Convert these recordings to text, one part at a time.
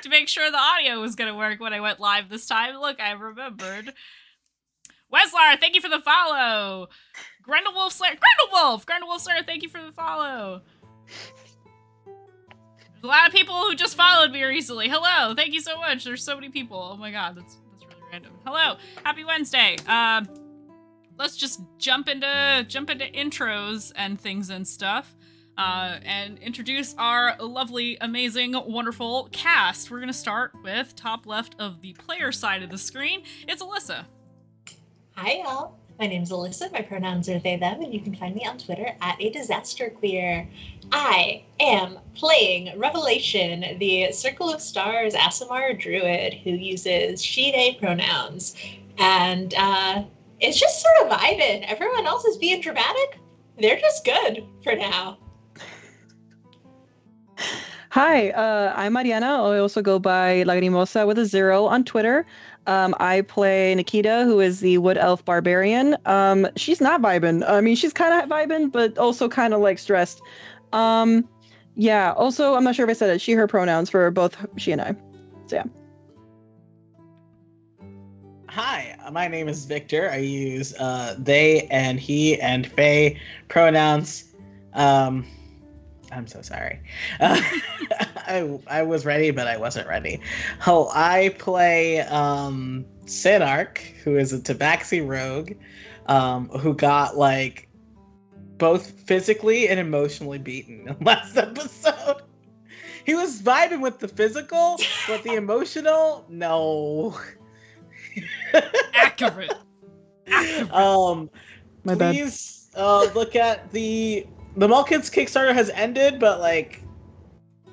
To make sure the audio was going to work when I went live this time. Look, I remembered. Weslar, thank you for the follow. Grendelwolf Slayer, thank you for the follow. There's a lot of people who just followed me recently. Hello, thank you so much. There's so many people. Oh my god, that's really random. Hello, happy Wednesday. Let's just jump into intros and things and stuff. And introduce our lovely, amazing, wonderful cast. We're gonna start with top left of the player side of the screen. It's Alyssa. Hi y'all, my name's Alyssa, my pronouns are they, them, and you can find me on Twitter at @adisasterqueer. I am playing Revelation, the Circle of Stars Aasimar druid who uses she, they pronouns. And it's just sort of vibing. Everyone else is being dramatic. They're just good for now. Hi, I'm Mariana. I also go by Lagrimosa with a 0 on Twitter. I play Nikita, who is the Wood Elf Barbarian. She's not vibing. I mean, she's kind of vibing, but also kind of like stressed. Yeah, also, I'm not sure if I said it, she, her pronouns for both she and I. So yeah. Hi, my name is Victor. I use they and he and they pronouns. I'm so sorry. I was ready, but I wasn't ready. Oh, I play Sinark, who is a Tabaxi rogue, who got like both physically and emotionally beaten in last episode. He was vibing with the physical, but the emotional, no. Accurate. My bad. Please look at the Mulkins Kickstarter has ended, but like,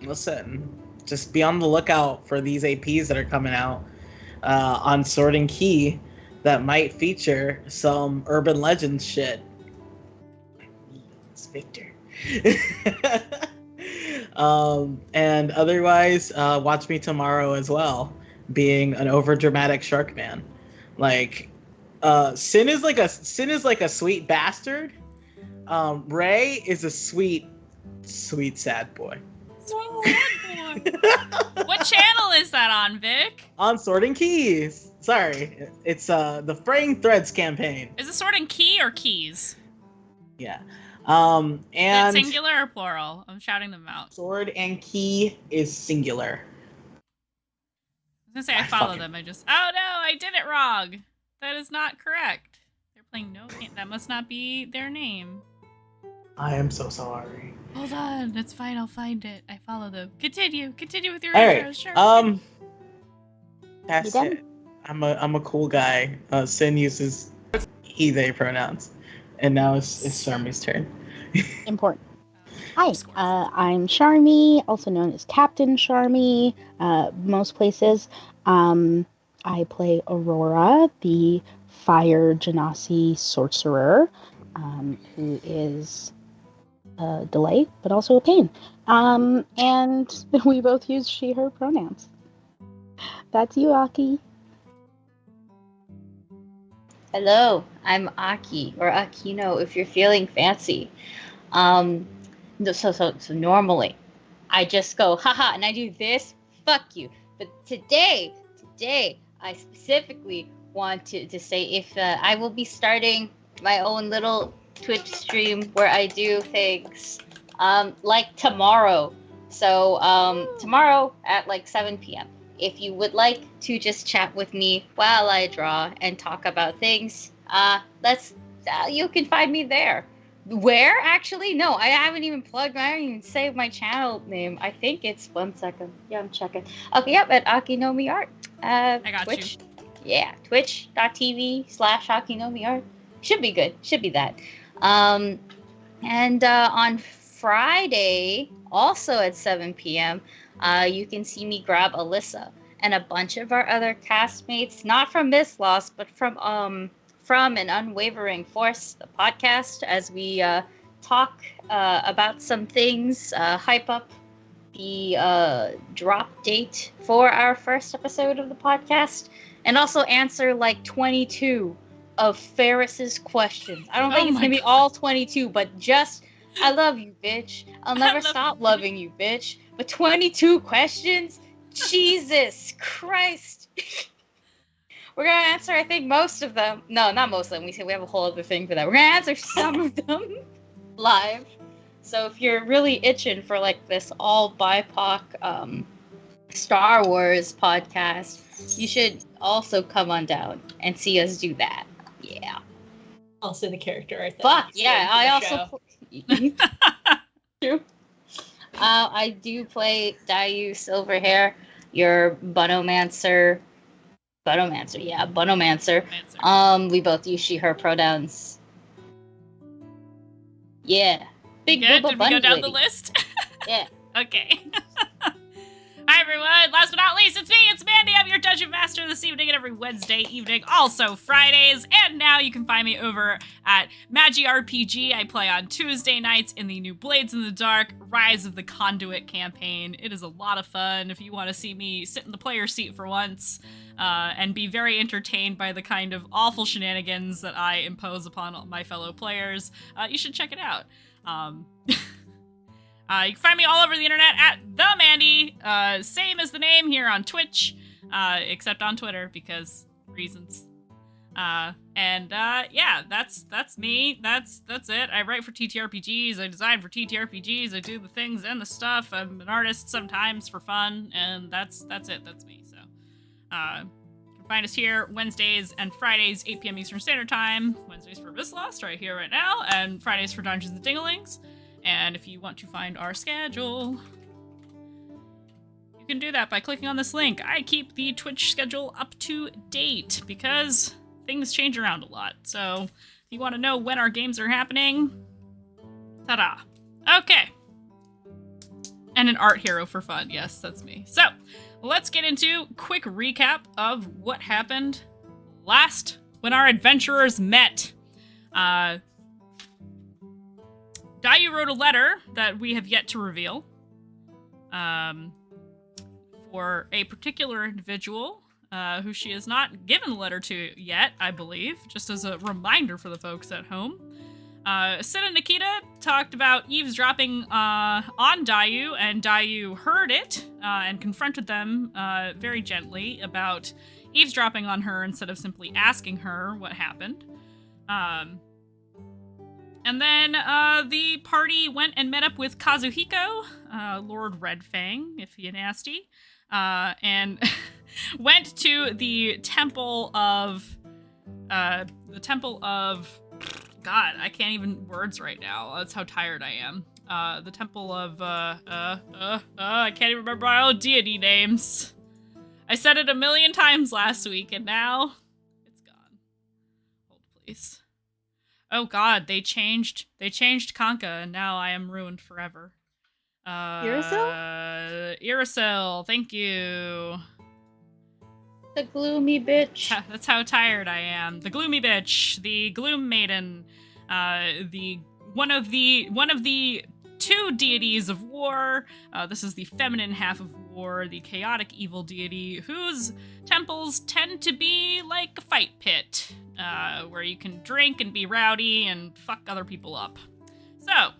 listen, just be on the lookout for these APs that are coming out on Sword and Key that might feature some urban legends shit. It's Victor. And otherwise, watch me tomorrow as well, being an overdramatic shark man. Like, Sin is like a sweet bastard. Ray is a sweet sad boy. Sweet sad boy. What channel is that on, Vic? On Sword and Keys. Sorry, it's the Fraying Threads campaign. Is it Sword and Key or Keys? Yeah. Is And it singular or plural? I'm shouting them out. Sword and Key is singular. I was gonna say I follow them. Oh no, I did it wrong. That is not correct. They're playing no game. That must not be their name. I am so sorry. Hold on, it's fine. I'll find it. I follow them. Continue with your All intro. right. Sure. That's it. I'm a cool guy. Sin uses he they pronouns, and now it's Sharmi's turn. Important. Hi, I'm Sharmi, also known as Captain Sharmi, most places. I play Aurora, the Fire Genasi sorcerer, who is a delight, but also a pain. And we both use she, her pronouns. That's you, Aki. Hello, I'm Aki, or Akino if you're feeling fancy. So normally, I just go, haha, and I do this, fuck you. But today, I specifically want to say if I will be starting my own little Twitch stream where I do things like tomorrow, So tomorrow at like 7 p.m. If you would like to just chat with me while I draw and talk about things, you can find me there. Where actually? No, I haven't even plugged. I haven't even saved my channel name. I think it's 1 second. Yeah, I'm checking. Okay, yep, at Akinomiart. I got Twitch. you. Yeah, twitch.tv/Akinomiart. Should be good. Should be that. And on Friday, also at 7 p.m., you can see me grab Alyssa and a bunch of our other castmates, not from Mistlost, but from an Unwavering Force, the podcast, as we talk about some things, hype up the drop date for our first episode of the podcast, and also answer like 22 of Ferris's questions. I don't think it's gonna be all 22, but just, I love you, bitch. I'll never stop loving you, bitch. But 22 questions? Jesus Christ. We're gonna answer, I think, most of them. No, not most of them. We have a whole other thing for that. We're gonna answer some of them live. So if you're really itching for like this all BIPOC Star Wars podcast, you should also come on down and see us do that. Yeah. Also the character art. Fuck yeah! I also true. I do play Dayu Silverhair, your Bunomancer. Yeah, Bunomancer. We both use she/her pronouns. Yeah. Big Good. booba Did we go down lady. the list? Yeah. Okay. Hi everyone, last but not least, it's me, it's Mandy, I'm your Dungeon Master this evening and every Wednesday evening, also Fridays, and now you can find me over at Magi RPG. I play on Tuesday nights in the new Blades in the Dark, Rise of the Conduit campaign. It is a lot of fun if you want to see me sit in the player seat for once, and be very entertained by the kind of awful shenanigans that I impose upon all my fellow players. You should check it out. You can find me all over the internet at The Mandy, same as the name here on Twitch, except on Twitter because reasons. Yeah, that's me. That's it. I write for TTRPGs. I design for TTRPGs. I do the things and the stuff. I'm an artist sometimes for fun, and that's it. That's me. So, you can find us here Wednesdays and Fridays, 8 p.m. Eastern Standard Time. Wednesdays for Mistlost right here, right now, and Fridays for Dungeons and Dinglings. And if you want to find our schedule, you can do that by clicking on this link. I keep the Twitch schedule up to date because things change around a lot. So if you want to know when our games are happening, ta-da. Okay. And an art hero for fun. Yes, that's me. So let's get into a quick recap of what happened last when our adventurers met. Dayu wrote a letter that we have yet to reveal for a particular individual who she has not given the letter to yet, I believe, just as a reminder for the folks at home. Sid and Nikita talked about eavesdropping on Dayu, and Dayu heard it and confronted them very gently about eavesdropping on her instead of simply asking her what happened. And then the party went and met up with Kazuhiko, Lord Redfang, if you're nasty, and went to the temple of God, I can't even words right now. That's how tired I am. The temple of I can't even remember my own deity names. I said it 1,000,000 times last week, and now it's gone. Hold, please. Oh God, they changed Kanka, and now I am ruined forever. Irisel, thank you. The gloomy bitch. That's how tired I am. The gloomy bitch, the gloom maiden, one of the two deities of war. This is the feminine half of war, the chaotic evil deity, whose temples tend to be like a fight pit, where you can drink and be rowdy and fuck other people up. So,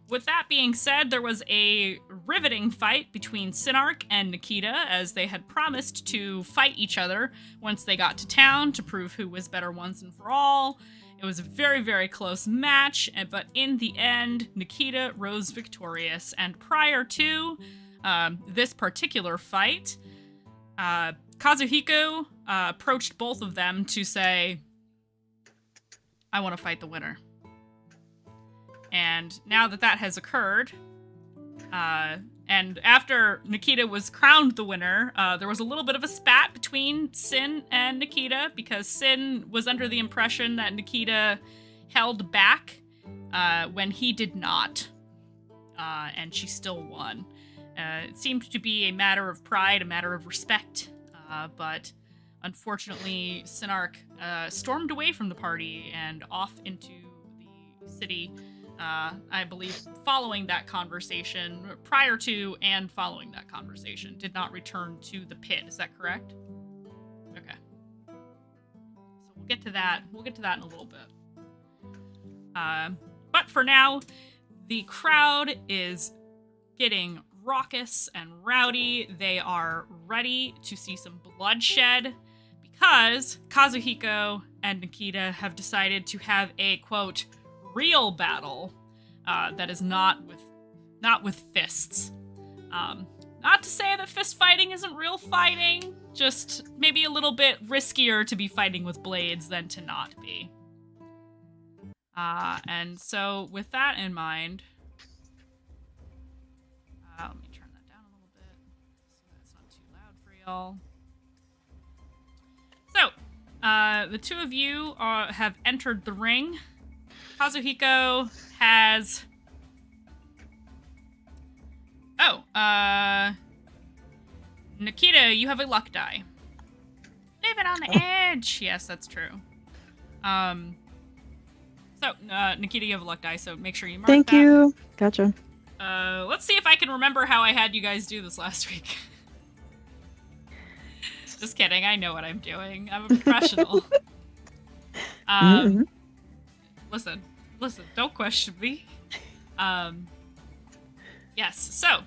with that being said, there was a riveting fight between Sinark and Nikita, as they had promised to fight each other once they got to town to prove who was better once and for all. It was a very, very close match, but in the end, Nikita rose victorious. And prior to this particular fight, Kazuhiko approached both of them to say, I want to fight the winner. And now that that has occurred, and after Nikita was crowned the winner, there was a little bit of a spat between Sin and Nikita because Sin was under the impression that Nikita held back when he did not, and she still won. It seemed to be a matter of pride, a matter of respect, but unfortunately, Sinark stormed away from the party and off into the city. I believe following that conversation, prior to and following that conversation, did not return to the pit. Is that correct? Okay. So we'll get to that. We'll get to that in a little bit. But for now, the crowd is getting raucous and rowdy. They are ready to see some bloodshed because Kazuhiko and Nikita have decided to have a, quote, real battle that is not with fists. Not to say that fist fighting isn't real fighting, just maybe a little bit riskier to be fighting with blades than to not be. And so with that in mind, let me turn that down a little bit so that's not too loud for y'all. So, the two of you have entered the ring. Kazuhiko has... Nikita, you have a luck die. Leave it on the edge! Yes, that's true. Nikita, you have a luck die, so make sure you mark that. Thank you. Gotcha. Let's see if I can remember how I had you guys do this last week. Just kidding, I know what I'm doing. I'm a professional. Listen, don't question me. Yes, so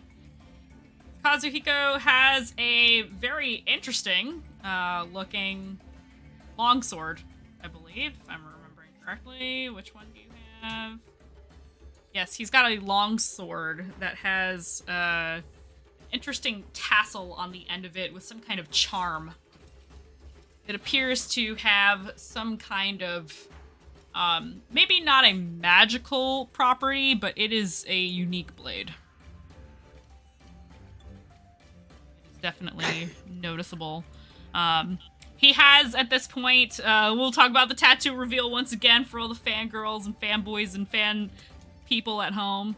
Kazuhiko has a very interesting looking longsword, I believe, if I'm remembering correctly. Which one do you have? Yes, he's got a longsword that has interesting tassel on the end of it with some kind of charm. It appears to have some kind of maybe not a magical property, but it is a unique blade. It's definitely noticeable. He has, at this point, we'll talk about the tattoo reveal once again for all the fangirls and fanboys and fan people at home.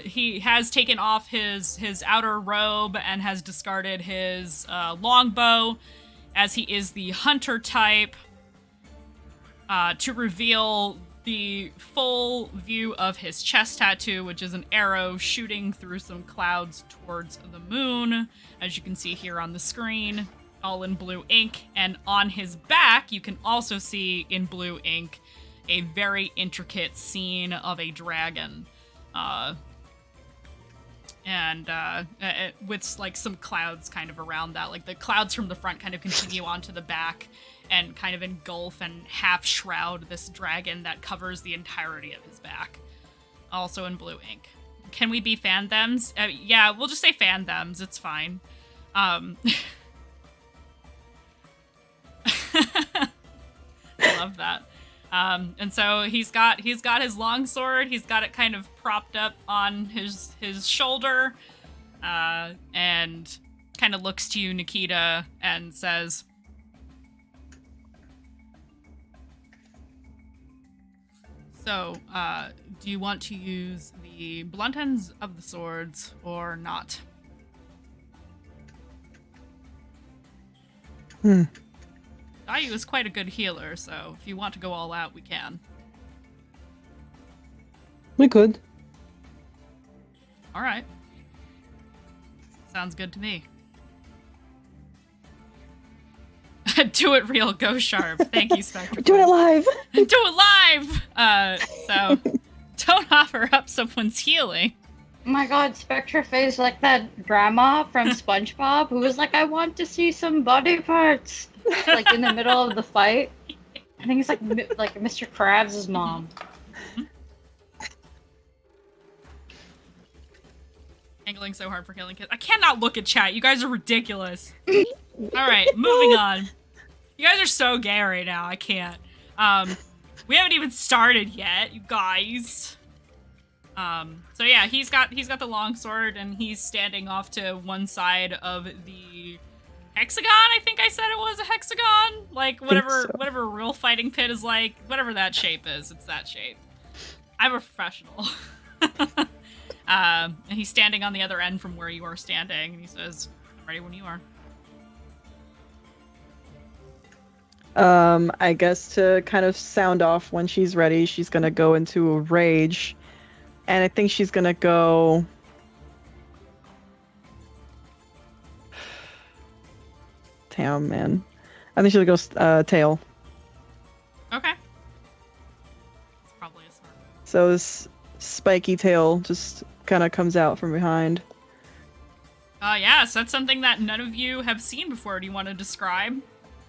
He has taken off his outer robe and has discarded his longbow, as he is the hunter type, to reveal the full view of his chest tattoo, which is an arrow shooting through some clouds towards the moon, as you can see here on the screen, all in blue ink. And on his back, you can also see in blue ink a very intricate scene of a dragon, with like some clouds kind of around that. Like the clouds from the front kind of continue onto the back and kind of engulf and half shroud this dragon that covers the entirety of his back. Also in blue ink. Can we be fanthems? Yeah, we'll just say fanthems. It's fine. I love that. And so he's got his longsword. He's got it kind of propped up on his shoulder, and kind of looks to you, Nikita, and says, "So, do you want to use the blunt ends of the swords or not?" Dayu is quite a good healer, so if you want to go all out, we can. We could. All right. Sounds good to me. Do it real, go sharp. Thank you, Spectre. Do it live. Do it live. So don't offer up someone's healing. Oh my god, Spectreface like that grandma from SpongeBob who was like, I want to see some body parts. Like in the middle of the fight. I think it's like Mr. Krabs' mom. Angling so hard for killing kids. I cannot look at chat. You guys are ridiculous. All right, moving on. You guys are so gay right now. I can't. We haven't even started yet, you guys. So yeah, he's got the longsword and he's standing off to one side of the hexagon. I think I said it was a hexagon. Like whatever a real fighting pit is like, whatever that shape is, it's that shape. I'm a professional. And he's standing on the other end from where you are standing, and he says, "I'm ready when you are." I guess to kind of sound off when she's ready, she's gonna go into a rage. And I think she's gonna go... Damn, man. I think she'll go tail. Okay. That's probably a smart move. So this spiky tail just kind of comes out from behind. Yeah, so that's something that none of you have seen before. Do you want to describe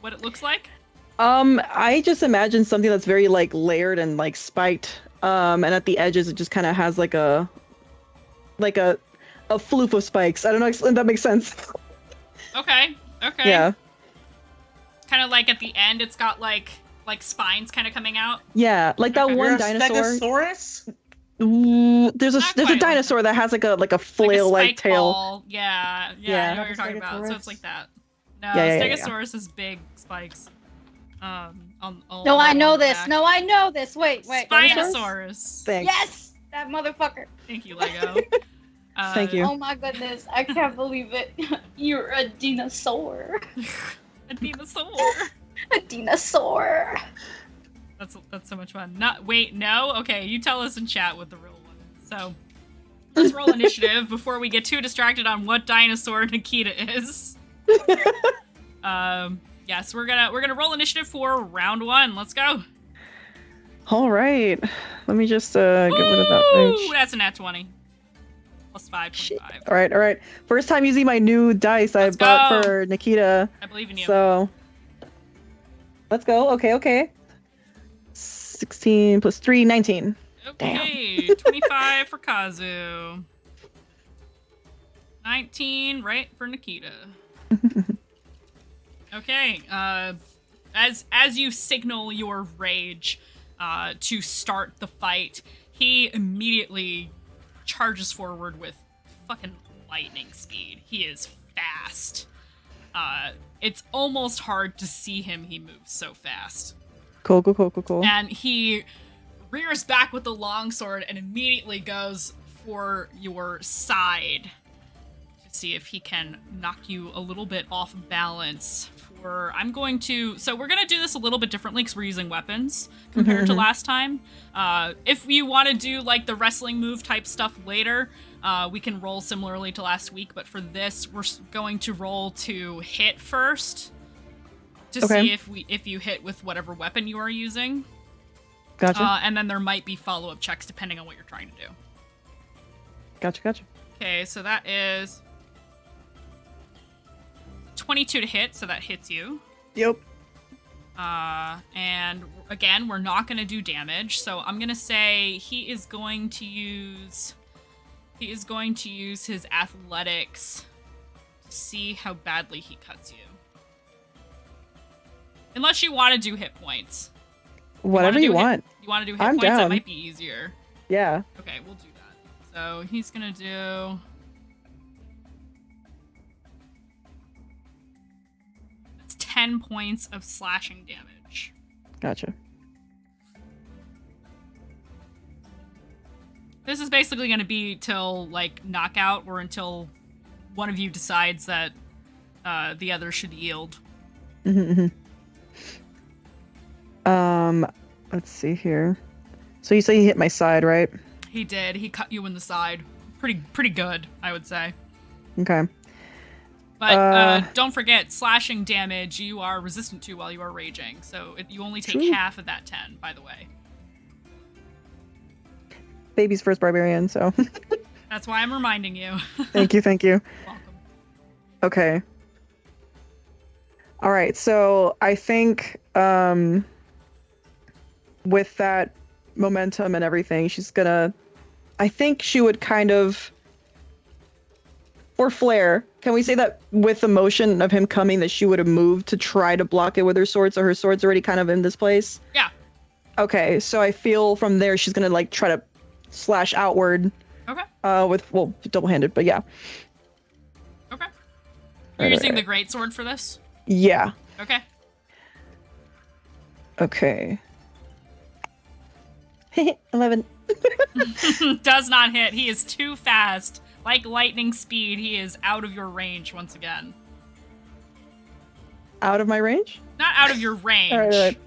what it looks like? I just imagine something that's very like layered and like spiked. And at the edges it just kind of has like a floof of spikes. I don't know if that makes sense. Okay. Yeah. Kind of like at the end, it's got like spines kind of coming out. Yeah, like that one dinosaur. Stegosaurus? There's a dinosaur that has like a flail like tail. Ball. Yeah, I know what you're talking about. So it's like that. No, Yeah. Stegosaurus is big spikes. No, I know this. Back. No, I know this. Wait. Spinosaurus. Thanks. Yes, that motherfucker. Thank you, Lego. Thank you. Oh my goodness, I can't believe it. You're a dinosaur. A dinosaur. A dinosaur. That's so much fun. No? Okay, you tell us in chat what the real one is. So, let's roll initiative before we get too distracted on what dinosaur Nikita is. Yes, we're gonna roll initiative for round 1. Let's go. All right. Let me just get rid of that Ooh, rage. that's a nat 20. Plus 5, 25. All right. First time using my new dice Let's I bought go. for Nikita. I believe in you. So let's go. Okay. 16 plus 3, 19. Okay, 25 for Kazu. 19, right, for Nikita. Okay, as you signal your rage to start the fight, he immediately charges forward with fucking lightning speed. He is fast. It's almost hard to see him. He moves so fast. Cool. And he rears back with the longsword and immediately goes for your side to see if he can knock you a little bit off balance. So we're going to do this a little bit differently because we're using weapons compared to last time. If you want to do like the wrestling move type stuff later, we can roll similarly to last week. But for this, we're going to roll to hit first to see if you hit with whatever weapon you are using. Gotcha. And then there might be follow-up checks depending on what you're trying to do. Gotcha. Okay, so that is 22 to hit, so that hits you. Yep. And again, we're not going to do damage, so I'm going to say he is going to use his athletics to see how badly he cuts you. Unless you want to do hit points. Whatever you want. You want to do hit I'm points? That down. might be easier. Yeah. Okay, we'll do that. So he's going to do... That's 10 points of slashing damage. Gotcha. This is basically going to be till, like, knockout or until one of you decides that the other should yield. Let's see here. So you say he hit my side, right? He did. He cut you in the side. Pretty good, I would say. Okay. But don't forget, slashing damage you are resistant to while you are raging. So you only take half of that 10, by the way. Baby's first barbarian, so. That's why I'm reminding you. Thank you. Welcome. Okay. All right, so I think with that momentum and everything, she's gonna. I think she would kind of. For flair, can we say that with the motion of him coming, that she would have moved to try to block it with her sword, so her sword's already kind of in this place? Yeah. Okay, so I feel from there she's gonna like try to slash outward. Okay. With double-handed, but yeah. Okay. You're Right, using right. the greatsword for this? Yeah. Okay. Okay. 11. Does not hit. He is too fast. Like lightning speed, he is out of your range once again. Out of my range? Not out of your range. Alright.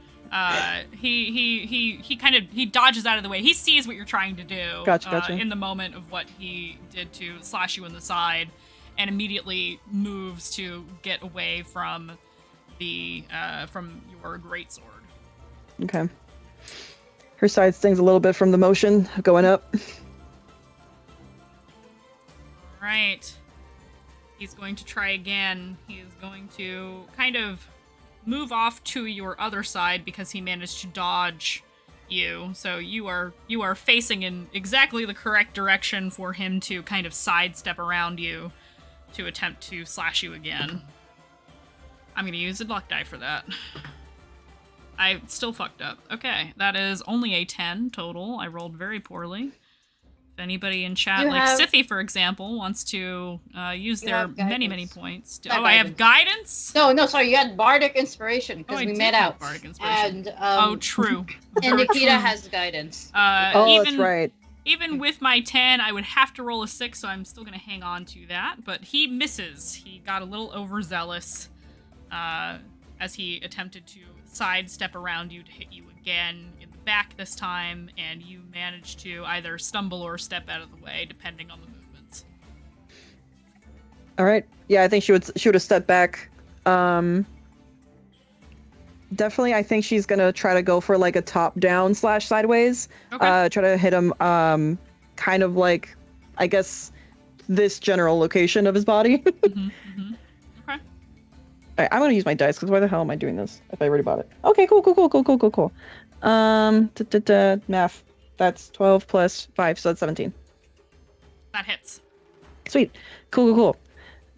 He dodges out of the way. He sees what you're trying to do. Gotcha. In the moment of what he did to slash you in the side, and immediately moves to get away from the from your greatsword. Okay. Her side stings a little bit from the motion going up. Right. He's going to try again. He is going to kind of move off to your other side because he managed to dodge you. So you are facing in exactly the correct direction for him to kind of sidestep around you to attempt to slash you again. I'm going to use a luck die for that. I still fucked up. Okay, that is only a 10 total. I rolled very poorly. If anybody in chat, You like have- Sithy, for example, wants to use You their have guidance. many points. Not I have guidance? No, sorry, you had bardic inspiration Oh, because I we did met have out. bardic inspiration. And Oh, true. and Very Nikita true. has guidance. Oh, that's Even, right. even with my 10, I would have to roll a 6, so I'm still going to hang on to that. But he misses. He got a little overzealous as he attempted to sidestep around you to hit you again in the back this time, and you managed to either stumble or step out of the way, depending on the movements. All right. Yeah, I think she would have stepped back. Definitely, I think she's gonna try to go for like a top down / sideways. Okay. Try to hit him. Kind of like, I guess, this general location of his body. Mhm, mhm. Okay. All right, I'm gonna use my dice because why the hell am I doing this if I already bought it? Okay, cool. Math. That's 12 plus 5, so that's 17. That hits. Sweet. Cool.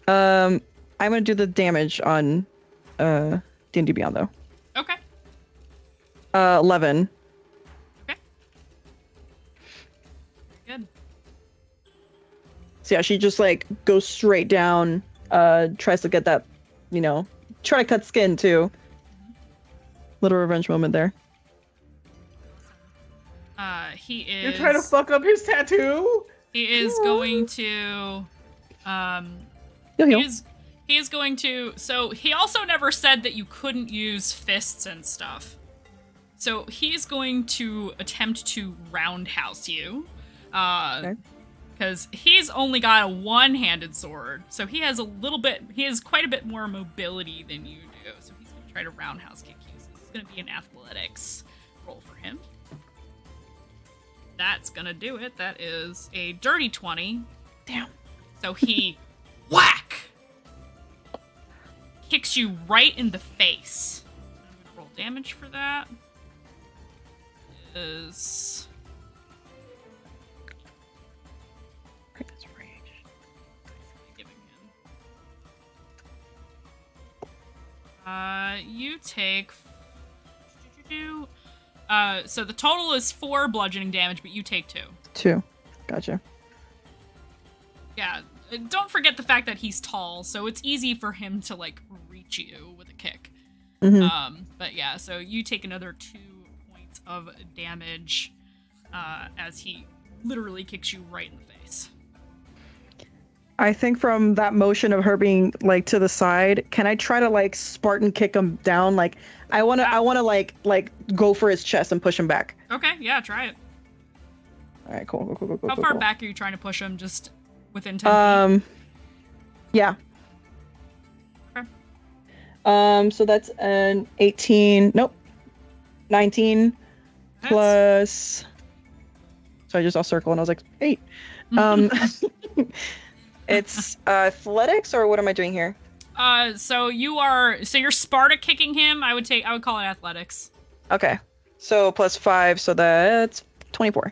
I'm gonna do the damage on D&D Beyond though. Okay. 11. Good. So yeah, she just like goes straight down, tries to get that, try to cut skin too. Little revenge moment there. He is. You're trying to fuck up his tattoo? He is going to. He'll heal. He is going to. So he also never said that you couldn't use fists and stuff. So he's going to attempt to roundhouse you. Okay. Because he's only got a one-handed sword, so he has quite a bit more mobility than you do. So he's gonna try to roundhouse kick you. So this is gonna be an athletics roll for him. That's gonna do it. That is a dirty 20. Damn. So he whack kicks you right in the face. I'm gonna roll damage for that. Is giving him. You take. So the total is 4 bludgeoning damage, but you take 2. 2. Gotcha. Yeah, don't forget the fact that he's tall, so it's easy for him to like reach you with a kick. Mhm. But yeah, so you take another 2 points of damage as he literally kicks you right in the face. I think from that motion of her being like to the side, can I try to like Spartan kick him down? Like I wanna like go for his chest and push him back. Okay, yeah, try it. All right, cool. How far back are you trying to push him? Just within 10 feet? Yeah. Okay. So that's an 18. Nope. 19 That's- plus. So I just saw circle and I was like 8. It's athletics, or what am I doing here? So you're Sparta kicking him. I would call it athletics. Okay. So plus 5, so that's 24.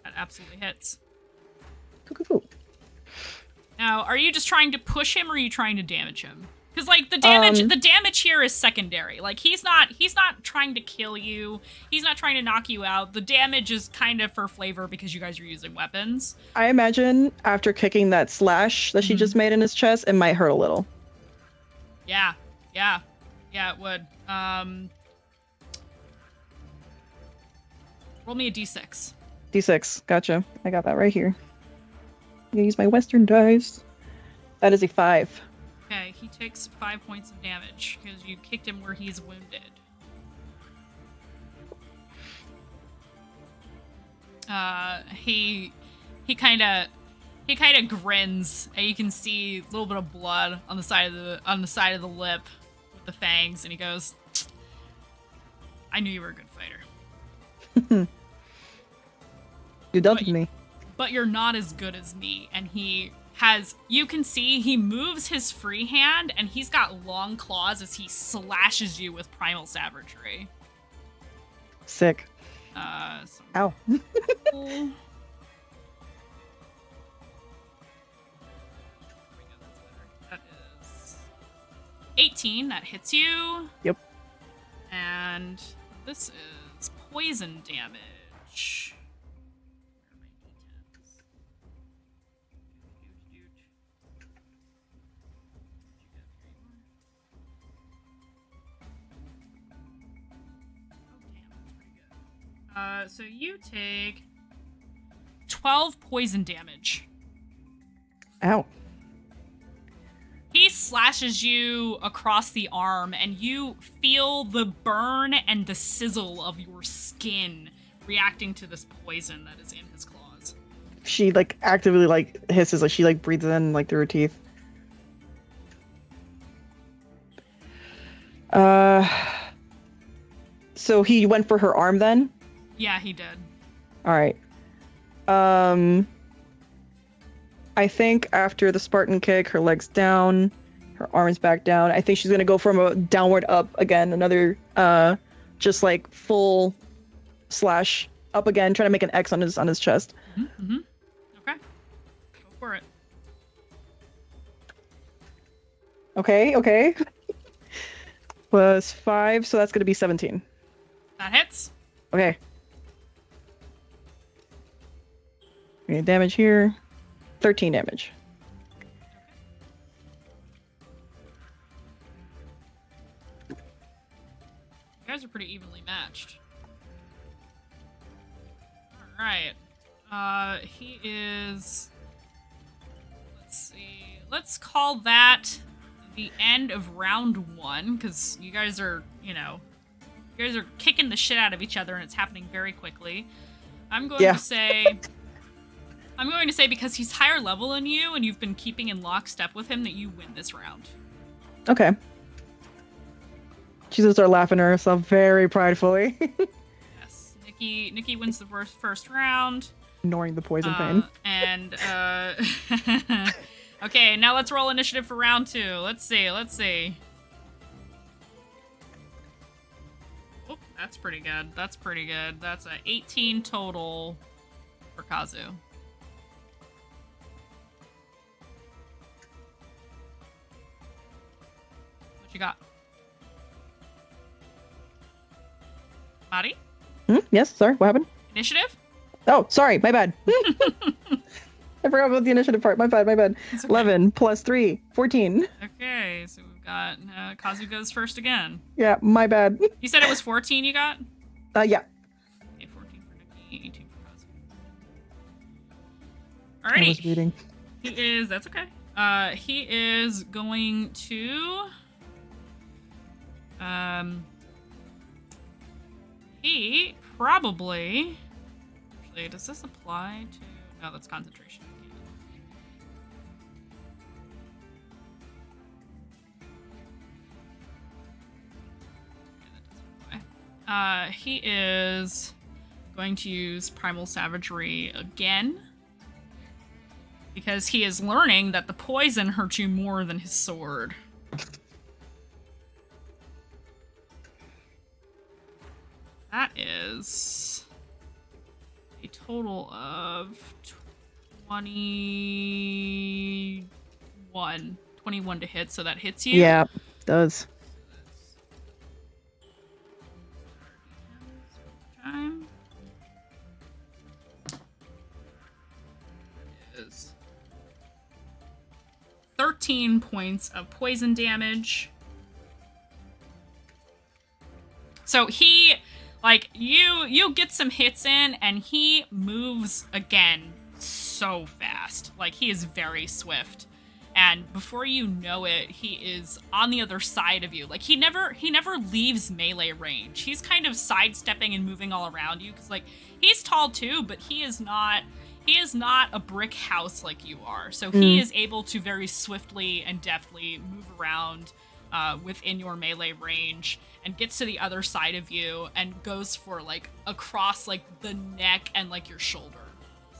That absolutely hits. Cool. Now, are you just trying to push him, or are you trying to damage him? Because like the damage here is secondary. Like he's not trying to kill you. He's not trying to knock you out. The damage is kind of for flavor because you guys are using weapons. I imagine after kicking that slash that she just made in his chest, it might hurt a little. Yeah, it would. Roll me a d6. D6, gotcha. I got that right here. I'm gonna use my Western dice. That is a 5. Okay, he takes 5 points of damage because you kicked him where he's wounded. He kind of grins, and you can see a little bit of blood on the side of the lip with the fangs, and he goes, "I knew you were a good fighter. You doubted me. But you're not as good as me." And you can see he moves his free hand, and he's got long claws as he slashes you with primal savagery. Sick. Ow. That is 18. That hits you. Yep. And this is poison damage. So you take 12 poison damage. Ow. He slashes you across the arm, and you feel the burn and the sizzle of your skin reacting to this poison that is in his claws. She like actively like hisses, like she like breathes in like through her teeth. So he went for her arm then? Yeah, he did. All right. I think after the Spartan kick, her leg's down, her arm's back down. I think she's gonna go from a downward up again, another just like full slash up again, trying to make an X on his chest. Mm-hmm. Okay. Go for it. Okay. Plus 5, so that's gonna be 17. That hits. Okay. Okay, damage here. 13 damage. You guys are pretty evenly matched. Alright. He is... Let's see. Let's call that the end of round 1, because you guys are, you guys are kicking the shit out of each other, and it's happening very quickly. I'm going to say... I'm going to say because he's higher level than you and you've been keeping in lockstep with him that you win this round. Okay. She's gonna start laughing to herself very pridefully. Yes. Nikki wins the first round. Ignoring the poison pain. And okay, now let's roll initiative for round 2. Let's see. Oh, that's pretty good. That's a 18 total for Kazu. You got Mari? Yes, sorry, what happened? Initiative? Oh, sorry, my bad. I forgot about the initiative part. My bad. Okay. 11 plus 3, 14. Okay, so we've got Kazu goes first again. Yeah, my bad. You said it was 14 you got? Yeah. Okay, 14 for Nikki, 18 for Kazu. I Alrighty. was reading. That's okay. He is going to... he probably... Actually, does this apply to... No, that's concentration. He is going to use Primal Savagery again. Because he is learning that the poison hurts you more than his sword. is a total of 21. 21 to hit, so that hits you. Yeah, does. Time. Is 13 points of poison damage. So he, like, you get some hits in, and he moves again so fast. Like, he is very swift. And before you know it, he is on the other side of you. Like, he never leaves melee range. He's kind of sidestepping and moving all around you, because, like, he's tall too, but he is not a brick house like you are. So he is able to very swiftly and deftly move around within your melee range, and gets to the other side of you and goes for, like, across, like, the neck and, like, your shoulder.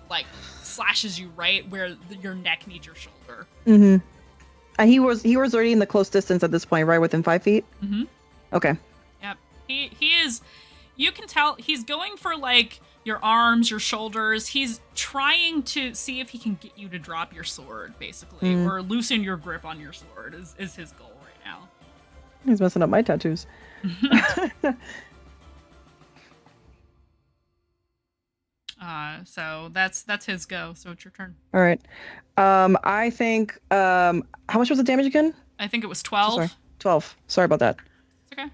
Like, slashes you right where your neck meets your shoulder. Mm-hmm. He was already in the close distance at this point, right? Within 5 feet? Mm-hmm. Okay. Yep. He is, you can tell he's going for, like, your arms, your shoulders. He's trying to see if he can get you to drop your sword, basically, or loosen your grip on your sword is his goal right now. He's messing up my tattoos. So that's his go. So it's your turn. All right. I think, how much was the damage again? I think it was 12. Sorry. 12. Sorry about that. It's okay.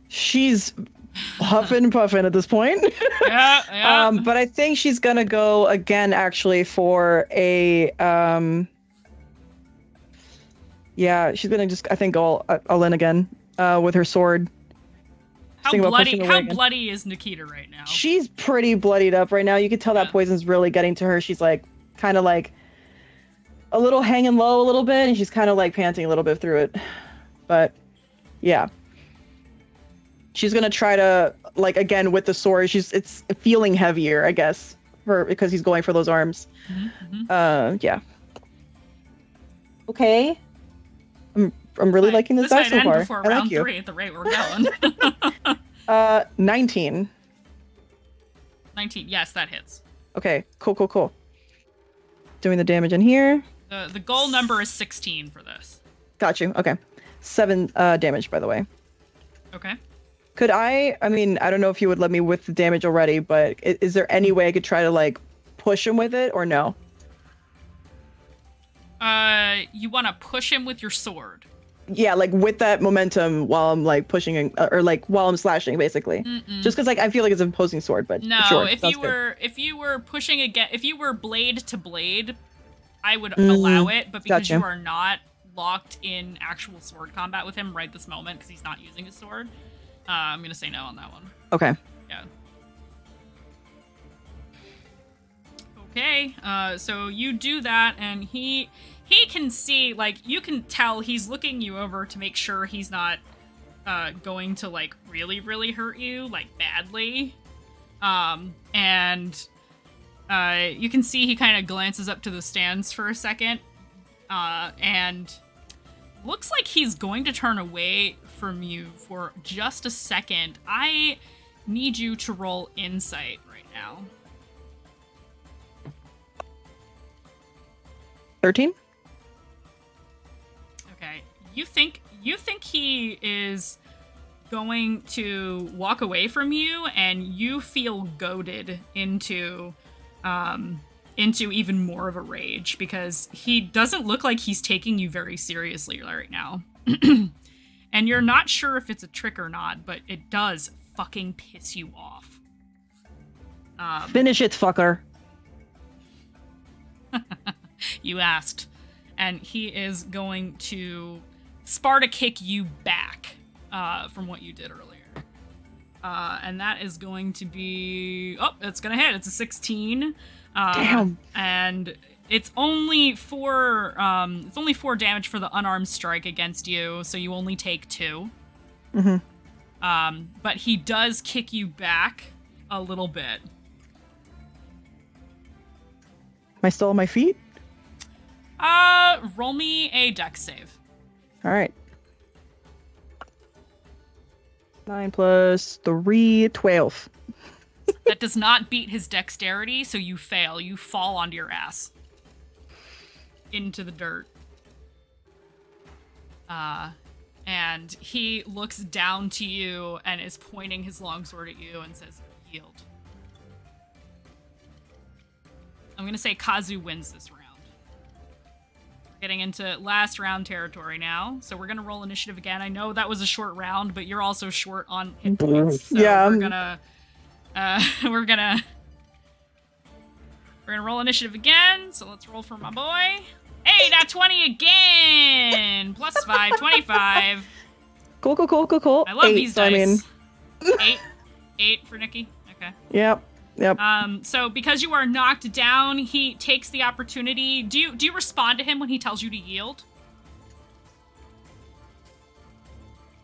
She's huffing and puffing at this point. Yeah. But I think she's gonna go again, actually, for a, yeah, she's gonna just, I think, go all in again, with her sword. How bloody is Nikita right now? She's pretty bloodied up right now. You can tell that poison's really getting to her. She's, like, kind of, like, a little hanging low a little bit, and she's kind of, like, panting a little bit through it. But, yeah. She's gonna try to, like, again, with the sword, it's feeling heavier, I guess, because he's going for those arms. Yeah. Okay. I'm really liking this dice so far. Before I round like you. 3 at the rate we're going. 19. 19. Yes, that hits. Okay. Cool. Doing the damage in here. The goal number is 16 for this. Got you. Okay. 7 damage, by the way. Okay. Could I mean, I don't know if you would let me with the damage already, but is there any way I could try to, like, push him with it, or no? You want to push him with your sword? Yeah, like, with that momentum while I'm, like, pushing, or, like, while I'm slashing, basically. Just because, like, I feel like it's an opposing sword, but no, sure, if you were pushing again, if you were blade to blade, I would allow it, but because you are not locked in actual sword combat with him right this moment, because he's not using his sword, I'm gonna say no on that one. Okay. Yeah. Okay, so you do that, and he can see, like, you can tell he's looking you over to make sure he's not going to, like, really, really hurt you, like, badly. And you can see he kind of glances up to the stands for a second, and looks like he's going to turn away from you for just a second. I need you to roll insight right now. 13? Okay. You think he is going to walk away from you, and you feel goaded into even more of a rage, because he doesn't look like he's taking you very seriously right now. And you're not sure if it's a trick or not, but it does fucking piss you off. Finish it, fucker. You asked. And he is going to Sparta kick you back from what you did earlier. And that is going to be... Oh, it's going to hit. It's a 16. Damn. And it's only 4 damage for the unarmed strike against you, so you only take 2. But he does kick you back a little bit. Am I still on my feet? Roll me a dex save. All right. 9 plus 3, 12. That does not beat his dexterity, so you fail. You fall onto your ass. Into the dirt. And he looks down to you and is pointing his longsword at you and says, yield. I'm gonna say Kazu wins this round. We're getting into last round territory now, so we're gonna roll initiative again. I know that was a short round, but you're also short on hit points, so Yeah. we're gonna roll initiative again. So let's roll for my boy. Hey, that 20 again! Plus 5, 25. Cool. I love 8, these so dice. 8 for Nikki. Okay. Yep. So because you are knocked down, he takes the opportunity. Do you respond to him when he tells you to yield?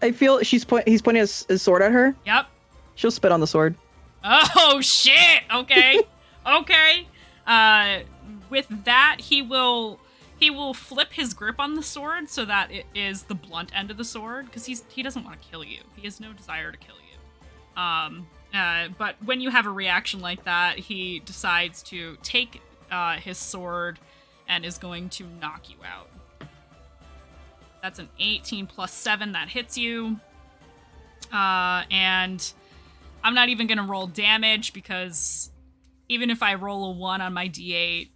I feel he's pointing his sword at her. Yep. She'll spit on the sword. Oh shit. Okay. Okay. With that, he will flip his grip on the sword so that it is the blunt end of the sword, because he doesn't want to kill you. He has no desire to kill you. But when you have a reaction like that, he decides to take his sword and is going to knock you out. That's an 18 plus 7 that hits you. And I'm not even going to roll damage, because even if I roll a 1 on my d8,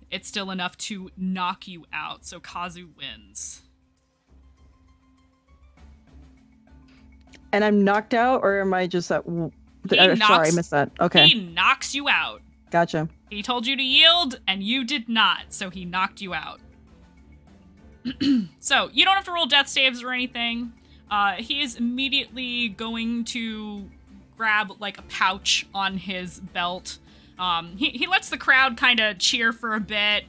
it's still enough to knock you out. So Kazu wins. And I'm knocked out, or am I just at... Sorry, I missed that. Okay. He knocks you out. Gotcha. He told you to yield, and you did not, so he knocked you out. So, you don't have to roll death saves or anything. He is immediately going to grab, like, a pouch on his belt. He lets the crowd kind of cheer for a bit.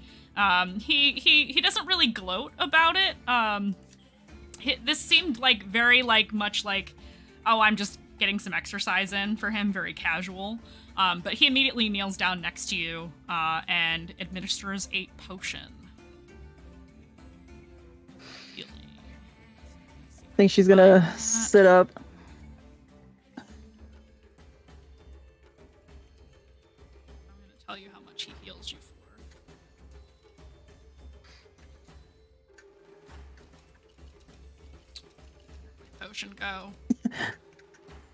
He doesn't really gloat about it. This seemed like very much like, oh, I'm just getting some exercise in for him, very casual. But he immediately kneels down next to you and administers a potion. I think she's gonna sit up. I'm gonna tell you how much he heals you for. Potion go.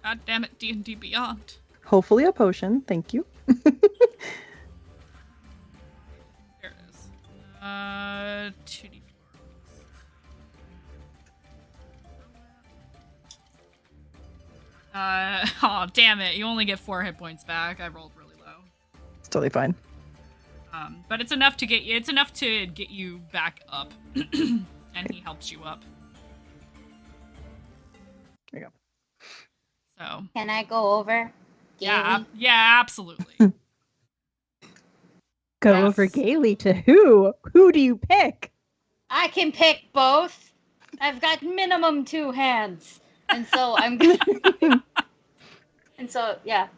God damn it, D&D Beyond. Hopefully a potion. Thank you. There it is. 2d4. Oh, damn it. You only get 4 hit points back. I rolled really low. It's totally fine. But it's enough to get you back up. And he helps you up. There you go. So. Can I go over? Yeah, absolutely. Go over gaily to who? Who do you pick? I can pick both. I've got minimum 2 hands. And so I'm gonna And so yeah,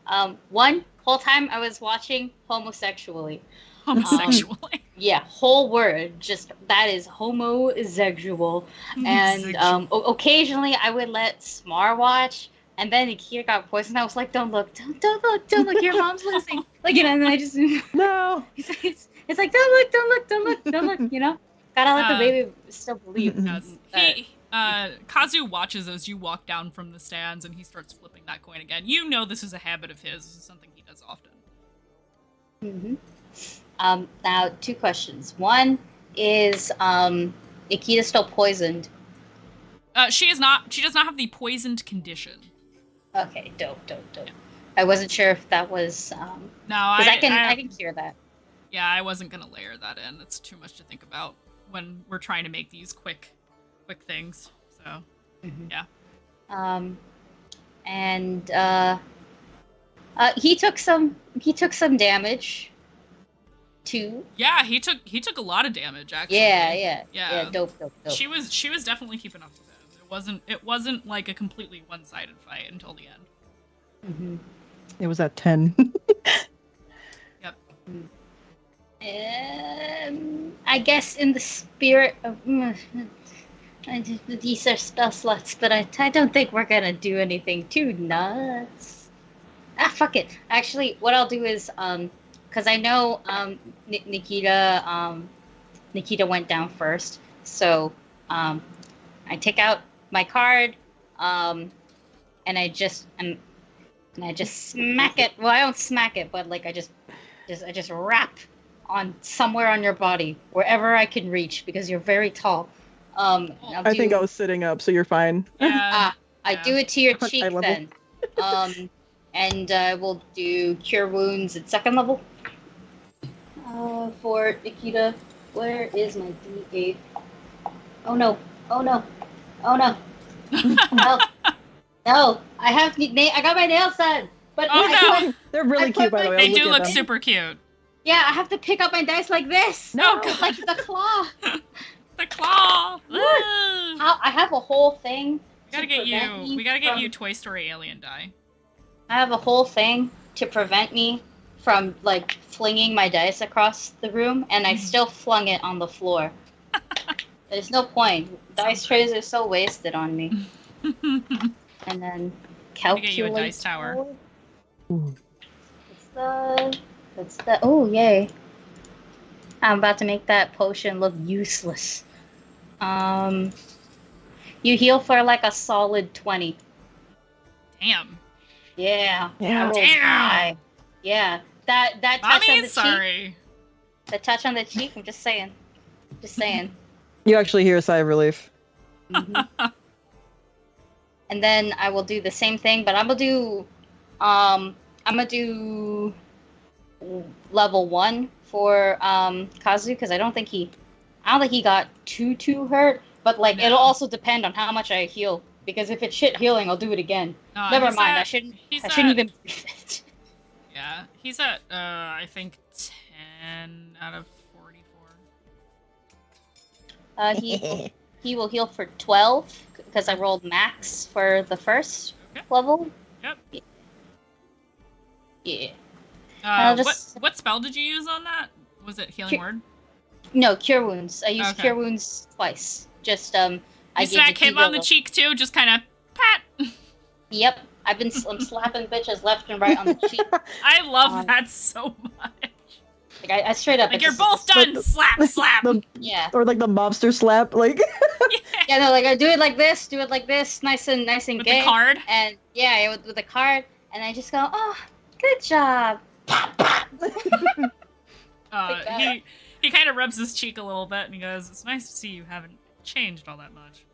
one whole time I was watching homosexually. Homosexually. Yeah, whole word. Just that is homosexual. And occasionally I would let Smar watch, and then Ikea got poisoned. I was like, don't look, don't look, your mom's losing. Like, you know, and then I just No. It's like, don't look, you know? Gotta let the baby still believe. Kazu watches as you walk down from the stands, and he starts flipping that coin again. You know this is a habit of his. This is something he does often. Mm-hmm. Now, 2 questions. One is, Ikeda still poisoned? She is not. She does not have the poisoned condition. Okay, dope. Yeah. I wasn't sure if that was, No, because I can cure that. Yeah, I wasn't gonna layer that in. That's too much to think about when we're trying to make these quick things. So, yeah. And he took some damage too. Yeah, he took a lot of damage actually. Yeah. Dope. She was definitely keeping up with him. It wasn't like a completely one-sided fight until the end. It was at 10. Yep. I guess in the spirit of These are spell slots, but I don't think we're gonna do anything too nuts. Ah, fuck it. Actually, what I'll do is, because I know, Nikita went down first, so, I take out my card, and I just smack it. Well, I don't smack it, but like I just rap on somewhere on your body, wherever I can reach, because you're very tall. I think I was sitting up, so you're fine. Yeah. I do it to your Eye cheek level. then. And I will do Cure Wounds at 2nd level. For Nikita, where is my D8? Oh no! Oh no! Oh no! No! I got my nails done, but Oh no! They're really I cute, put by the my- way. They I'll do at look them. super cute. yeah, I have to pick up my dice like this. No, God. Like the claw. The claw. Ooh. I have a whole thing. We gotta get you. We gotta get you Toy Story alien die. I have a whole thing to prevent me from like flinging my dice across the room, and I still flung it on the floor. There's no point. Dice trays are so wasted on me. And then Gotta get you a calculate. dice tower. It's the. Oh yay! I'm about to make that potion look useless. You heal for like a solid 20. Damn. Yeah. Yeah. I rolled Damn. high. Yeah. That touch on the Mommy's cheek. sorry. The touch on the cheek. I'm just saying. Just saying. You actually hear a sigh of relief. Mhm. And then I will do the same thing, but I'm gonna do level 1 for Kazu, because I don't think he got too hurt, but like No. it'll also depend on how much I heal, because if it's shit healing, I'll do it again. Never he's mind. at- I shouldn't he's even at- breathe it. Yeah, he's at I think 10 out of 44. He will heal for 12 because I rolled max for the first Okay. level. Yep. Yeah. I'll just- What spell did you use on that? Was it Healing Cure- Word? No, cure wounds. I used Okay. cure wounds twice. Just I You gave smack him Nikita on the cheek too, just kind of pat. Yep. I'm slapping bitches left and right on the cheek. I love Um, that so much. Like I straight up. Like I you're just- both done. the- Slap, slap. Yeah. Or like the mobster slap, like. Yeah. No. Like I do it like this. Nice and With gay. the card. And yeah, with the card, and I just go, oh, good job. Like that. He kind of rubs his cheek a little bit and he goes, "It's nice to see you haven't changed all that much."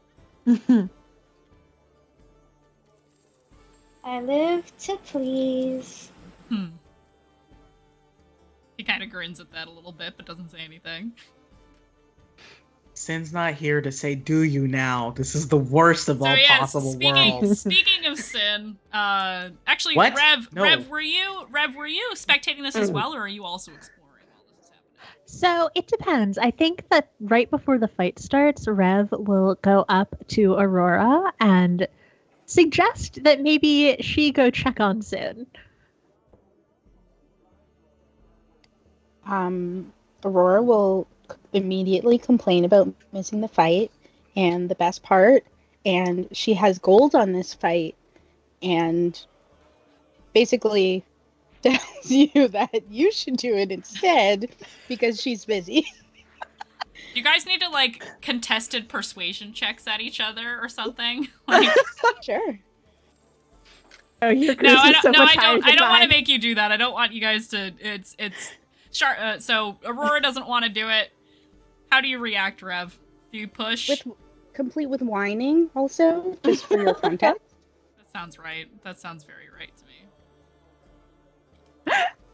I live to please. He kind of grins at that a little bit, but doesn't say anything. Sin's not here to say, "Do you now?" This is the worst of So all yeah, possible speaking worlds. speaking of Sin, actually, What? Rev, No. Rev, were you spectating this as well, or are you also exploring while this is happening? So it depends. I think that right before the fight starts, Rev will go up to Aurora and suggest that maybe she go check on Sin. Aurora will immediately complain about missing the fight and the best part, and she has gold on this fight, and basically tells you that you should do it instead because she's busy. You guys need to like contested persuasion checks at each other or something. Like, Sure. Oh, your no, I is so don't. No, much I higher don't. than I don't want to mine. make you do that. I don't want you guys to. It's. So Aurora doesn't want to do it. How do you react, Rev? Do you push? Complete with whining also, just for your context. That sounds right. That sounds very right to me.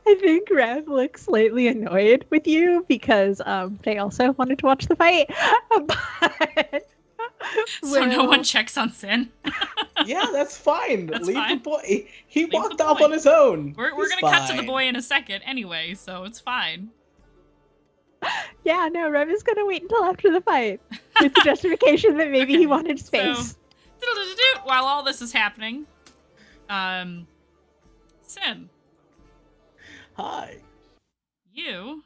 I think Rev looks slightly annoyed with you because they also wanted to watch the fight. But So no will- one checks on Sin. Yeah, that's fine. That's Leave fine. the boy. He Leave walked the off boy. on his own. We're He's gonna cut to the fine. boy in a second anyway, so it's fine. Yeah, no, Rev is gonna wait until after the fight with the justification that maybe Okay, he wanted space. So, while all this is happening, Sin, Hi. you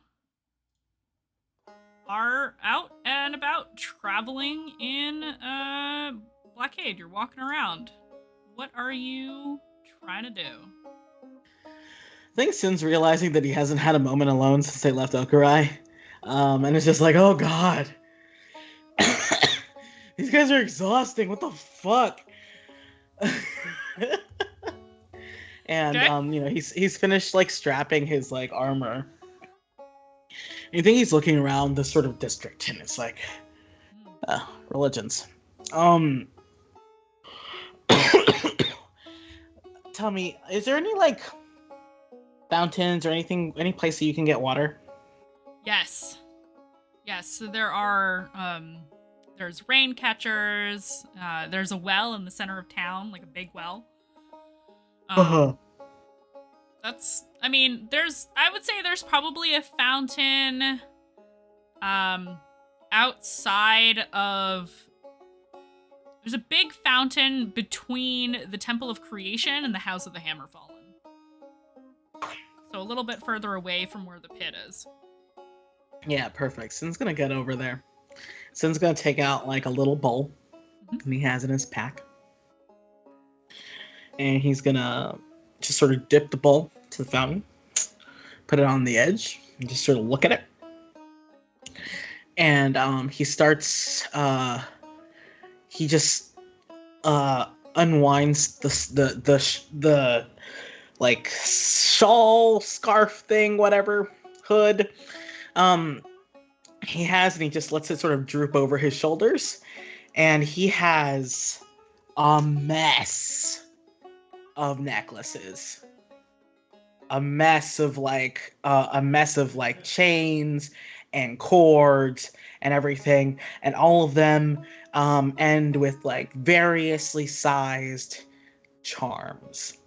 are out and about traveling in Blackcade. You're walking around. What are you trying to do? I think Sin's realizing that he hasn't had a moment alone since they left Okurai. And it's just like, oh god. These guys are exhausting. What the fuck? And Okay. he's finished like strapping his like armor. And you think he's looking around this sort of district, and it's like religions. Tell me, is there any like fountains or anything, any place that you can get water? Yes. So there are there's rain catchers. There's a well in the center of town, like a big well. I would say there's probably a fountain outside of. There's a big fountain between the Temple of Creation and the House of the Hammer Fallen. So a little bit further away from where the pit is. Yeah, perfect. Sin's gonna get over there. Sin's gonna take out like a little bowl, and he has in his pack. And he's gonna just sort of dip the bowl to the fountain, put it on the edge, and just sort of look at it. And he starts. He just unwinds the like shawl, scarf thing, whatever, hood. He has, and he just lets it sort of droop over his shoulders, and he has a mess of necklaces, a mess of like chains and cords and everything, and all of them end with like variously sized charms.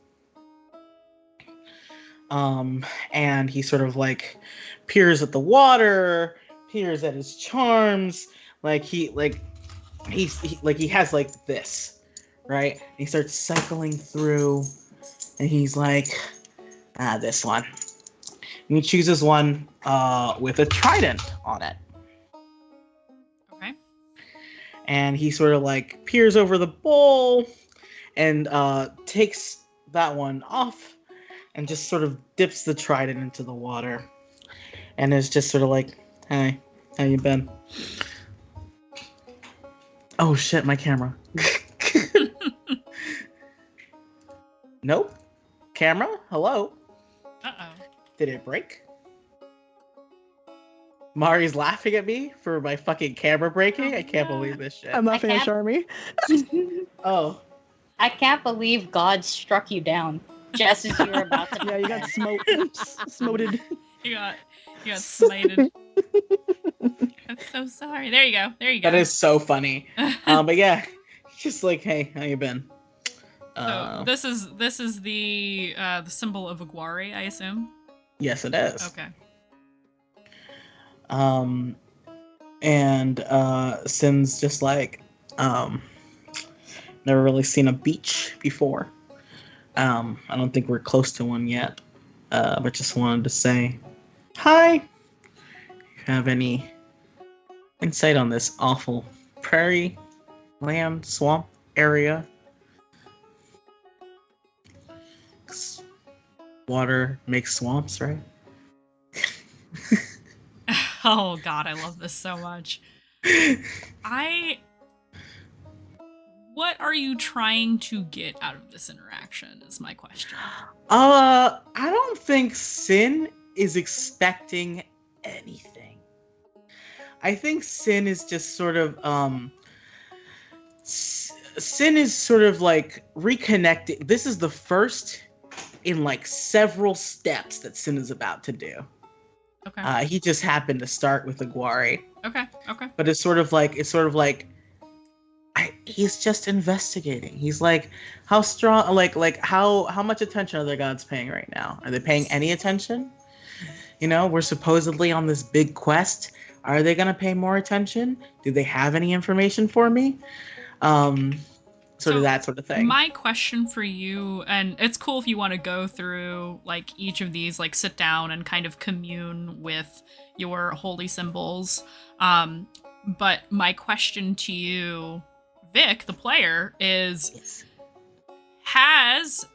And he sort of like peers at the water, peers at his charms, he has like this, right? And he starts cycling through, and he's like, this one. And he chooses one with a trident on it. Okay. And he sort of like peers over the bowl and takes that one off and just sort of dips the trident into the water. And is just sort of like, hey, how you been? Oh shit, my camera. Nope. Camera? Hello? Uh-oh. Did it break? Mari's laughing at me for my fucking camera breaking? I can't believe this shit. I'm laughing at Charmy. Oh. I can't believe God struck you down just as you were about to. Yeah, you got smoted. You got smited. I'm so sorry. There you go. That is so funny. But yeah, just like, hey, how you been? So this is the symbol of Aguari, I assume. Yes, it is. Okay. And Sin's just like, never really seen a beach before. I don't think we're close to one yet. But just wanted to say hi. If you have any insight on this awful prairie, land, swamp area. Water makes swamps, right? Oh god, I love this so much. What are you trying to get out of this interaction is my question. I don't think Sin is expecting anything. I think Sin is just sort of Sin is sort of like reconnecting. This is the first in like several steps that Sin is about to do. Okay. He just happened to start with Aguari. Okay. But it's sort of like he's just investigating. He's like, how strong, like how much attention are the gods paying right now? Are they paying any attention? You know, we're supposedly on this big quest. Are they gonna pay more attention? Do they have any information for me? sort of So, that sort of thing. My question for you, and it's cool if you want to go through like each of these, like sit down and kind of commune with your holy symbols. But my question to you, Vic, the player, is: Yes. has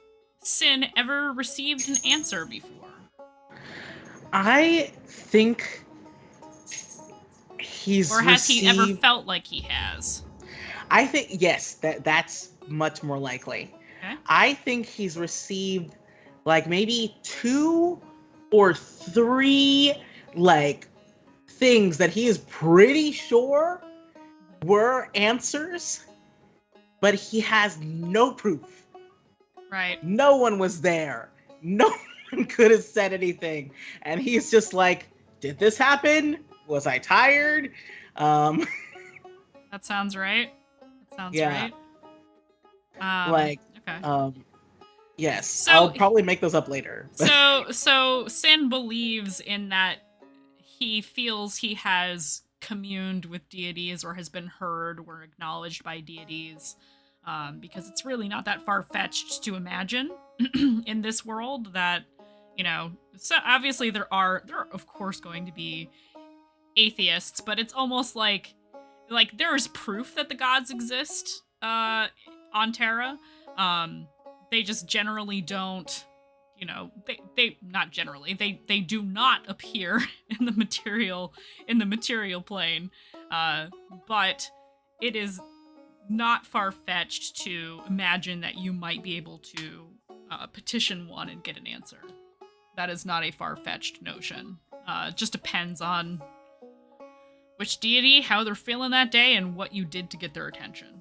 Sin ever received an answer before? I think he's Or has he ever received- felt like he has? I think yes, that's much more likely. Okay. I think he's received like maybe 2 or 3 like things that he is pretty sure were answers, but he has no proof. Right. No one was there. No one could have said anything. And he's just like, did this happen? Was I tired? That sounds right. That sounds Yeah. right. Like, okay. yes. So- I'll probably make those up later. So Sin believes in that he feels he has communed with deities or has been heard or acknowledged by deities, because it's really not that far-fetched to imagine in this world that, so obviously there are of course going to be atheists, but it's almost like there is proof that the gods exist on Terra. They just generally don't, they not generally, they do not appear in the material plane. But it is not far-fetched to imagine that you might be able to petition one and get an answer. That is not a far-fetched notion. It just depends on which deity, how they're feeling that day, and what you did to get their attention.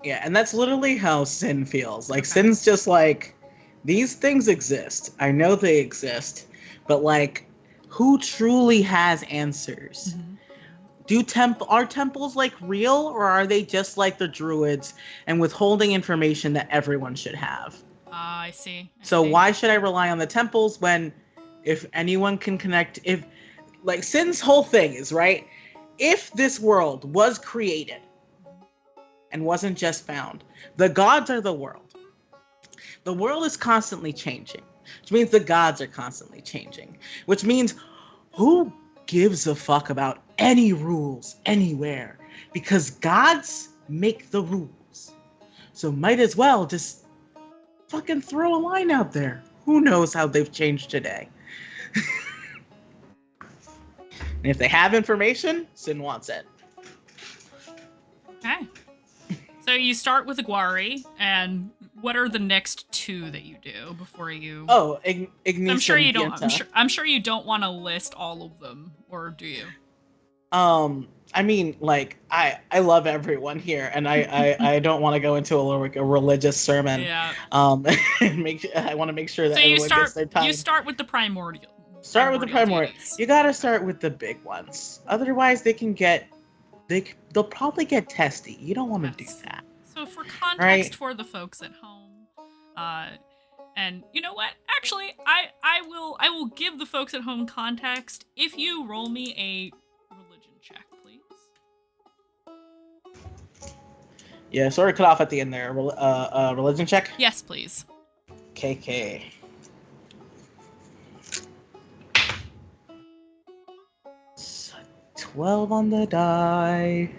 Yeah, and that's literally how Sin feels. Like, Okay. Sin's just like, these things exist. I know they exist. But, like, who truly has answers? Are temples, like, real? Or are they just like the druids and withholding information that everyone should have? I see. So why should I rely on the temples when, if anyone can connect, like, Sin's whole thing is, right, if this world was created and wasn't just found, the gods are the world. The world is constantly changing, which means the gods are constantly changing, which means who gives a fuck about any rules anywhere? Because gods make the rules. So might as well just fucking throw a line out there. Who knows how they've changed today? And if they have information, Sin wants it. Okay. So you start with Aguari, and what are the next 2 that you do before you? Oh, Ignition. I'm sure you don't. Gienta. I'm sure you don't want to list all of them, or do you? I mean, like, I love everyone here, and I don't want to go into a religious sermon. Yeah. And I want to make sure that So you everyone start. gets their time. You start with the primordial. Start with the primordial. deities. You gotta start with the big ones. Otherwise, they'll probably get testy. You don't want to Yes. do that. So for context Right. for the folks at home, and you know what? Actually, I will give the folks at home context if you roll me a religion check, please. Yeah, sort of cut off at the end there. Religion check. Yes, please. KK. So, 12 on the die.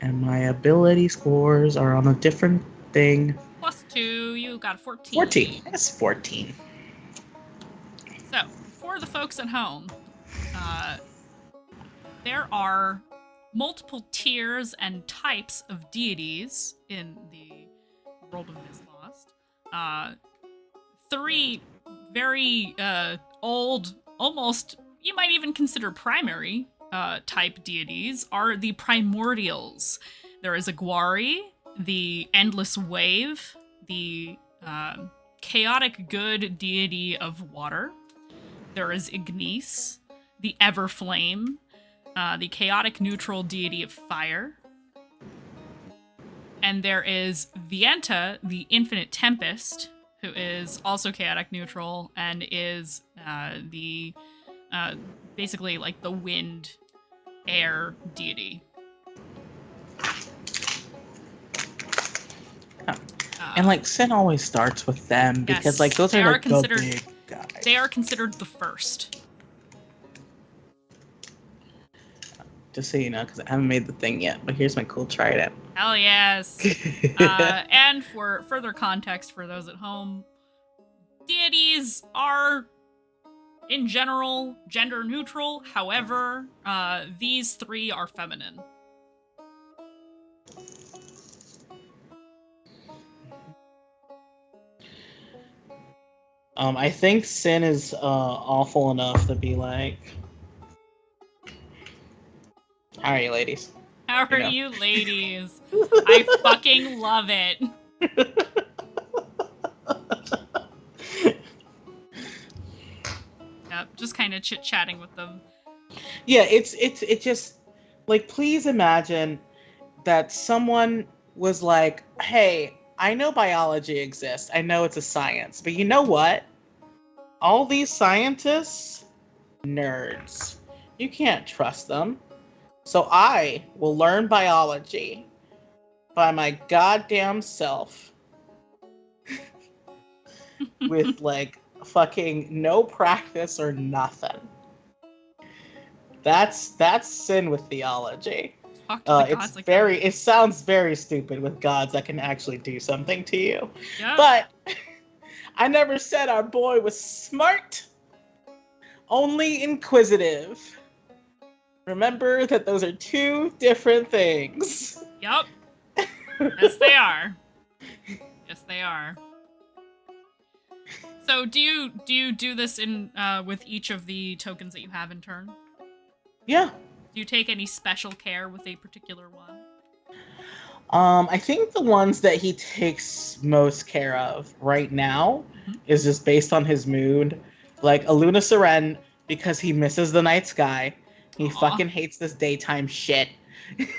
And my ability scores are on a different thing. +2, you got 14. 14. That's 14. So, for the folks at home, there are multiple tiers and types of deities in the world of Mistlost. 3 very old, almost, you might even consider primary type deities are the primordials. There is Aguari, the endless wave, the chaotic good deity of water. There is Ignis, the Everflame, the chaotic neutral deity of fire. And there is Vienta, the infinite tempest, who is also chaotic neutral and is the basically like the wind air deity. And like Sin always starts with them because yes, like those they are are like considered- the big guys. They are considered the first. Just so you know, because I haven't made the thing yet. But here's my cool trident. Hell yes. And for further context for those at home, deities are, in general, gender neutral. However, these three are feminine. I think Sin is awful enough to be like, how are you, ladies? How are know. you, ladies? I fucking love it. Yep, just kind of chit-chatting with them. Yeah, it just like, please imagine that someone was like, hey, I know biology exists. I know it's a science, but you know what? All these scientists, nerds. You can't trust them. So I will learn biology by my goddamn self with like fucking no practice or nothing. That's Sin with theology. Talk to the gods It's like very. that. It sounds very stupid with gods that can actually do something to you. Yep. But I never said our boy was smart. Only inquisitive. Remember that those are two different things. Yep. Yes, they are. Yes, they are. So, do you do this in with each of the tokens that you have in turn? Yeah. Do you take any special care with a particular one? I think the ones that he takes most care of right now is just based on his mood. Like Aluna Seren, because he misses the night sky. He Aw. fucking hates this daytime shit.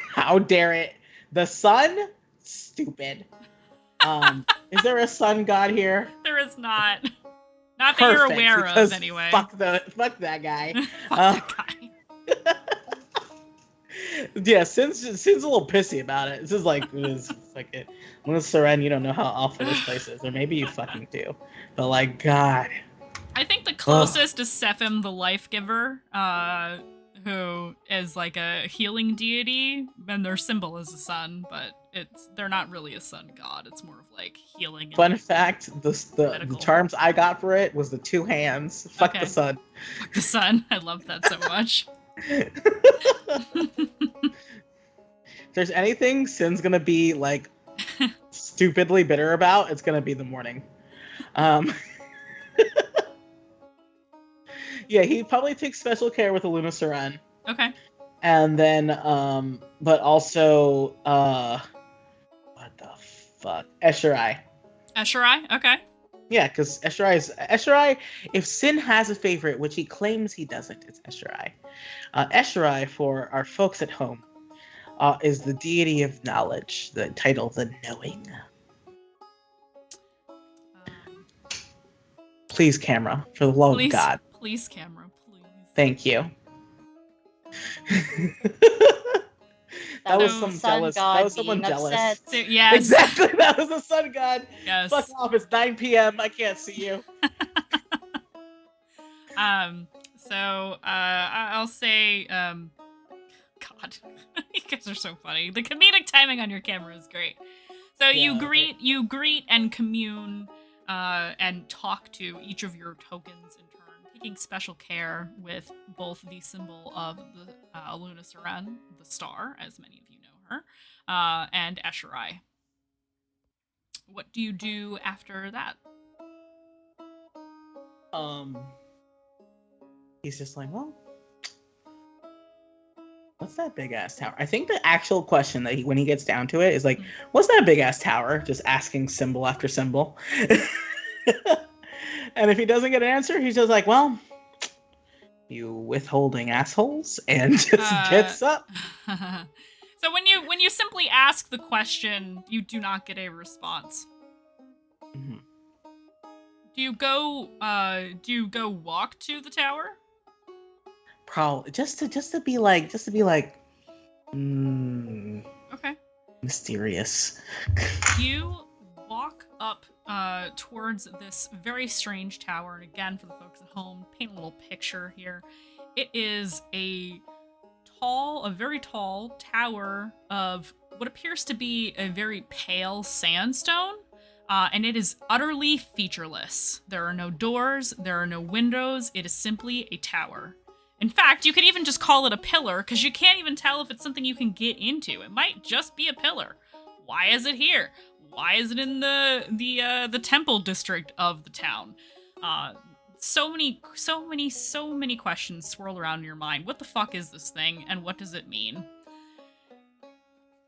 How dare it? The sun? Stupid. Is there a sun god here? There is not. Not that you're Perfect, aware because of, anyway. Fuck that guy. Fuck that guy. Yeah, Sin's a little pissy about it. This is like, fuck it. Luna Seren, you don't know how awful this place is, or maybe you fucking do. But like, God. I think the closest is Sephim the Life Giver, who is like a healing deity, and their symbol is the sun, but they're not really a sun god. It's more of like healing. Fun fact: the medical. charms I got for it was the two hands. Fuck Okay. the sun. Fuck the sun. I love that so much. If there's anything Sin's gonna be like stupidly bitter about, it's gonna be the morning. Yeah, he probably takes special care with Aluna Seren. Okay. And then, but also, what the fuck? Esherai. Esherai? Okay. Yeah, because Esherai, if Sin has a favorite, which he claims he doesn't, it's Esherai. Esherai, for our folks at home, is the deity of knowledge, the title, the knowing. Please, camera, for the love of God. Please, camera, please. Thank you. That was some jealous. That was someone jealous. So, yes. Exactly. That was the sun god. Yes. Fuck off. It's 9 p.m. I can't see you. I'll say, God, you guys are so funny. The comedic timing on your camera is great. So Yeah, you greet and commune, and talk to each of your tokens in turn, taking special care with both the symbol of the Aluna Seren, the star, as many of you know her, and Esherai. What do you do after that? He's just like, well, what's that big ass tower? I think the actual question that when he gets down to it is like, what's that big ass tower? Just asking symbol after symbol. And if he doesn't get an answer, he's just like, well, you withholding assholes, and just gets up. So when you simply ask the question, you do not get a response. Mhm. Do you go walk to the tower? Probably just to be like, Okay. mysterious. You walk up towards this very strange tower. And again, for the folks at home, paint a little picture here. It is a very tall tower of what appears to be a very pale sandstone. And it is utterly featureless. There are no doors, there are no windows. It is simply a tower. In fact, you could even just call it a pillar, because you can't even tell if it's something you can get into. It might just be a pillar. Why is it here? Why is it in the temple district of the town? So many questions swirl around in your mind. What the fuck is this thing, and what does it mean?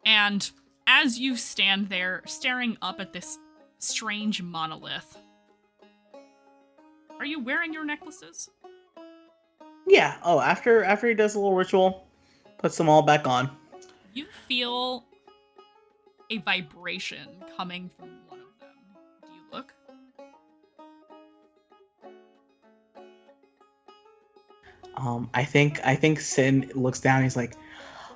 And as you stand there staring up at this strange monolith, are you wearing your necklaces? Yeah. Oh, after he does a little ritual, puts them all back on. You feel a vibration coming from one of them. Do you look? I think Sin looks down and he's like,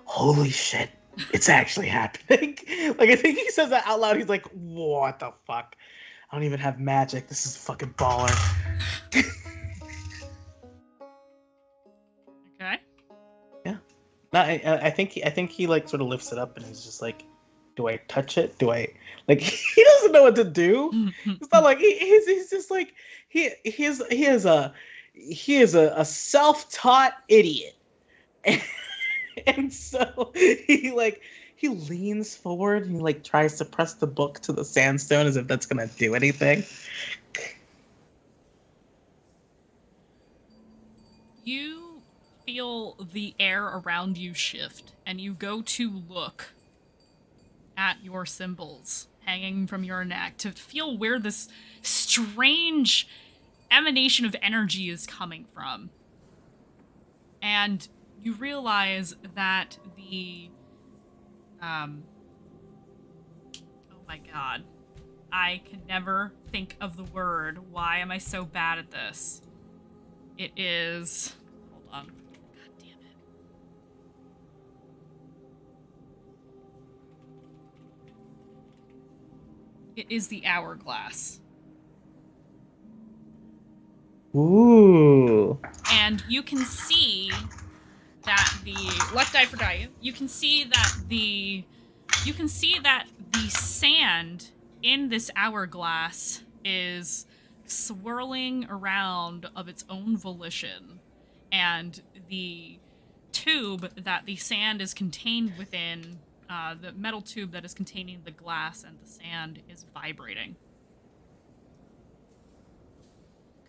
holy shit, it's actually happening. Like, I think he says that out loud. He's like, what the fuck? I don't even have magic. This is fucking baller. Okay. Yeah. No, I think he like sort of lifts it up and he's just like, do I touch it? Do I like? He doesn't know what to do. It's not like he's just like he is a self-taught idiot, and so he leans forward and he like tries to press the book to the sandstone as if that's gonna do anything. You feel the air around you shift, and you go to look at your symbols hanging from your neck to feel where this strange emanation of energy is coming from. And you realize that oh my god, I can never think of the word. Why am I so bad at this? It is, hold on. God damn it. It is the hourglass. Ooh. And you can see that the luck die for die. You can see that the sand in this hourglass is swirling around of its own volition, and the tube that the sand is contained within, the metal tube that is containing the glass and the sand, is vibrating.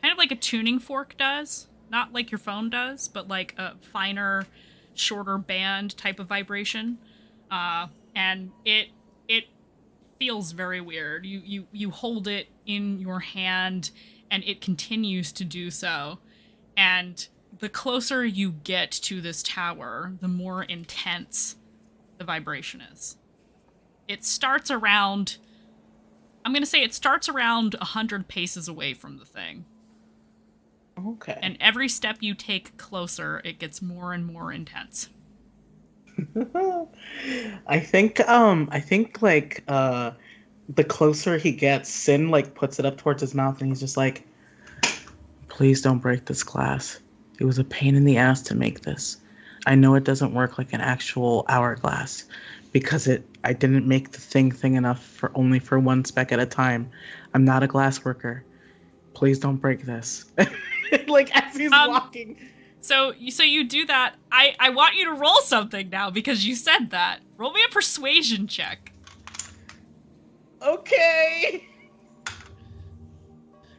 Kind of like a tuning fork does. Not like your phone does, but like a finer, shorter band type of vibration. And it feels very weird. You hold it in your hand, and it continues to do so. And the closer you get to this tower, the more intense the vibration is. It starts around, I'm going to say it starts around 100 paces away from the thing. Okay. And every step you take closer, it gets more and more intense. I think like the closer he gets, Sin like puts it up towards his mouth and he's just like, please don't break this glass. It was a pain in the ass to make this. I know it doesn't work like an actual hourglass because I didn't make the thing enough for only for one speck at a time. I'm not a glass worker. Please don't break this. Like as he's walking. So you do that. I want you to roll something now because you said that. Roll me a persuasion check. Okay.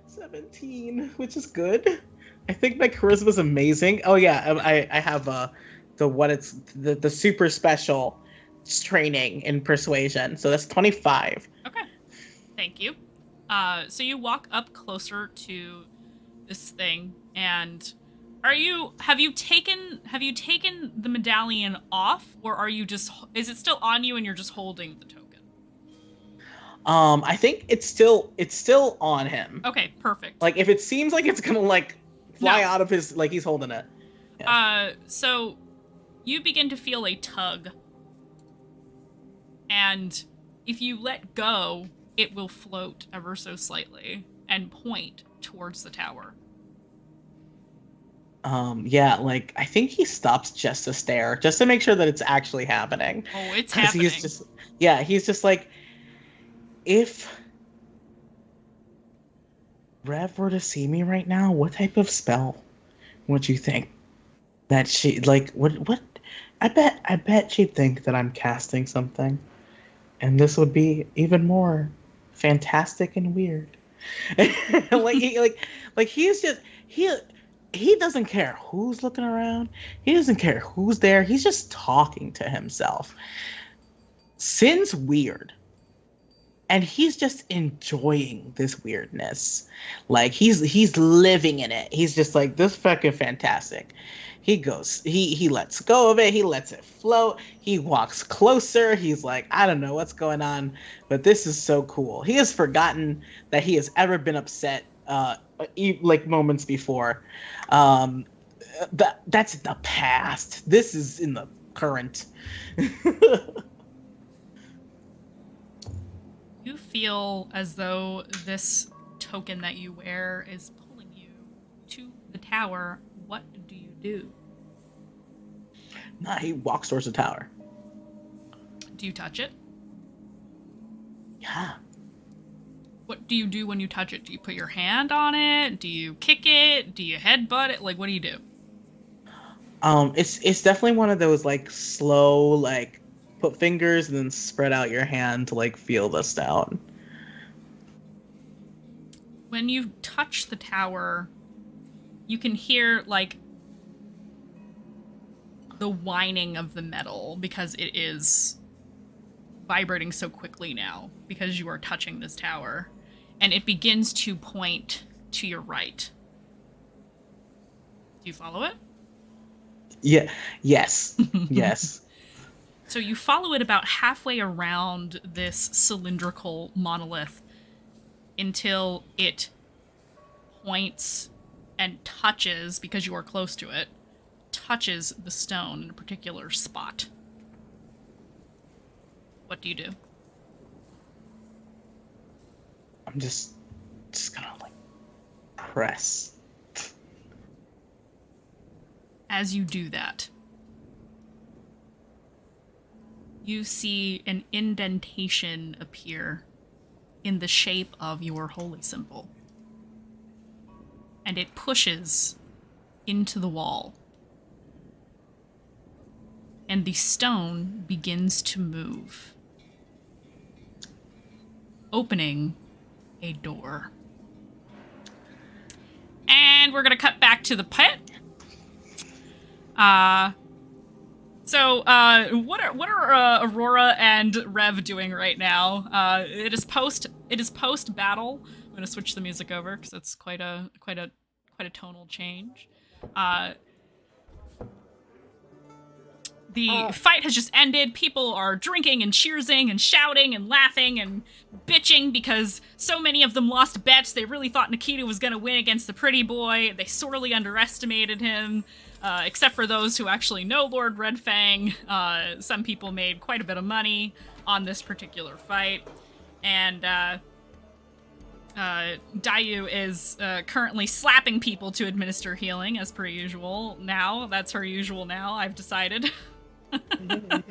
17, which is good. I think my charisma's amazing. Oh yeah, I have the super special training in persuasion. So that's 25. Okay. Thank you. So you walk up closer to this thing, and have you taken the medallion off, or is it still on you and you're just holding the token? I think it's still on him. Okay, perfect. Like if it seems like it's gonna like fly out of his, like he's holding it. Yeah. So you begin to feel a tug, and if you let go, it will float ever so slightly and point towards the tower. Yeah, like I think he stops just to stare, just to make sure that it's actually happening. Oh, it's 'Cause happening. He's just like, if Rev were to see me right now, what type of spell would you think that she like? What? I bet she'd think that I'm casting something, and this would be even more fantastic and weird. He's just he doesn't care who's looking around. He doesn't care who's there. He's just talking to himself. Sin's weird. And he's just enjoying this weirdness. Like he's living in it. He's just like, this fucking fantastic. He goes, he lets go of it, he lets it float, he walks closer, he's like, I don't know what's going on, but this is so cool. He has forgotten that he has ever been upset like moments before. That's the past. This is in the current. You feel as though this token that you wear is pulling you to the tower. What do you do? Nah, he walks towards the tower. Do you touch it? Yeah. What do you do when you touch it? Do you put your hand on it? Do you kick it? Do you headbutt it? Like, what do you do? It's definitely one of those like slow, like put fingers and then spread out your hand to like feel the stone. When you touch the tower, you can hear like the whining of the metal because it is vibrating so quickly now because you are touching this tower, and it begins to point to your right. Do you follow it? Yeah. Yes. Yes. So you follow it about halfway around this cylindrical monolith until it points and touches, because you are close to it, touches the stone in a particular spot. What do you do? I'm just gonna like press. As you do that, you see an indentation appear in the shape of your holy symbol. And it pushes into the wall. And the stone begins to move, opening a door. And we're gonna cut back to the pit. What are Aurora and Rev doing right now? It is post battle. I'm gonna switch the music over because it's quite a tonal change. The fight has just ended. People are drinking and cheersing and shouting and laughing and bitching because so many of them lost bets. They really thought Nikita was going to win against the pretty boy. They sorely underestimated him, except for those who actually know Lord Redfang. Some people made quite a bit of money on this particular fight. And Dayu is currently slapping people to administer healing, as per usual now. That's her usual now, I've decided. Today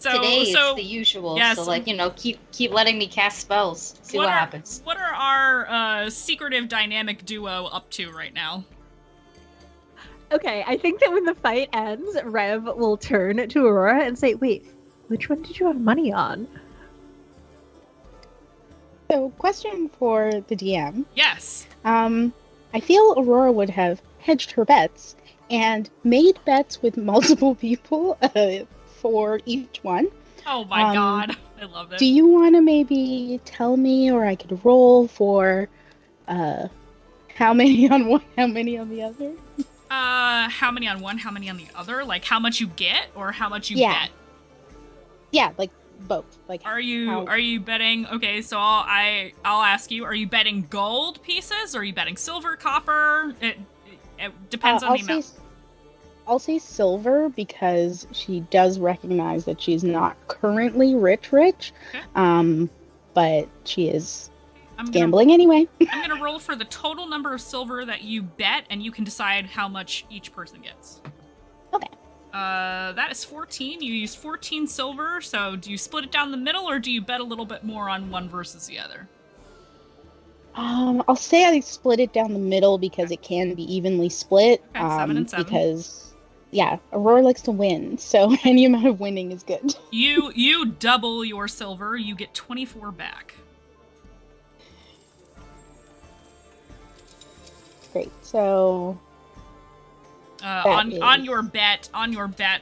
it's the usual, yes. So like, keep letting me cast spells. See what happens. What are our secretive dynamic duo up to right now? Okay, I think that when the fight ends, Rev will turn to Aurora and say, wait, which one did you have money on? So, question for the DM. Yes. I feel Aurora would have hedged her bets and made bets with multiple people for each one. Oh my god, I love it. Do you want to maybe tell me, or I could roll for how many on one, how many on the other? How many on one, how many on the other? Like how much you get, or how much you bet? Yeah, like both. Like, are you betting? Okay, so I'll ask you: are you betting gold pieces, or are you betting silver, copper? It depends on the amount. I'll say silver because she does recognize that she's not currently rich. Okay. but she is I'm gonna, gambling anyway. I'm gonna roll for the total number of silver that you bet, and you can decide how much each person gets. Okay. That is 14. You use 14 silver, so do you split it down the middle, or do you bet a little bit more on one versus the other? I'll say I split it down the middle because it can be evenly split. Okay, 7 and 7. Because, yeah, Aurora likes to win, so any amount of winning is good. You double your silver. You get 24 back. Great. So on your bet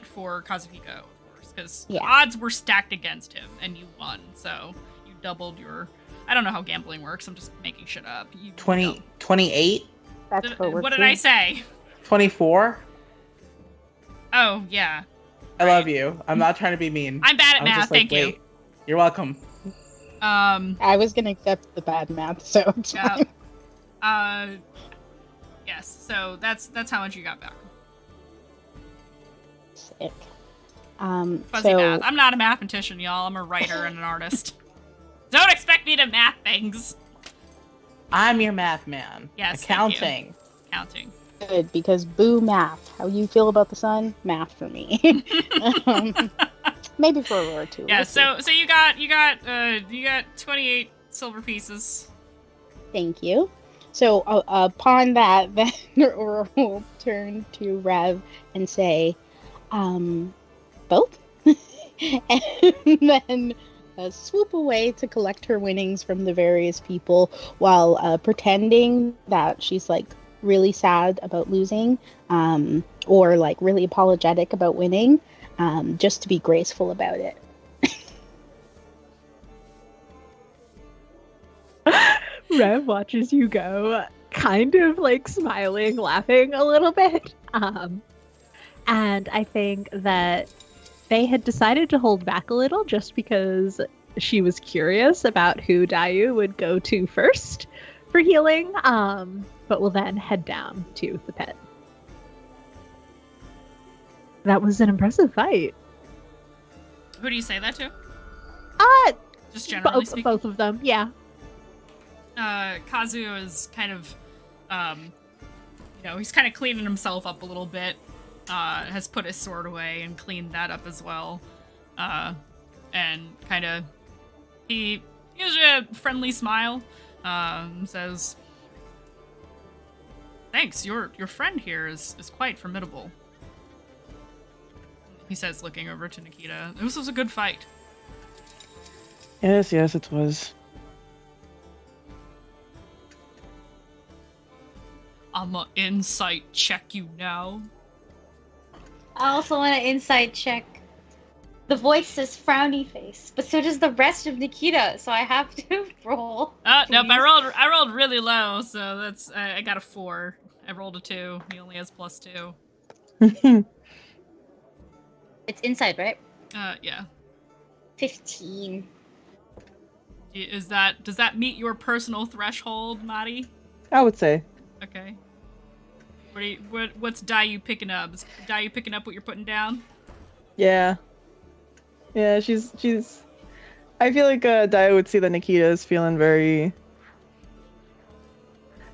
for Kazuhiko, of course, because the odds were stacked against him, and you won. So you doubled your. I don't know how gambling works. I'm just making shit up. 28? That's what did I say? 24? Oh, yeah. I love you. I'm not trying to be mean. I'm bad at math, thank you. You're welcome. I was gonna accept the bad math, so it's fine. Yes, so that's how much you got back. Sick. Fuzzy math. I'm not a mathematician, y'all. I'm a writer and an artist. Don't expect me to math things. I'm your math man. Yes, Accounting. Accounting. Good, because boo math. How you feel about the sun? Math for me. Maybe for Aurora too. Yeah. So you got 28 silver pieces. Thank you. So upon that, then Aurora will turn to Rev and say, both, and then swoop away to collect her winnings from the various people while pretending that she's like really sad about losing, or like really apologetic about winning, just to be graceful about it. Rev watches you go, kind of like smiling, laughing a little bit. And I think that they had decided to hold back a little just because she was curious about who Dayu would go to first for healing, but will then head down to the pit. That was an impressive fight. Who do you say that to? Just generally speaking? Both of them, yeah. Kazu is kind of, he's kind of cleaning himself up a little bit. Has put his sword away and cleaned that up as well. And kind of, he gives you a friendly smile. Says, "Thanks, your friend here is quite formidable." He says, looking over to Nikita, "This was a good fight." Yes, it was. I'ma insight check you now. I also want to insight check. The voice says frowny face, but so does the rest of Nikita, so I have to roll. Nope, I rolled really low, so that's I got a 4. I rolled a 2. He only has +2. It's inside, right? Yeah. 15. Does that meet your personal threshold, Mari? I would say. Okay. What's Dayu picking up? Is Dayu picking up what you're putting down? Yeah, she's. I feel like Dayu would see that Nikita is feeling very.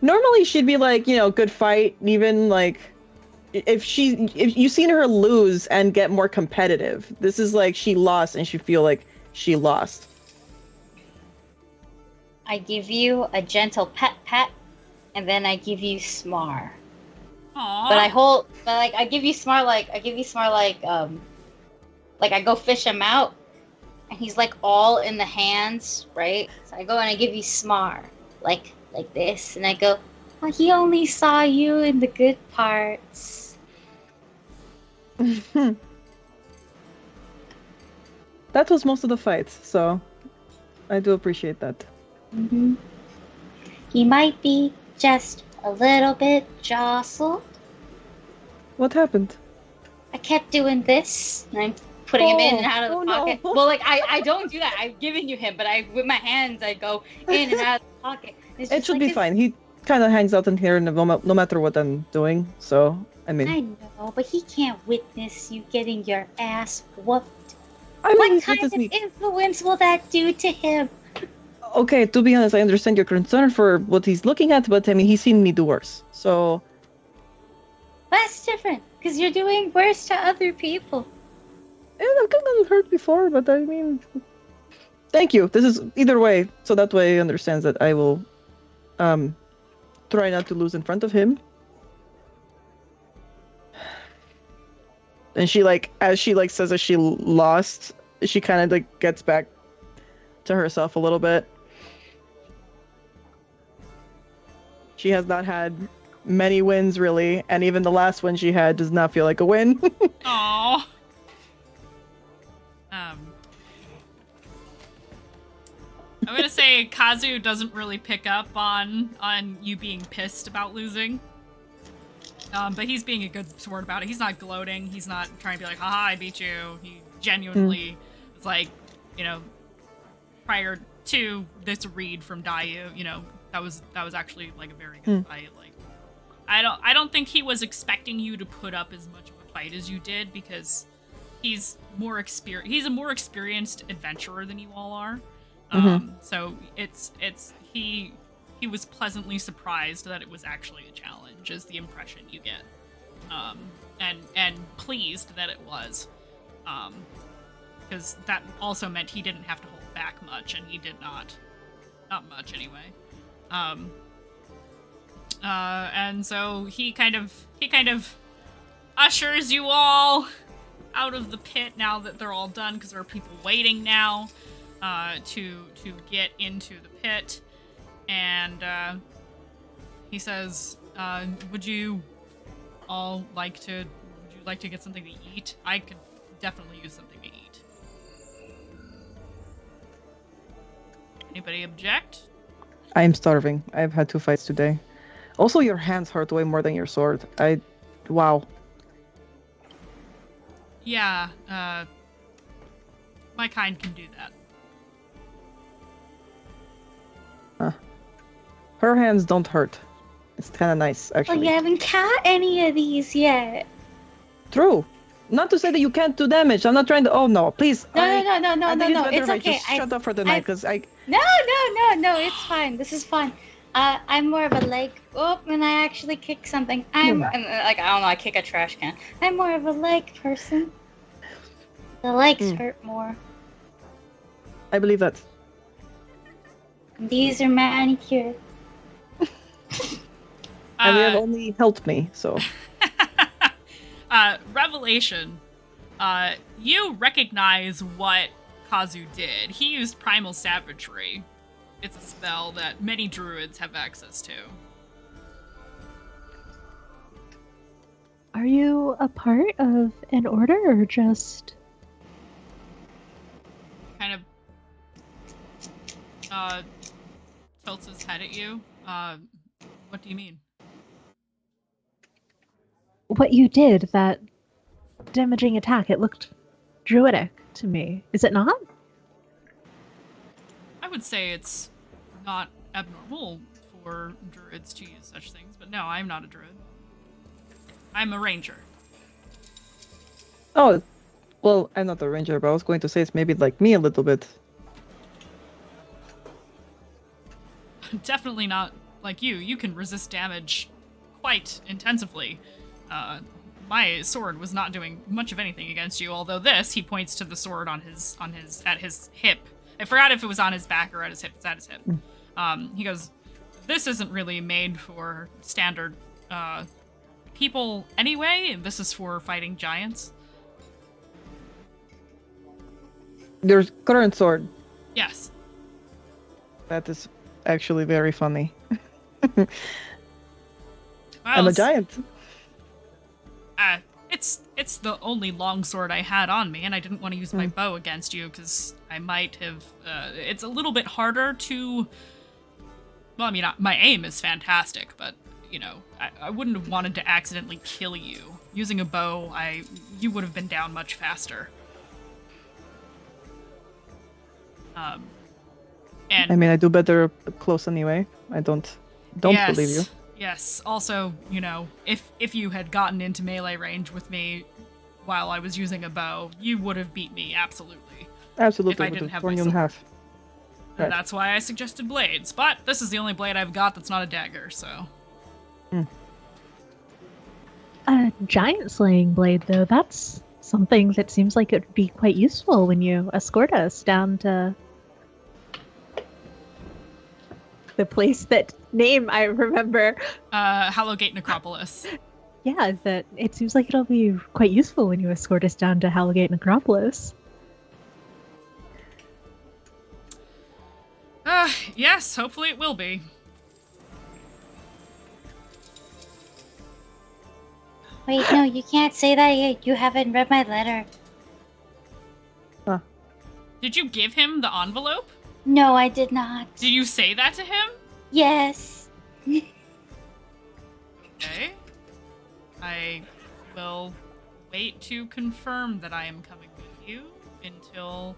Normally, she'd be like, good fight. Even like, if you've seen her lose and get more competitive. This is like she lost and she feel like she lost. I give you a gentle pat, and then I give you smar. Aww. But I give you smar like I go fish him out, and he's like all in the hands, right? So I go and I give you smar, like this, and I go, oh, he only saw you in the good parts. That was most of the fights, so I do appreciate that. Mm-hmm. He might be just a little bit jostled. What happened? I kept doing this, and I'm putting him in and out of the pocket. No. Well, like, I don't do that. I'm giving you him, but with my hands, I go in and out of the pocket. It should be fine. He kind of hangs out in here no matter what I'm doing, so, I mean... I know, but he can't witness you getting your ass whooped. I mean, What kind of influence will that do to him? Okay, to be honest, I understand your concern for what he's looking at, but I mean, he's seen me do worse. So That's different, because you're doing worse to other people. I've gotten hurt before, but I mean, thank you. This is either way, so that way he understands that I will try not to lose in front of him. And she as she says that she lost, she kind of gets back to herself a little bit. She has not had many wins really, and even the last one she had does not feel like a win. Aww. I'm gonna say Kazu doesn't really pick up on you being pissed about losing. But he's being a good sport about it. He's not gloating. He's not trying to be like, haha, I beat you. He genuinely was like, prior to this read from Dayu, that was actually like a very good fight. Like, I don't think he was expecting you to put up as much of a fight as you did, because he's a more experienced adventurer than you all are. So he was pleasantly surprised that it was actually a challenge, is the impression you get. And pleased that it was. Because that also meant he didn't have to hold back much, and he did not. Not much, anyway. And so he kind of ushers you all out of the pit now that they're all done, because there are people waiting now to get into the pit. And he says, would you like to get something to eat? I could definitely use something to eat. Anybody object? I'm starving. I've had 2 fights today. Also, your hands hurt way more than your sword. Wow. Yeah, my kind can do that. Her hands don't hurt. It's kind of nice, actually. Well, you haven't caught any of these yet. True. Not to say that you can't do damage. I'm not trying to. Oh no, please. No. It's okay. Just shut up for the night, because I. No. It's fine. This is fun. I'm more of a leg. Oh, and I actually kick something. I don't know. I kick a trash can. I'm more of a leg person. The legs hurt more. I believe that. These are manicured. And they have only helped me, so. Revelation. You recognize what Kazu did. He used Primal Savagery. It's a spell that many druids have access to. Are you a part of an order, or just... Kind of tilts his head at you. What do you mean? What you did, that damaging attack, it looked druidic to me. Is it not? I would say it's not abnormal for druids to use such things, but no, I'm not a druid. I'm a ranger. Oh, well, I'm not a ranger, but I was going to say it's maybe like me a little bit. Definitely not like you. You can resist damage quite intensively. My sword was not doing much of anything against you, although this, he points to the sword at his hip. I forgot if it was on his back or at his hip. It's at his hip. He goes, this isn't really made for standard people anyway. This is for fighting giants. There's current sword. Yes. That is actually very funny. Well, I'm a giant. It's the only longsword I had on me, and I didn't want to use my bow against you, because I might have... it's a little bit harder to... Well, I mean, my aim is fantastic, but, I wouldn't have wanted to accidentally kill you. Using a bow, you would have been down much faster. And I mean, I do better up close anyway. I don't believe you. Yes. Also, if you had gotten into melee range with me while I was using a bow, you would have beat me, absolutely. Absolutely, If I would didn't have have torn my you in sword. half. And that's why I suggested blades. But this is the only blade I've got that's not a dagger, so. A giant slaying blade, though, that's something that seems like it would be quite useful when you escort us down to the place that name I remember. Hallowgate Necropolis. Yeah, that it seems like it'll be quite useful when you escort us down to Hallowgate Necropolis. Yes, hopefully it will be. Wait, no, you can't say that yet. You haven't read my letter. Did you give him the envelope? No, I did not. Did you say that to him? Yes. Okay. I will wait to confirm that I am coming with you until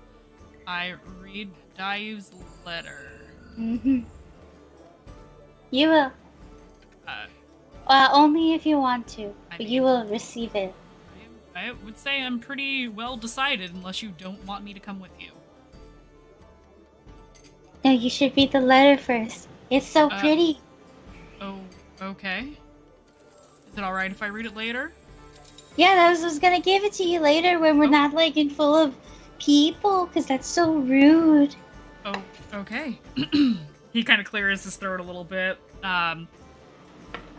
I read Daiu's letter. Mm-hmm. You will. Uh, Only if you want to, I but mean- you will receive it. I would say I'm pretty well decided unless you don't want me to come with you. No, you should read the letter first. It's so pretty. Oh, okay. Is it alright if I read it later? Yeah, I was gonna give it to you later when we're not like in full of people, because that's so rude. Oh, okay. He kind of clears his throat a little bit.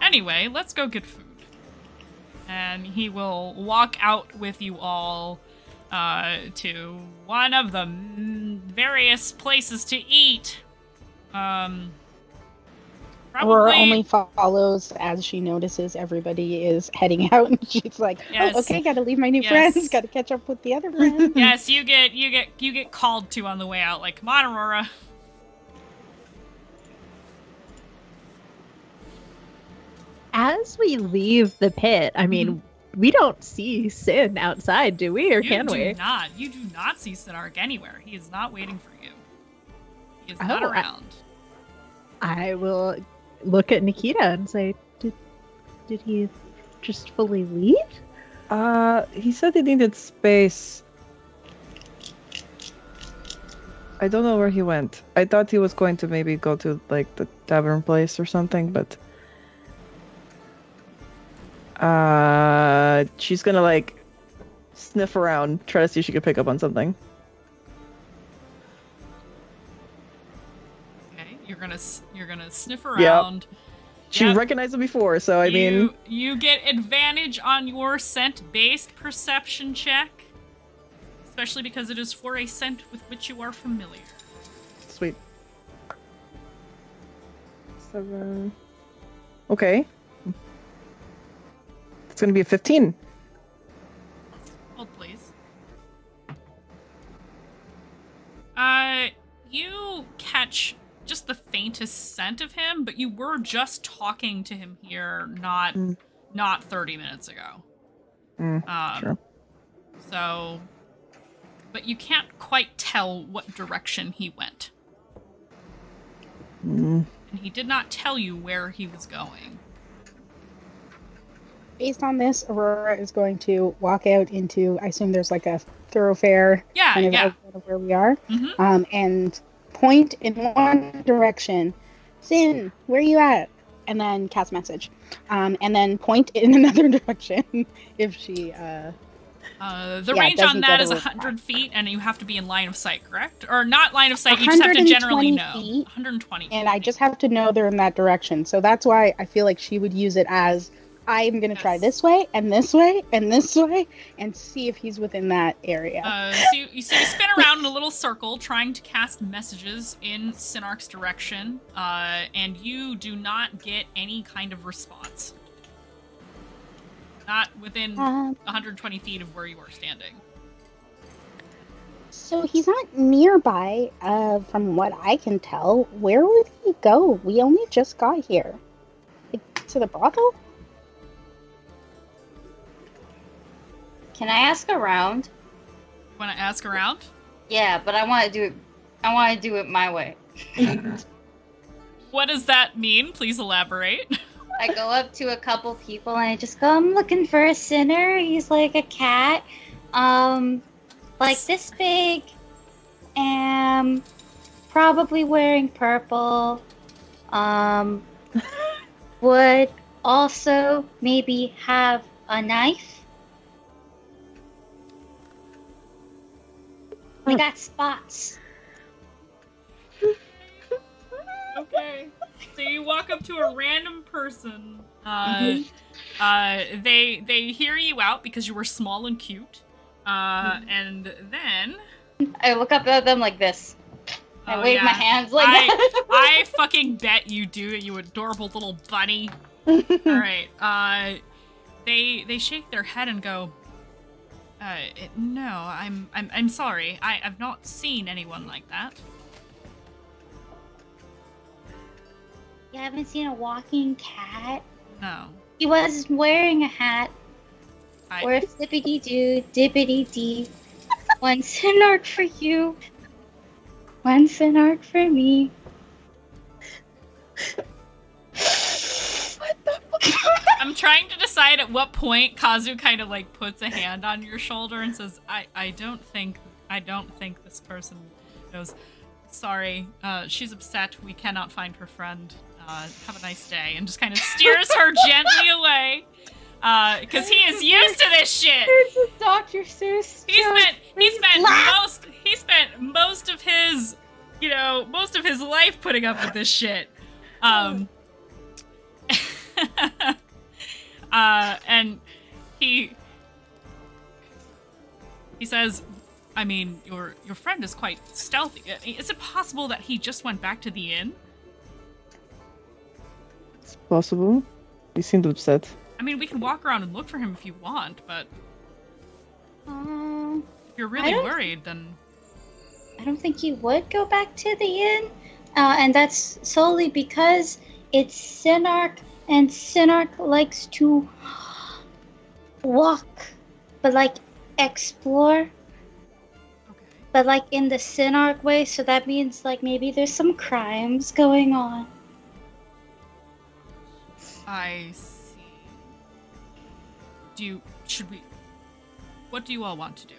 Anyway, let's go get food. And he will walk out with you all to one of the various places to eat. Probably... Aurora only follows as she notices everybody is heading out, and she's like, Yes. "Oh, okay, gotta leave my new Yes. friends, gotta catch up with the other friends." Yes, you get called to on the way out. Like, come on, Aurora. As we leave the pit, I mean, we don't see Sin outside, do we? Or can we? You do not see Sinark anywhere. He is not waiting for you. He is not Oh, around. I will look at Nikita and say, did he just fully leave? He said he needed space. I don't know where he went. I thought he was going to maybe go to like the tavern place or something, but she's gonna like sniff around, try to see if she could pick up on something. Okay, you're gonna sniff around. She Yep. recognized him before, so I mean, you get advantage on your scent-based perception check, especially because it is for a scent with which you are familiar. sweet. 7. Okay. It's gonna be a 15. Hold, please. You catch just the faintest scent of him, but you were just talking to him here not 30 minutes ago. Sure. So, but you can't quite tell what direction he went. And he did not tell you where he was going. Based on this, Aurora is going to walk out into, I assume there's like a thoroughfare Yeah, kind of yeah. outside of where we are, Mhm. and point in one direction. Sin, where are you at? And then cast message. And then point in another direction if she... The Yeah, range doesn't on that get is a 100 feet, and you have to be in line of sight, correct? Or not line of sight, you just have to generally 120 know. feet, 120 and I just have to know they're in that direction. So that's why I feel like she would use it as, I'm going to try Yes. this way, and this way, and this way, and see if he's within that area. So you spin around in a little circle, trying to cast messages in Sinark's direction, and you do not get any kind of response. Not within 120 feet of where you are standing. So he's not nearby, from what I can tell. Where would he go? We only just got here. Like, to the brothel? Can I ask around? Want to ask around? Yeah, but I want to do it. I want to do it my way. What does that mean? Please elaborate. I go up to a couple people and I just go, I'm looking for a sinner. He's like a cat, like this big, probably wearing purple. Would also maybe have a knife. We got spots. Okay. So you walk up to a random person. Mm-hmm. They hear you out because you were small and cute. And then I look up at them like this. I Oh, wave my yeah. hands like that. I fucking bet you do, you adorable little bunny. All right. They shake their head and go, no, I'm sorry. I've not seen anyone like that. You haven't seen a walking cat? No. He was wearing a hat. Or a flippity doo, dippity dee. One Sinark for you. One Sinark for me. What the fuck? I'm trying to decide at what point Kazu kind of like puts a hand on your shoulder and says, I don't think this person knows. Sorry, she's upset. We cannot find her friend. Have a nice day. And just kind of steers her gently away. Because he is used to this shit. There's a Dr. Seuss. He spent most of his, most of his life putting up with this shit. And he says, I mean, your friend is quite stealthy. Is it possible that he just went back to the inn? It's possible. He seemed upset. I mean, we can walk around and look for him if you want, but if you're really worried, then I don't think he would go back to the inn. And that's solely because it's Sinark, and Sinark likes to walk, but like explore. okay. But like in the Sinark way, so that means like maybe there's some crimes going on. I see. What do you all want to do?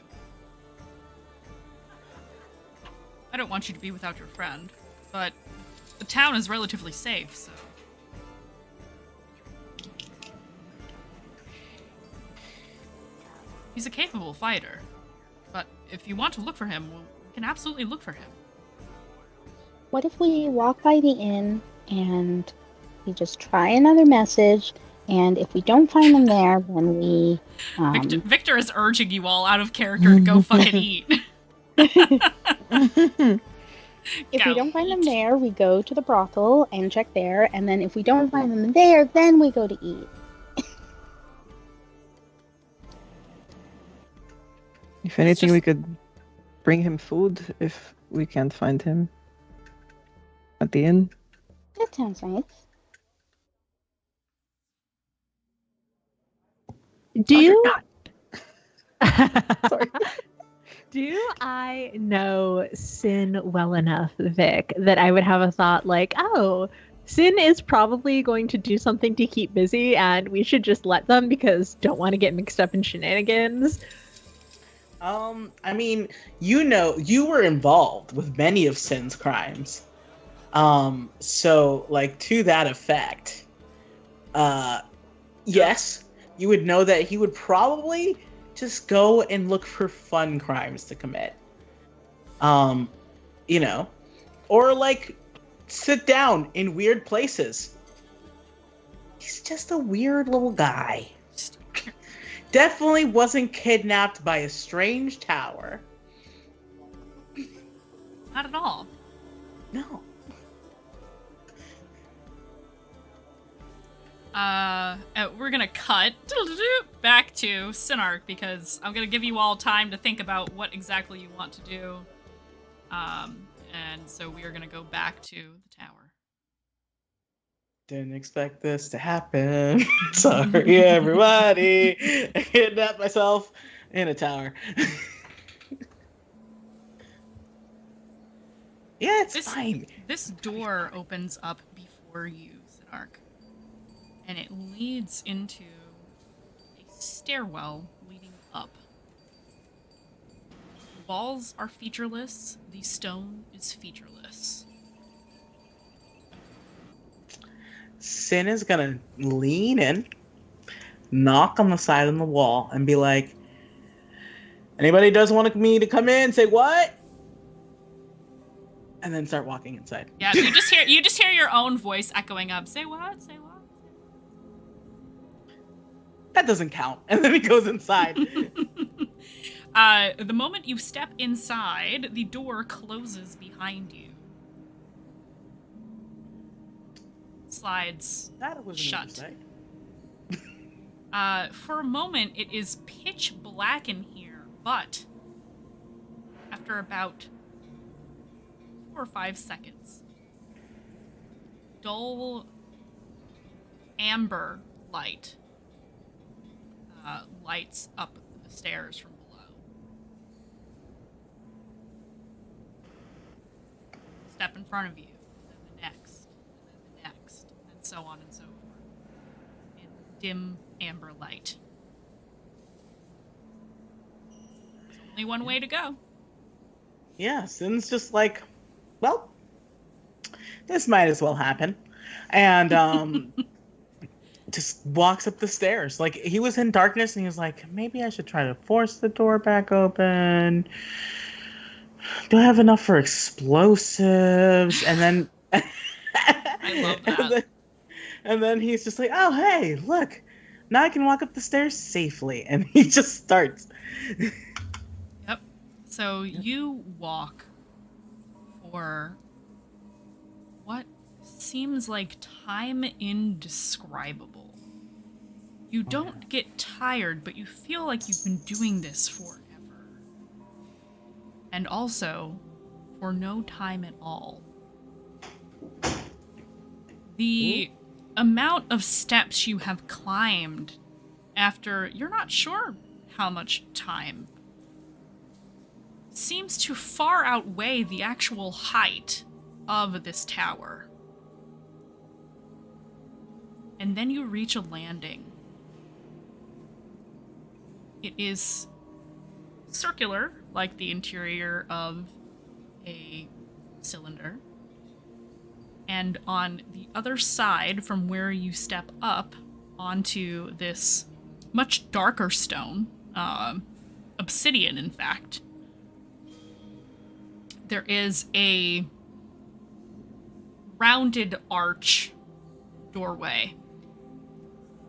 I don't want you to be without your friend, but the town is relatively safe, so. He's a capable fighter, but if you want to look for him, we can absolutely look for him. What if we walk by the inn and we just try another message, and if we don't find them there, then we... Victor is urging you all out of character to go fucking eat. If we don't find them there, we go to the brothel and check there, and then if we don't find them there, then we go to eat. If anything, we could bring him food if we can't find him at the inn. That sounds nice. Do you? Sorry. Do I know Sin well enough, Vic, that I would have a thought like, oh, Sin is probably going to do something to keep busy and we should just let them because don't want to get mixed up in shenanigans? I mean, you were involved with many of Sin's crimes. So, like, to that effect, yes, you would know that he would probably just go and look for fun crimes to commit. Or, like, sit down in weird places. He's just a weird little guy. Definitely wasn't kidnapped by a strange tower. Not at all. No. We're gonna cut back to Sinark because I'm gonna give you all time to think about what exactly you want to do. And so we are gonna go back to the tower. Didn't expect this to happen. Sorry, everybody. I kidnapped myself in a tower. Yeah, it's fine. This door opens up before you, Sinark. And it leads into a stairwell leading up. walls are featureless. The stone is featureless. Sin is gonna lean in, knock on the side of the wall, and be like, "Anybody does want me to come in? Say what?" And then start walking inside. Yeah, you just hear your own voice echoing up. Say what? Say what? That doesn't count. And then he goes inside. The moment you step inside, the door closes behind you. Slides That was shut. Oversight. For a moment, it is pitch black in here, but after about 4 or 5 seconds, dull amber light lights up the stairs from below. Step in front of you, and then the next, and then the next, and so on and so forth. In dim amber light. There's only one way to go. Yeah, Sin's just like, well, this might as well happen. And just walks up the stairs. Like, he was in darkness and he was like, maybe I should try to force the door back open. Do I have enough for explosives? And then I love that. And then he's just like, oh, hey, look, now I can walk up the stairs safely. And he just starts. Yep. So you walk for what seems like time indescribable. You don't get tired, but you feel like you've been doing this forever. And also, for no time at all. The amount of steps you have climbed after you're not sure how much time seems to far outweigh the actual height of this tower. And then you reach a landing. It is circular, like the interior of a cylinder. And on the other side, from where you step up onto this much darker stone, obsidian, in fact, there is a rounded arch doorway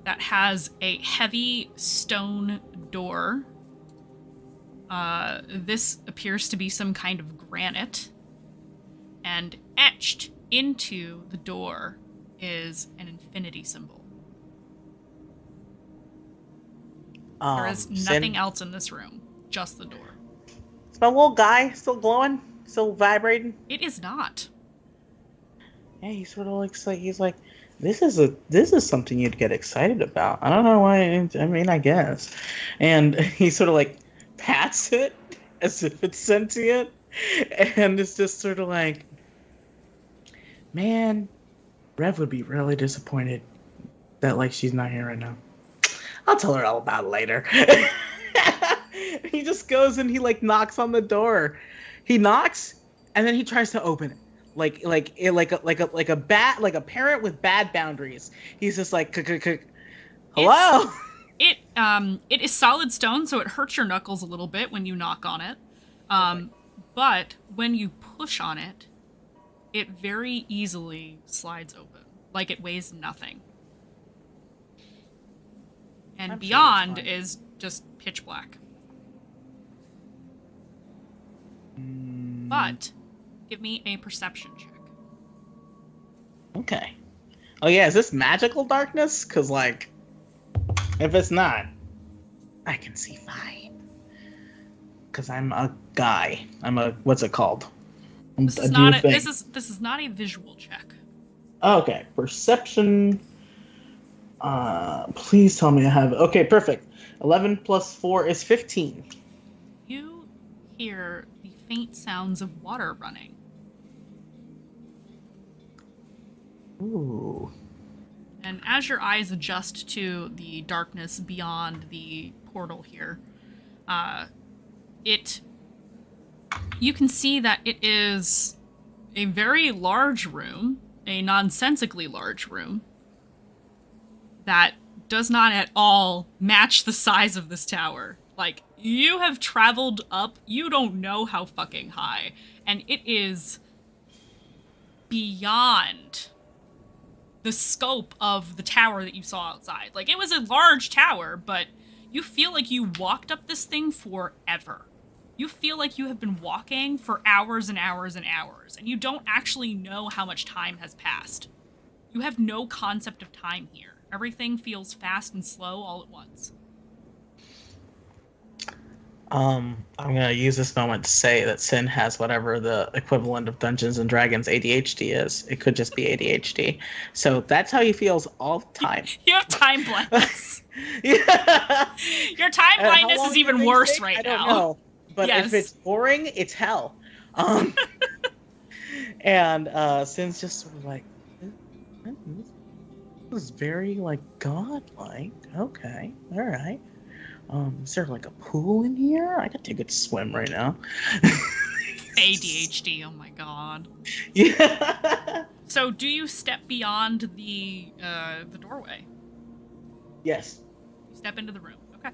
that has a heavy stone door. This appears to be some kind of granite, and etched into the door is an infinity symbol. There is nothing else in this room, just the door. Is my little guy still glowing? Still vibrating? It is not. Yeah, he's sort of like, he's like, this is something you'd get excited about. I don't know why. I mean, I guess. And he sort of like pats it as if it's sentient, and it's just sort of like, man, Rev would be really disappointed that like she's not here right now. I'll tell her all about it later. He just goes and he like knocks on the door. He knocks and then he tries to open it. Like a parent with bad boundaries. He's just like, hello. It is solid stone, so it hurts your knuckles a little bit when you knock on it. But when you push on it, it very easily slides open, like it weighs nothing. And I'm beyond sure is just pitch black. But give me a perception check. Okay. Oh yeah, is this magical darkness? Because like, if it's not, I can see fine. Because I'm a guy. I'm a, what's it called? This is not a visual check. Okay, perception. Please tell me I have. Okay, perfect. 11 plus 4 is 15. You hear the faint sounds of water running. Ooh. And as your eyes adjust to the darkness beyond the portal here, it you can see that it is a very large room, a nonsensically large room, that does not at all match the size of this tower. Like, you have traveled up, you don't know how fucking high, and it is beyond the scope of the tower that you saw outside. Like, it was a large tower, but you feel like you walked up this thing forever. You feel like you have been walking for hours and hours and hours, and you don't actually know how much time has passed. You have no concept of time here. Everything feels fast and slow all at once. I'm gonna use this moment to say that Sin has whatever the equivalent of Dungeons and Dragons ADHD is. It could just be ADHD. So that's how he feels all the time. You have time blindness. Yeah. Your time blindness is even worse right I don't now. know. But Yes. if it's boring, it's hell. And Sin's just sort of like, this is very like godlike. Okay, all right. Is there like a pool in here? I could take a swim right now. ADHD, oh my god. Yeah. So do you step beyond the doorway? Yes. You step into the room. Okay.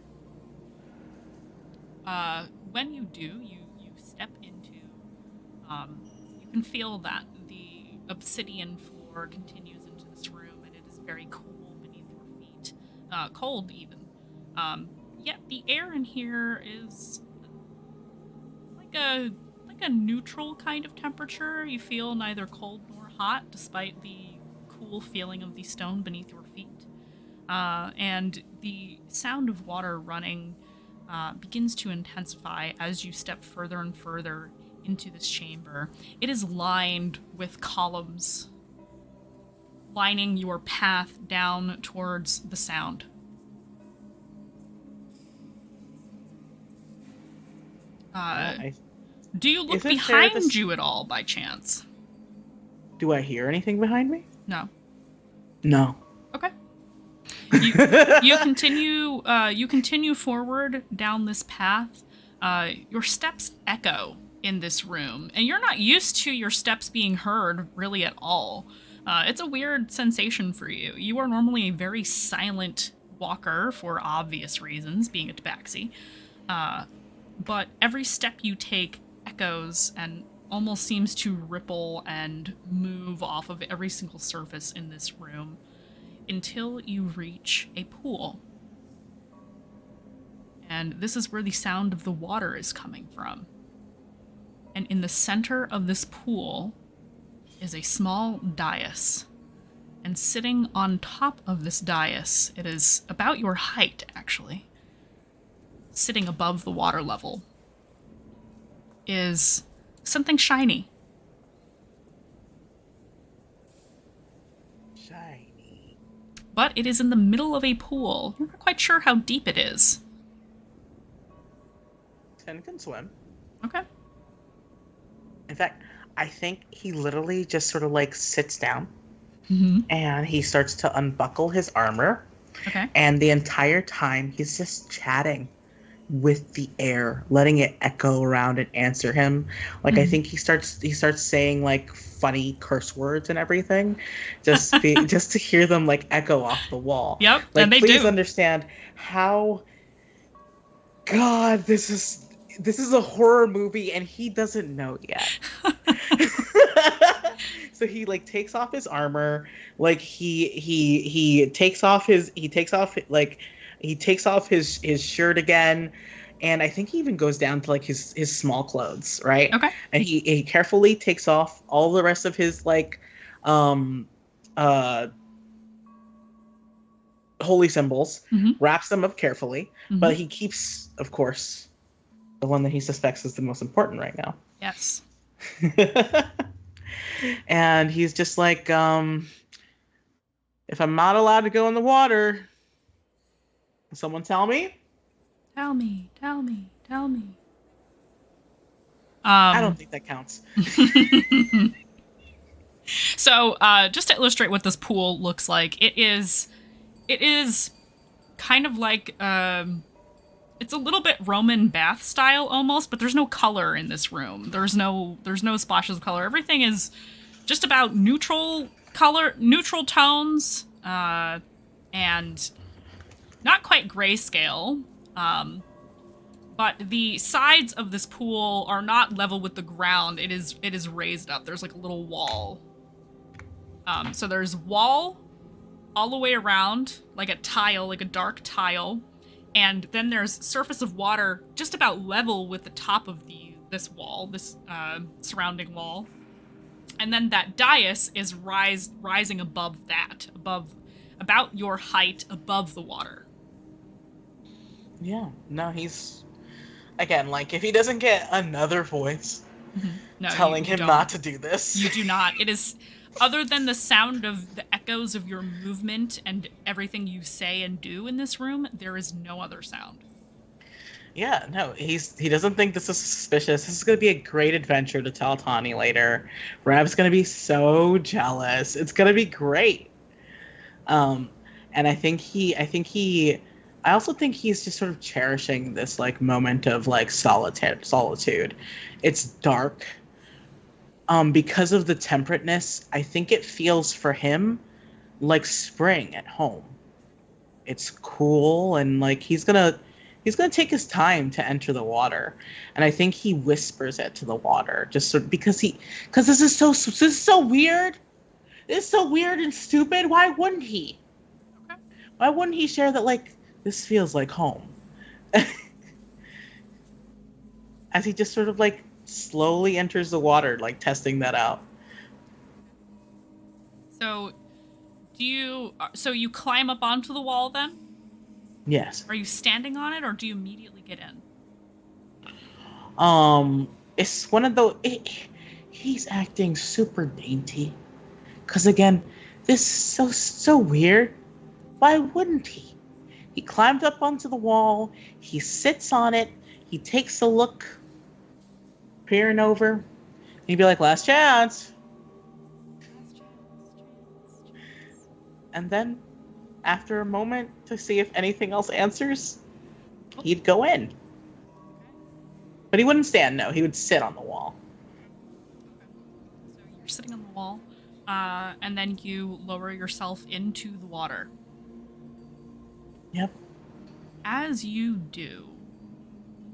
When you do, you step into, you can feel that the obsidian floor continues into this room, and it is very cool beneath your feet. Cold even. Yet the air in here is like a neutral kind of temperature. You feel neither cold nor hot, despite the cool feeling of the stone beneath your feet. And the sound of water running begins to intensify as you step further and further into this chamber. It is lined with columns, lining your path down towards the sound. Do you look behind you at all by chance? Do I hear anything behind me? No. No. Okay. You continue forward down this path. Your steps echo in this room, and you're not used to your steps being heard really at all. It's a weird sensation for you. You are normally a very silent walker for obvious reasons, being a tabaxi. But every step you take echoes and almost seems to ripple and move off of every single surface in this room until you reach a pool. And this is where the sound of the water is coming from. And in the center of this pool is a small dais. And sitting on top of this dais, it is about your height, actually, sitting above the water level, is something shiny. Shiny. But it is in the middle of a pool. You're not quite sure how deep it is. Sin can swim. Okay. In fact, I think he literally just sort of like sits down Mm-hmm. and he starts to unbuckle his armor. Okay. And the entire time he's just chatting with the air, letting it echo around and answer him. Like, I think he starts saying like funny curse words and everything, just to hear them like echo off the wall. Yep, Like, and they please do. understand how. God, this is a horror movie, and he doesn't know yet. So he like takes off his armor, like he takes off his shirt again, and I think he even goes down to like his small clothes, right? Okay. And he carefully takes off all the rest of his like holy symbols, wraps them up carefully, but he keeps, of course, the one that he suspects is the most important right now. Yes. And he's just like, if I'm not allowed to go in the water, can someone tell me? Tell me. I don't think that counts. So, just to illustrate what this pool looks like, it is kind of like it's a little bit Roman bath style almost, but there's no color in this room. There's no splashes of color. Everything is just about neutral tones, and not quite grayscale. But the sides of this pool are not level with the ground. It is raised up. There's like a little wall. So there's wall all the way around, like a tile, like a dark tile. And then there's surface of water just about level with the top of this wall, this surrounding wall. And then that dais is rising above that, about your height above the water. Yeah, no, he's... Again, like, if he doesn't get another voice telling him not to do this. You do not. It is... Other than the sound of the echoes of your movement and everything you say and do in this room, there is no other sound. Yeah, no, he doesn't think this is suspicious. This is going to be a great adventure to tell Tawny later. Rav's going to be so jealous. It's going to be great. And I also think he's just sort of cherishing this like moment of like solitude. It's dark. Because of the temperateness, I think it feels for him like spring at home. It's cool, and like he's gonna take his time to enter the water, and I think he whispers it to the water because this is so weird. This is so weird and stupid. Why wouldn't he? Okay. Why wouldn't he share that? Like, this feels like home. As he just sort of like slowly enters the water, like testing that out. So you climb up onto the wall then? Yes. Are you standing on it, or do you immediately get in? It's one of those... He's acting super dainty. Because again, this is so weird. Why wouldn't he? He climbed up onto the wall, he sits on it, he takes a look, peering over. He'd be like, last chance. And then, after a moment to see if anything else answers, he'd go in. But he wouldn't stand, no. He would sit on the wall. So you're sitting on the wall, and then you lower yourself into the water. Yep. As you do,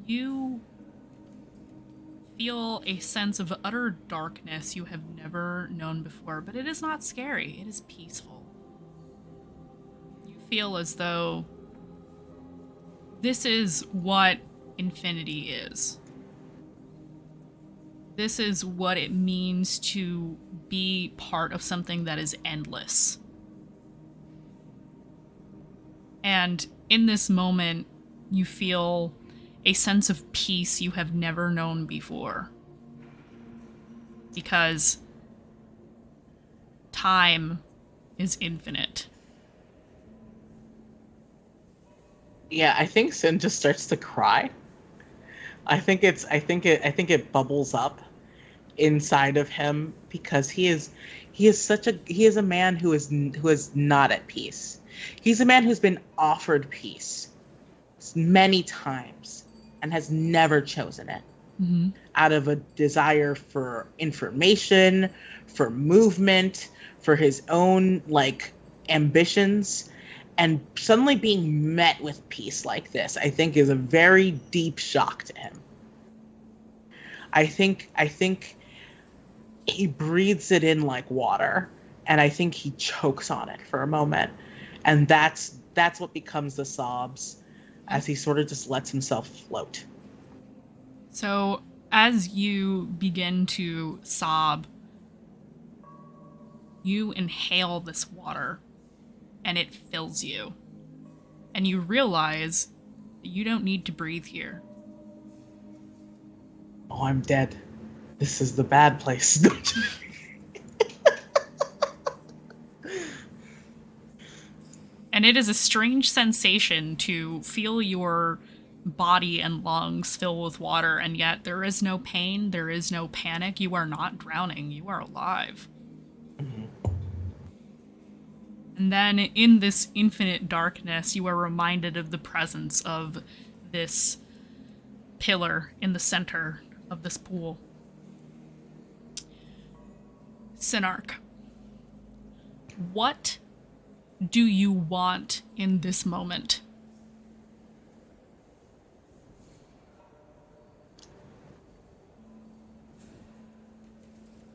you feel a sense of utter darkness you have never known before, but it is not scary. It is peaceful. You feel as though this is what infinity is. This is what it means to be part of something that is endless. And in this moment, you feel a sense of peace you have never known before. Because time is infinite. Yeah, I think Sin just starts to cry. I think it bubbles up inside of him because he is a man who is not at peace. He's a man who's been offered peace many times and has never chosen it. Mm-hmm. Out of a desire for information, for movement, for his own like ambitions, and suddenly being met with peace like this, I think is a very deep shock to him. I think he breathes it in like water, and I think he chokes on it for a moment. And that's what becomes the sobs as he sort of just lets himself float. So as you begin to sob, you inhale this water and it fills you. And you realize that you don't need to breathe here. Oh, I'm dead. This is the bad place. And it is a strange sensation to feel your body and lungs fill with water, and yet there is no pain, there is no panic. You are not drowning, you are alive. Mm-hmm. And then in this infinite darkness, you are reminded of the presence of this pillar in the center of this pool. Sinark, what do you want in this moment?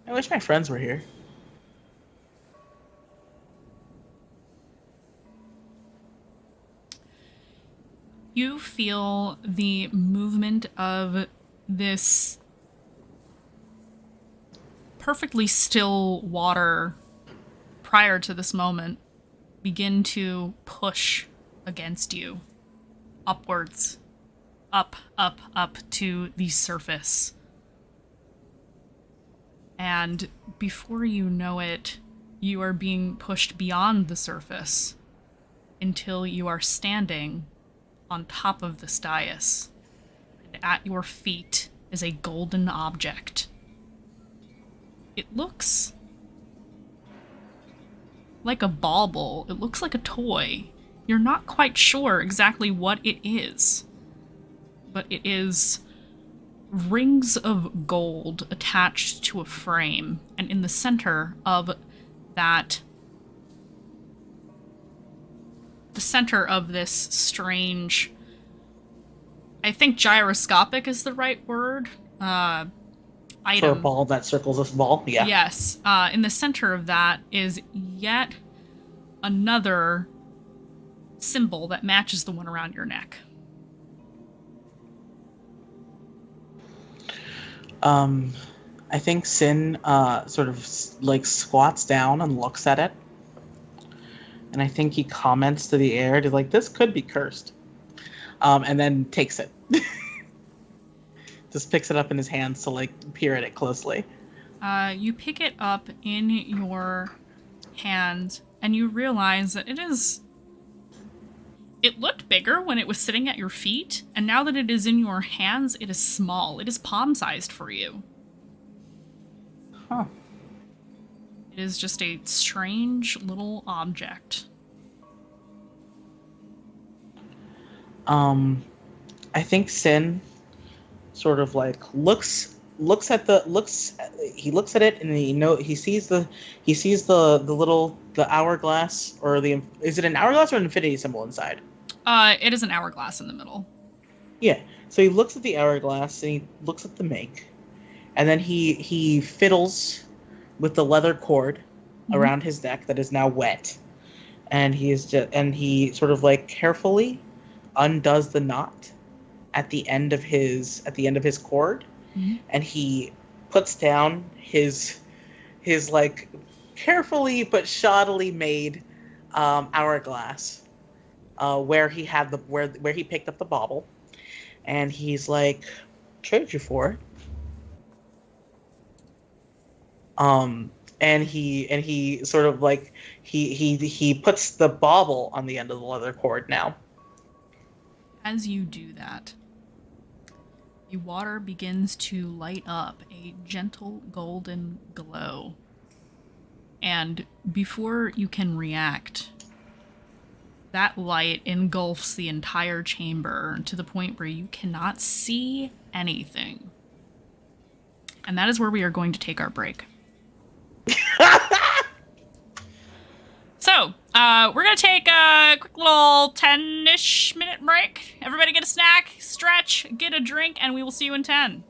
I wish my friends were here. You feel the movement of this perfectly still water prior to this moment begin to push against you, upwards, up to the surface. And before you know it, you are being pushed beyond the surface until you are standing on top of this dais. And at your feet is a golden object. It looks like a bauble. It looks like a toy. You're not quite sure exactly what it is, but it is rings of gold attached to a frame, and in the center of that, the center of this strange, I think gyroscopic is the right word, item. For a ball that circles this ball? Yeah. Yes. In the center of that is yet another symbol that matches the one around your neck. I think Sin sort of like squats down and looks at it. And I think he comments to the air to like, this could be cursed. And then takes it. Just picks it up in his hands to like peer at it closely. You pick it up in your hand and you realize that it looked bigger when it was sitting at your feet, and now that it is in your hands, it is small. It is palm-sized for you. Huh. It is just a strange little object. I think Sin sort of like looks at it, and he sees the hourglass, or is it an hourglass or an infinity symbol inside? It is an hourglass in the middle. Yeah. So he looks at the hourglass and he looks at the make, and then he fiddles with the leather cord around his neck that is now wet, and he sort of like carefully undoes the knot at the end of his cord, and he puts down his like carefully but shoddily made hourglass where he had where he picked up the bauble, and he's like, trade you for it. And he sort of like he puts the bauble on the end of the leather cord now. As you do that, the water begins to light up a gentle golden glow. And before you can react, that light engulfs the entire chamber to the point where you cannot see anything. And that is where we are going to take our break. So, we're going to take a quick little 10-ish minute break. Everybody get a snack, stretch, get a drink, and we will see you in 10.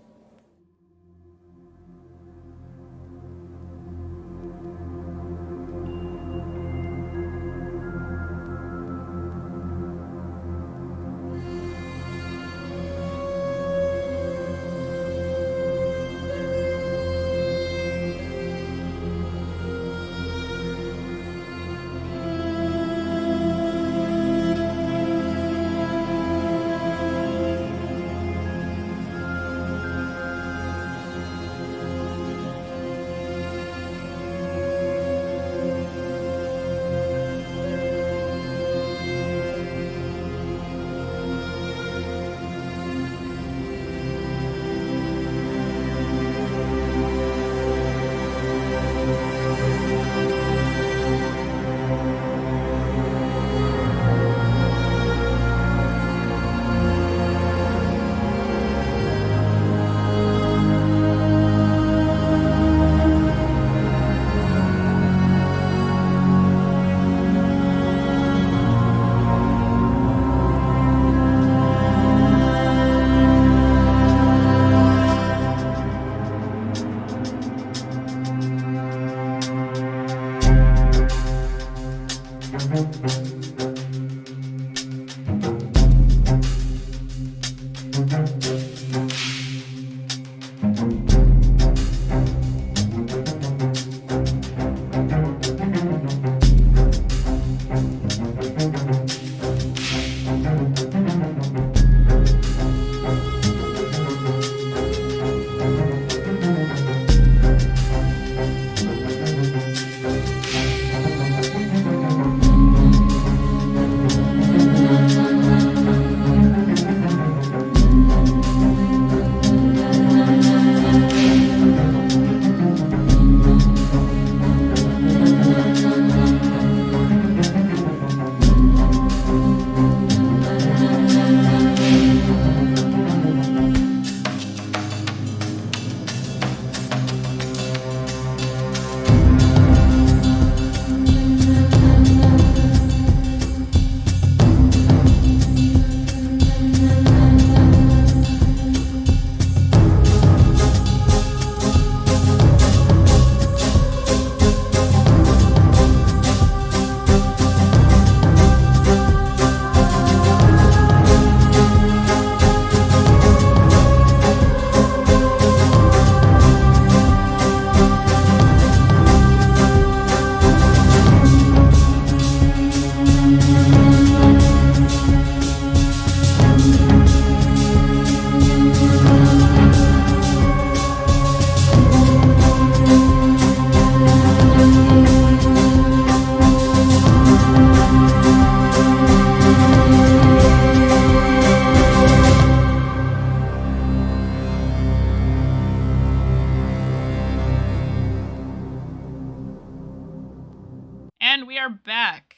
And we are back.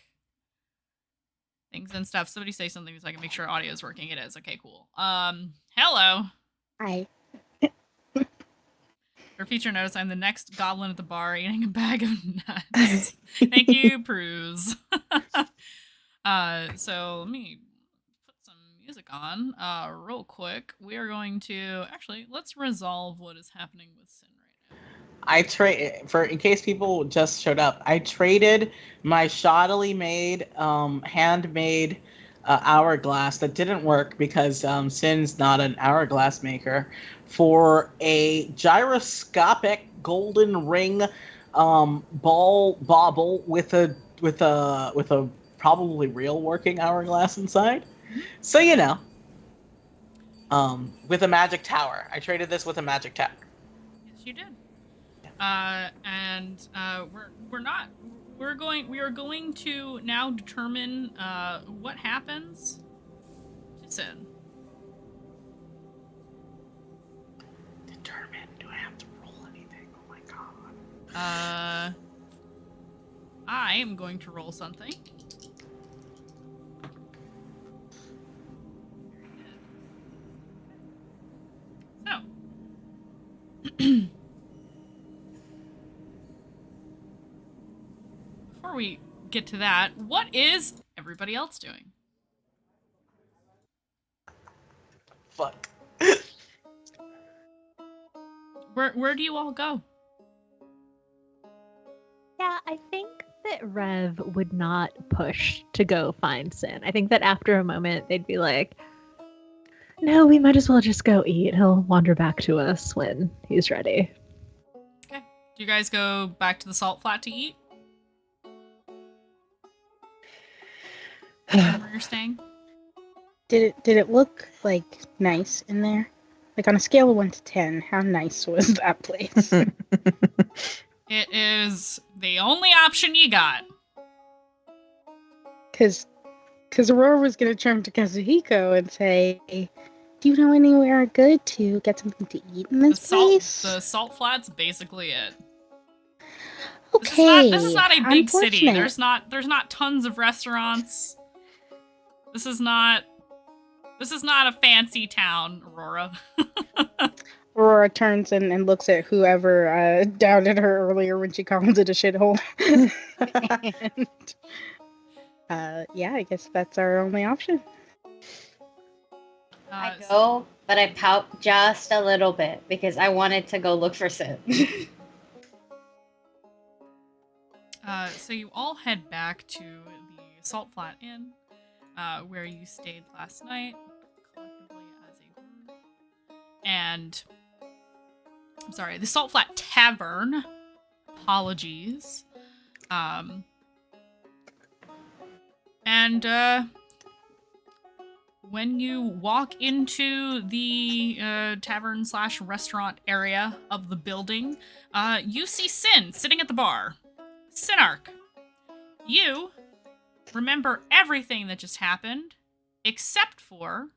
Things and stuff. Somebody say something so I can make sure audio is working. It is. Okay, cool. Hello. Hi. For feature notice, I'm the next goblin at the bar eating a bag of nuts. Thank you, Pruse. So let me put some music on real quick. We are going to actually let's resolve what is happening with Sin right now. In case people just showed up, I traded my shoddily made, handmade hourglass that didn't work because Sin's not an hourglass maker for a gyroscopic golden ring ball bauble with a probably real working hourglass inside. So with a magic tower. I traded this with a magic tower. Yes, you did. We are going to now determine what happens to Sin. Determine? Do I have to roll anything? Oh my god. I am going to roll something. So. Before we get to that, what is everybody else doing? Fuck. Where do you all go? Yeah, I think that Rev would not push to go find Sin. I think that after a moment, they'd be like, no, we might as well just go eat. He'll wander back to us when he's ready. Okay. Do you guys go back to the salt flat to eat? Where you're staying? Did it look like nice in there? Like on a scale of 1 to 10, how nice was that place? It is the only option you got. Because Aurora was going to turn to Kazuhiko and say, do you know anywhere good to get something to eat in this place? The salt flat's basically it. Okay. This is not a big city. There's not tons of restaurants. This is not a fancy town, Aurora. Aurora turns and looks at whoever doubted her earlier when she called it a shithole. And yeah, I guess that's our only option. I go, but I pout just a little bit because I wanted to go look for Sid. So you all head back to the Salt Flat Inn, where you stayed last night, collectively as a and I'm sorry, the Salt Flat Tavern. Apologies. And when you walk into the tavern/restaurant area of the building, you see Sin sitting at the bar. Sinark, you remember everything that just happened, except for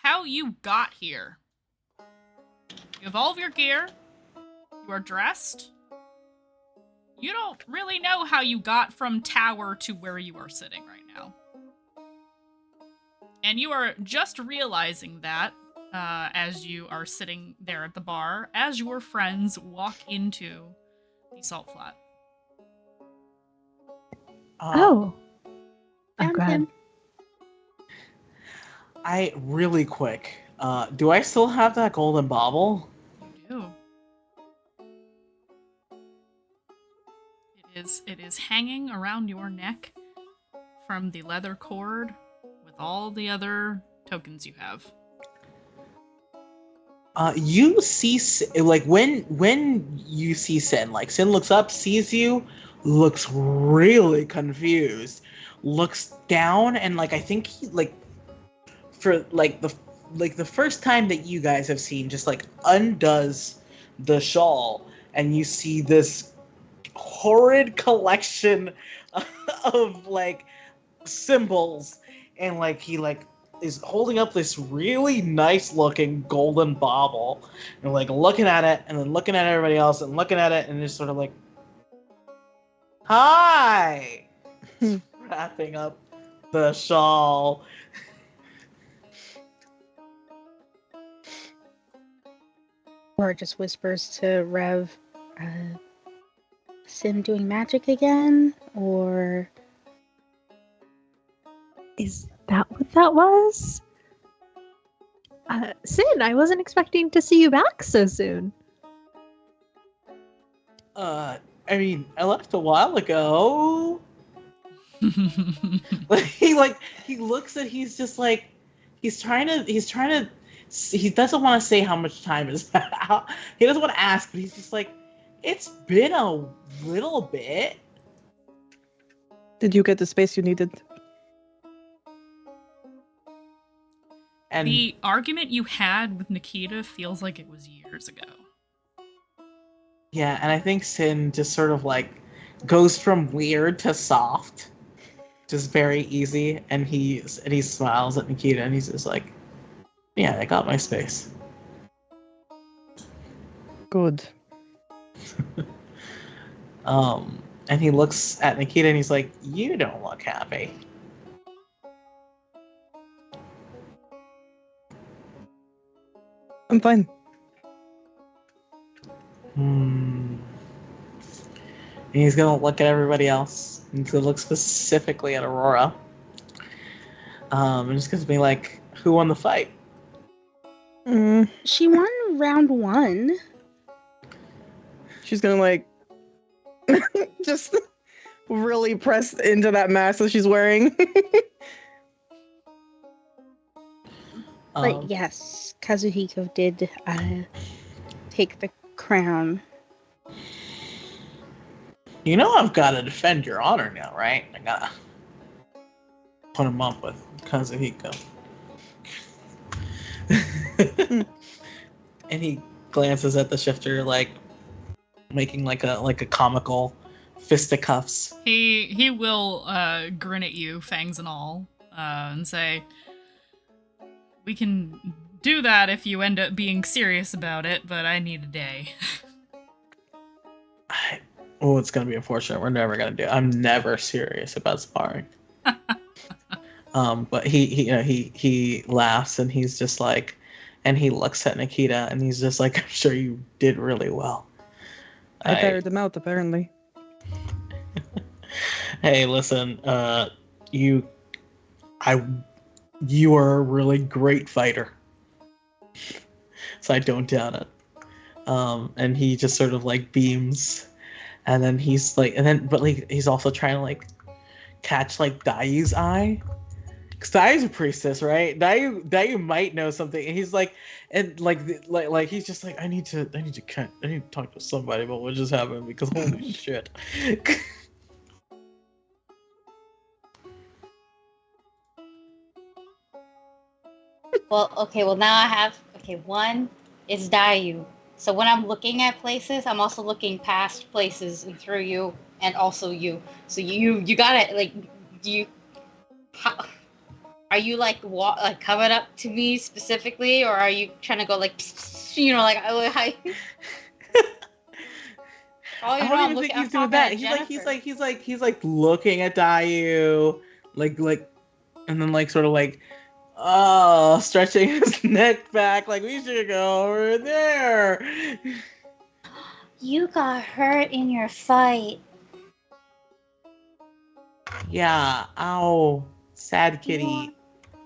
how you got here. You have all of your gear. You are dressed. You don't really know how you got from tower to where you are sitting right now. And you are just realizing that as you are sitting there at the bar, as your friends walk into the Salt Flat. Oh. I'm Found glad. him. Really quick. Do I still have that golden bauble? You do. It is hanging around your neck from the leather cord with all the other tokens you have. You see, like when you see Sin, like Sin looks up, sees you, looks really confused, looks down, and like I think he like for like the first time that you guys have seen, just like undoes the shawl, and you see this horrid collection of like symbols, and like he like is holding up this really nice looking golden bauble and like looking at it and then looking at everybody else and looking at it and just sort of like, hi, wrapping up the shawl. Or just whispers to Rev, Sim doing magic again? Or Is that what that was? Sin, I wasn't expecting to see you back so soon. I mean, I left a while ago. He looks at, he's just like, he doesn't want to say how much time is he doesn't want to ask, but he's just like, it's been a little bit. Did you get the space you needed? And The argument you had with Nikita feels like it was years ago. yeah, and I think Sin just sort of like goes from weird to soft, just very easy, and he smiles at Nikita and he's just like, yeah, I got my space. Good. And he looks at Nikita and he's like, you don't look happy. I'm fine. And he's gonna look at everybody else. He's gonna look specifically at Aurora. And just gonna be like, who won the fight? she won round 1. She's gonna like just really press into that mask that she's wearing. But yes, Kazuhiko did take the crown. You know I've got to defend your honor now, right? I gotta put him up with Kazuhiko. And he glances at the shifter, like making like a comical fisticuffs. He will grin at you, fangs and all, and say, "We can do that if you end up being serious about it, but I need a day." Oh, it's gonna be unfortunate. We're never gonna do it. I'm never serious about sparring. But he laughs and he's just like, and he looks at Nikita and he's just like, I'm sure you did really well. I tired them out, apparently. Hey, listen, you are a really great fighter. So I don't doubt it. And he just sort of like beams, and then he's like, but like he's also trying to like catch like Dai's eye, Daiu's a priestess, right? Daiu might know something, and he's like, and like he's just like, I need to talk to somebody about what just happened because holy shit. Well, okay. Well, now I have. Okay, one is Daiu. So when I'm looking at places, I'm also looking past places and through you, and also you. So you gotta like, do you? How, are you like coming up to me specifically, or are you trying to go like, like how? Oh, you know, I'm looking. I'm talking that. to Jennifer. He's like looking at Daiu, like, and then like sort of like, stretching his neck back, like we should go over there. You got hurt in your fight. Yeah. Ow. Sad kitty.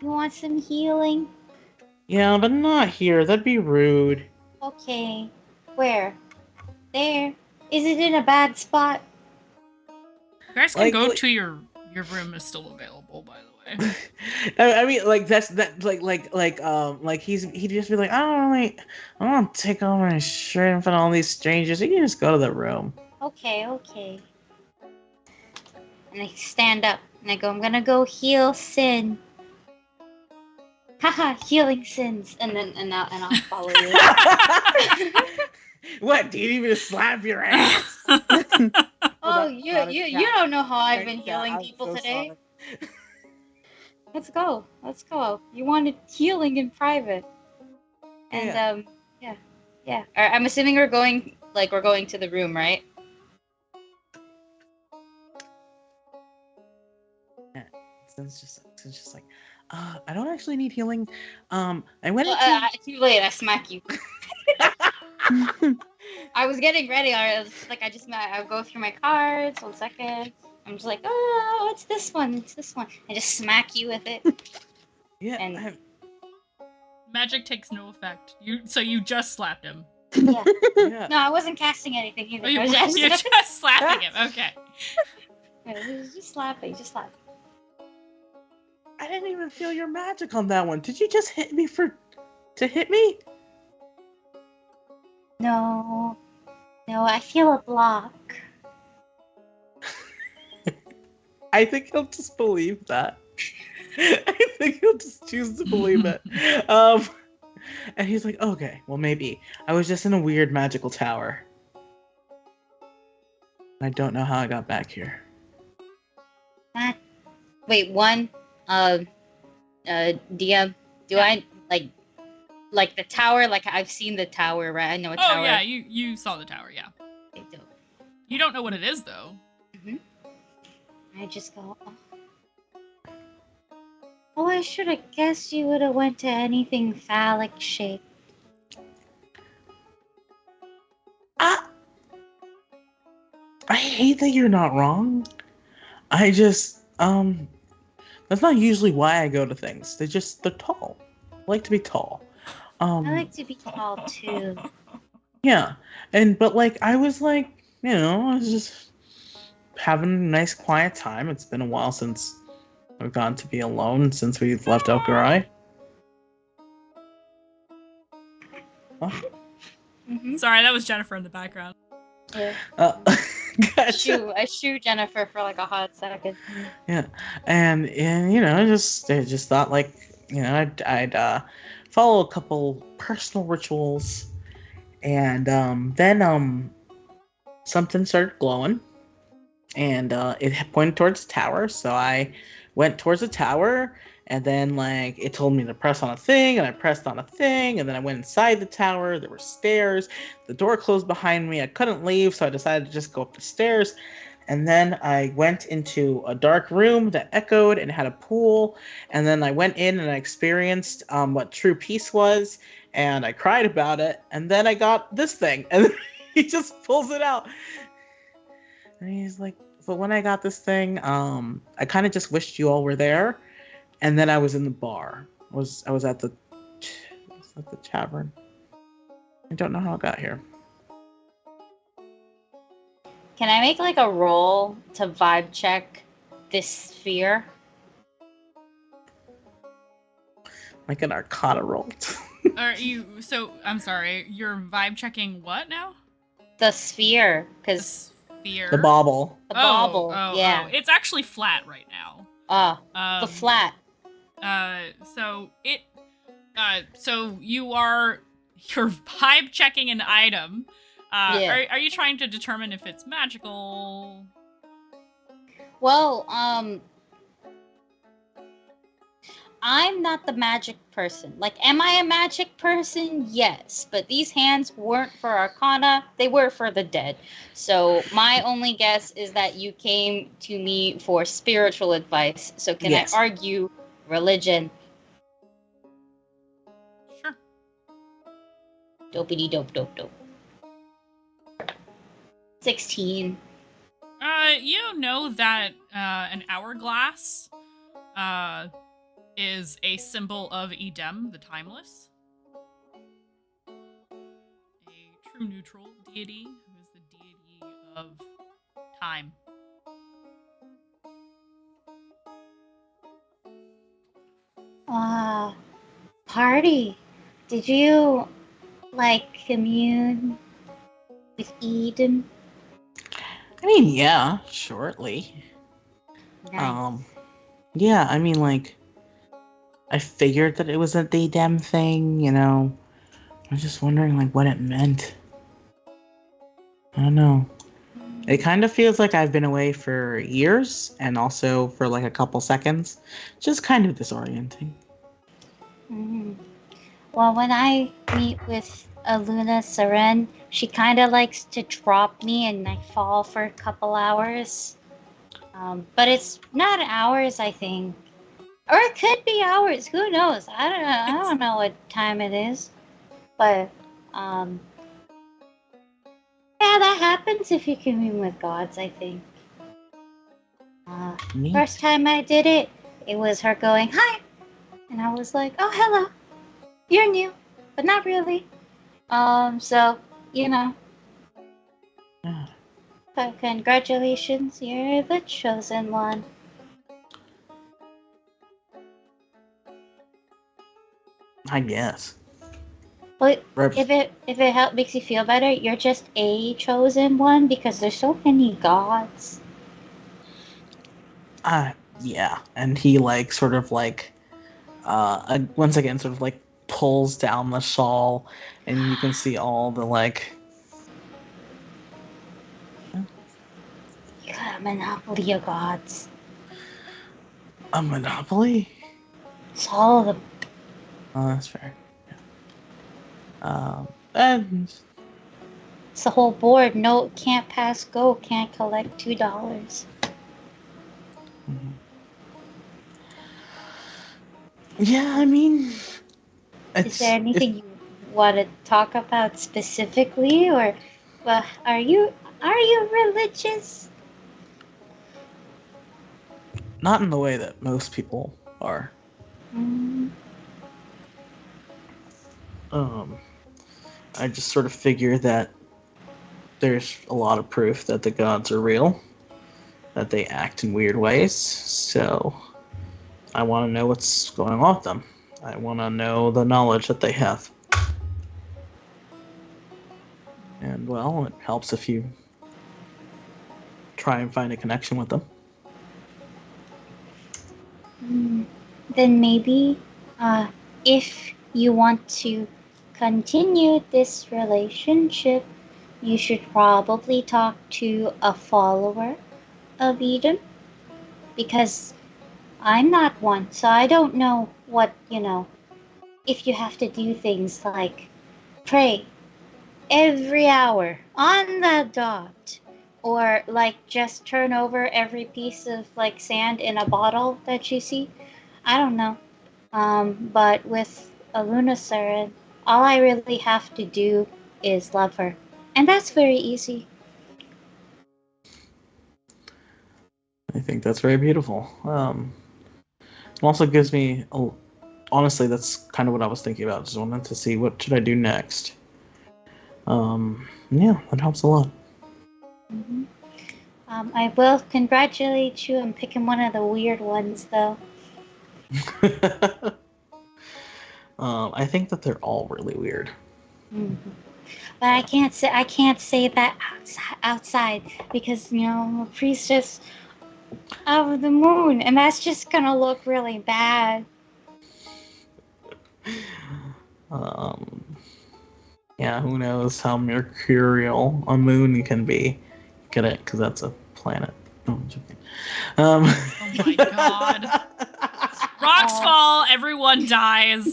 You want some healing? Yeah, but not here. That'd be rude. Okay. Where? There. Is it in a bad spot? You guys can go to your room is still available, by the way. I mean, like he'd just be like, I don't want to take off my shirt in front of all these strangers. You can just go to the room. Okay. And I stand up and I go, I'm gonna go heal Sin. Haha, healing sins. And I'll follow you. What? Do you even slap your ass? Oh, you don't know how I've been healing people today. Let's go. You wanted healing in private. And yeah. I'm assuming we're going to the room, right? Yeah. So it's just like, I don't actually need healing. I went too late. I smack you. I was getting ready. I was like, I go through my cards. 1 second. I'm just like, oh, it's this one. I just smack you with it. Yeah. And Magic takes no effect. You just slapped him. Yeah. Yeah. No, I wasn't casting anything either. Oh, you're just slapping him. Okay. It was just slapping. I didn't even feel your magic on that one. Did you just hit me to hit me? No, I feel a block. I think he'll just believe that. I think he'll just choose to believe it. And he's like, okay, well maybe. I was just in a weird magical tower. I don't know how I got back here. Wait, DM, do I like the tower? Like I've seen the tower, right? I know a tower. Oh yeah, you saw the tower, yeah. Okay, dope. You don't know what it is though. I just go, oh, I should have guessed you would have went to anything phallic shaped. I hate that you're not wrong. I just, that's not usually why I go to things. They're tall. I like to be tall. I like to be tall too. Yeah. But like, I was like, I was just having a nice quiet time. It's been a while since I've gone to be alone since we've left Elkarai. Huh? Sorry, that was Jennifer in the background. Yeah. Gotcha. I shoo Jennifer for like a hot second. Yeah, and I just thought like I'd follow a couple personal rituals, and then something started glowing, and it pointed towards the tower. So I went towards the tower, and then like it told me to press on a thing, and I pressed on a thing, and then I went inside the tower. There were stairs. The door closed behind me. I couldn't leave, so I decided to just go up the stairs. And then I went into a dark room that echoed and had a pool. And then I went in and I experienced what true peace was, and I cried about it. And then I got this thing, and he just pulls it out, and he's like, "But when I got this thing, I kind of just wished you all were there." And then I was in the bar. I was at the tavern. I don't know how I got here. Can I make like a roll to vibe check this sphere? Make an Arcana roll. Are you? So I'm sorry. You're vibe checking what now? The sphere, The because sphere. The bauble. the bauble. Yeah. It's actually flat right now. The flat. So it. So you're vibe checking an item. Yeah. Are you trying to determine if it's magical? Well, I'm not the magic person. Like, am I a magic person? Yes. But these hands weren't for Arcana. They were for the dead. So my only guess is that you came to me for spiritual advice. So can Yes. I argue religion? Sure. Dopey dope dope dope. 16. You know that an hourglass is a symbol of Edem, the Timeless. A true neutral deity who is the deity of time. Party. Did you, commune with Eden? I mean, yeah, shortly. Nice. Yeah, I mean, I figured that it was a they dem thing, you know. I was just wondering, what it meant. I don't know. It kind of feels like I've been away for years, and also for, a couple seconds. Just kind of disorienting. Well, when I meet with Aluna Seren, she kind of likes to drop me and I fall for a couple hours. But it's not hours, I think. Or it could be hours. Who knows? I don't know. I don't know what time it is. But, yeah, that happens if you commune with gods, I think. Neat. First time I did it, it was her going, hi! And I was like, oh, hello. You're new, but not really. So, Yeah. but congratulations, you're the chosen one. I guess. But Rep- if it makes you feel better, you're just a chosen one because there's so many gods. Yeah. And he, once again, pulls down the shawl, and you can see all the, You got a monopoly of gods. a monopoly? It's all of them. Oh, that's fair. Yeah. And It's the whole board. No, can't pass go. Can't collect $2. mhm. Yeah, I mean, Is there anything you want to talk about specifically, or are you religious? not in the way that most people are. I just sort of figure that there's a lot of proof that the gods are real, that they act in weird ways, so I want to know what's going on with them. I want to know the knowledge that they have. And, well, it helps if you try and find a connection with them. Then maybe, if you want to continue this relationship, you should probably talk to a follower of Eden, because I'm not one, so I don't know what, if you have to do things like pray every hour on the dot, or just turn over every piece of sand in a bottle that you see. I don't know. But with Aluna Seren, all I really have to do is love her, and that's very easy. I think that's very beautiful. It also gives me, honestly, that's kind of what I was thinking about. Just wanted to see what should I do next. Yeah, that helps a lot. Mm-hmm. I will congratulate you on picking one of the weird ones, though. I think that they're all really weird. Mhm. But I can't say that outside because I'm a priestess of the moon, and that's just gonna look really bad. Yeah, who knows how mercurial a moon can be? Get it? Because that's a planet. No, I'm joking. Oh my god. Rocks fall, everyone dies.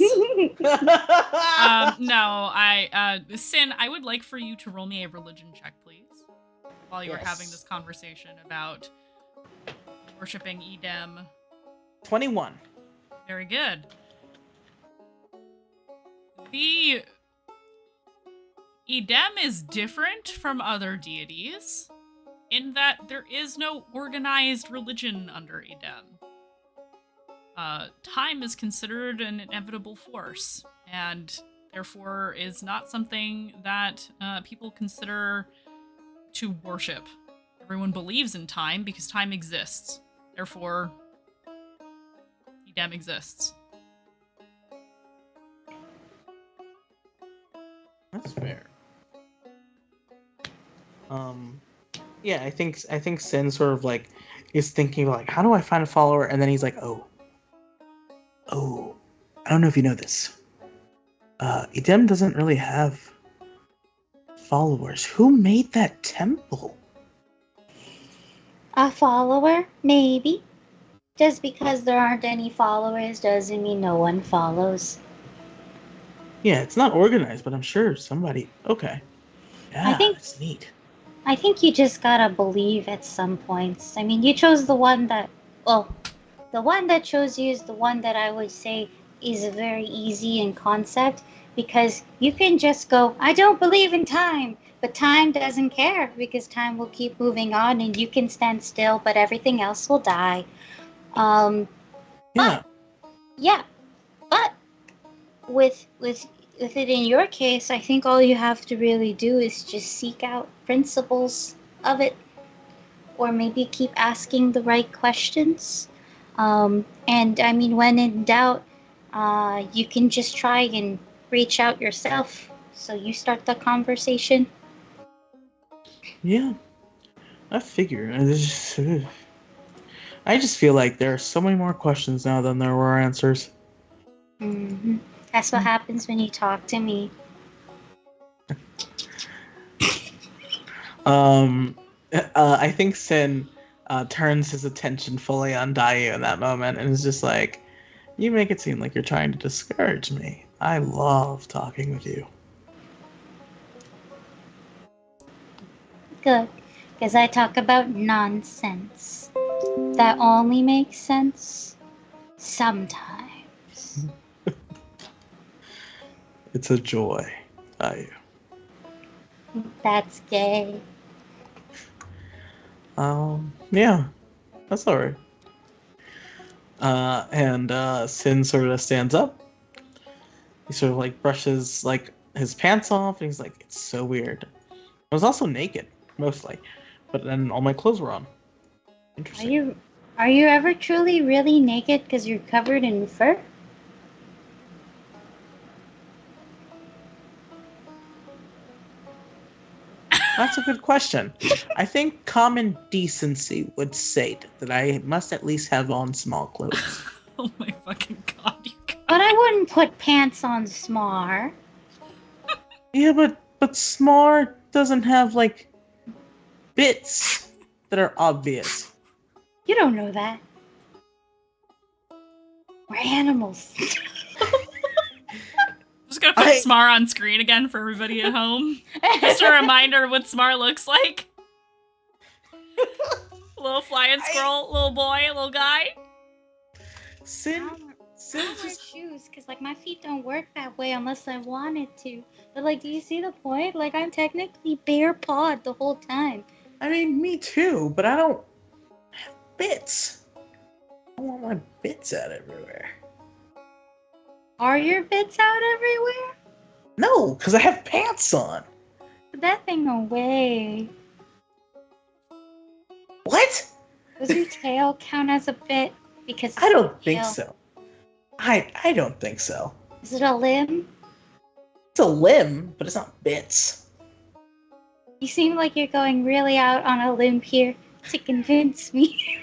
No, Sin, I would like for you to roll me a religion check, please. While you're having this conversation about worshipping Edem. 21. Very good. The Edem is different from other deities in that there is no organized religion under Edem. Time is considered an inevitable force, and therefore is not something that people consider to worship. Everyone believes in time because time exists. Therefore, Edem exists. That's fair. Yeah, I think Sin sort of like is thinking like, how do I find a follower? And then he's like, oh, I don't know if you know this. Edem doesn't really have followers. Who made that temple? A follower, maybe. Just because there aren't any followers doesn't mean no one follows. Yeah, it's not organized, but I'm sure somebody. Okay. Yeah, that's neat. I think you just gotta believe at some points. I mean, you chose the one that. Well, the one that chose you is the one that I would say is very easy in concept because you can just go, I don't believe in time, but time doesn't care because time will keep moving on and you can stand still, but everything else will die. But with it in your case, I think all you have to really do is just seek out principles of it, or maybe keep asking the right questions. And I mean, when in doubt, you can just try and reach out yourself. So you start the conversation. Yeah, I figure. I just feel like there are so many more questions now than there were answers. Mm-hmm. That's what happens when you talk to me. I think Sin turns his attention fully on Dayu in that moment and is just like, you make it seem like you're trying to discourage me. I love talking with you. Good, because I talk about nonsense that only makes sense sometimes. It's a joy, Dayu. That's gay. Yeah, that's alright. And Sin sort of stands up. He sort of like brushes like his pants off, and he's like, "It's so weird." I was also naked, mostly, but then all my clothes were on. Interesting. Are you ever truly really naked because you're covered in fur? That's a good question. I think common decency would say that I must at least have on small clothes. Oh my fucking god, you guys. But I wouldn't put pants on Smar. Yeah, but Smar doesn't have, like, bits that are obvious. You don't know that. We're animals. Just gonna put Smar on screen again for everybody at home. Just a reminder of what Smar looks like. Little flying squirrel, little boy, little guy. I wear shoes because like my feet don't work that way unless I wanted to. But like, do you see the point? Like, I'm technically bare pawed the whole time. I mean, me too, but I don't have bits. I don't want my bits out everywhere. Are your bits out everywhere? No, because I have pants on. Put that thing away. What? Does your tail count as a bit? Because I don't think so. I don't think so. Is it a limb? It's a limb, but it's not bits. You seem like you're going really out on a limb here to convince me.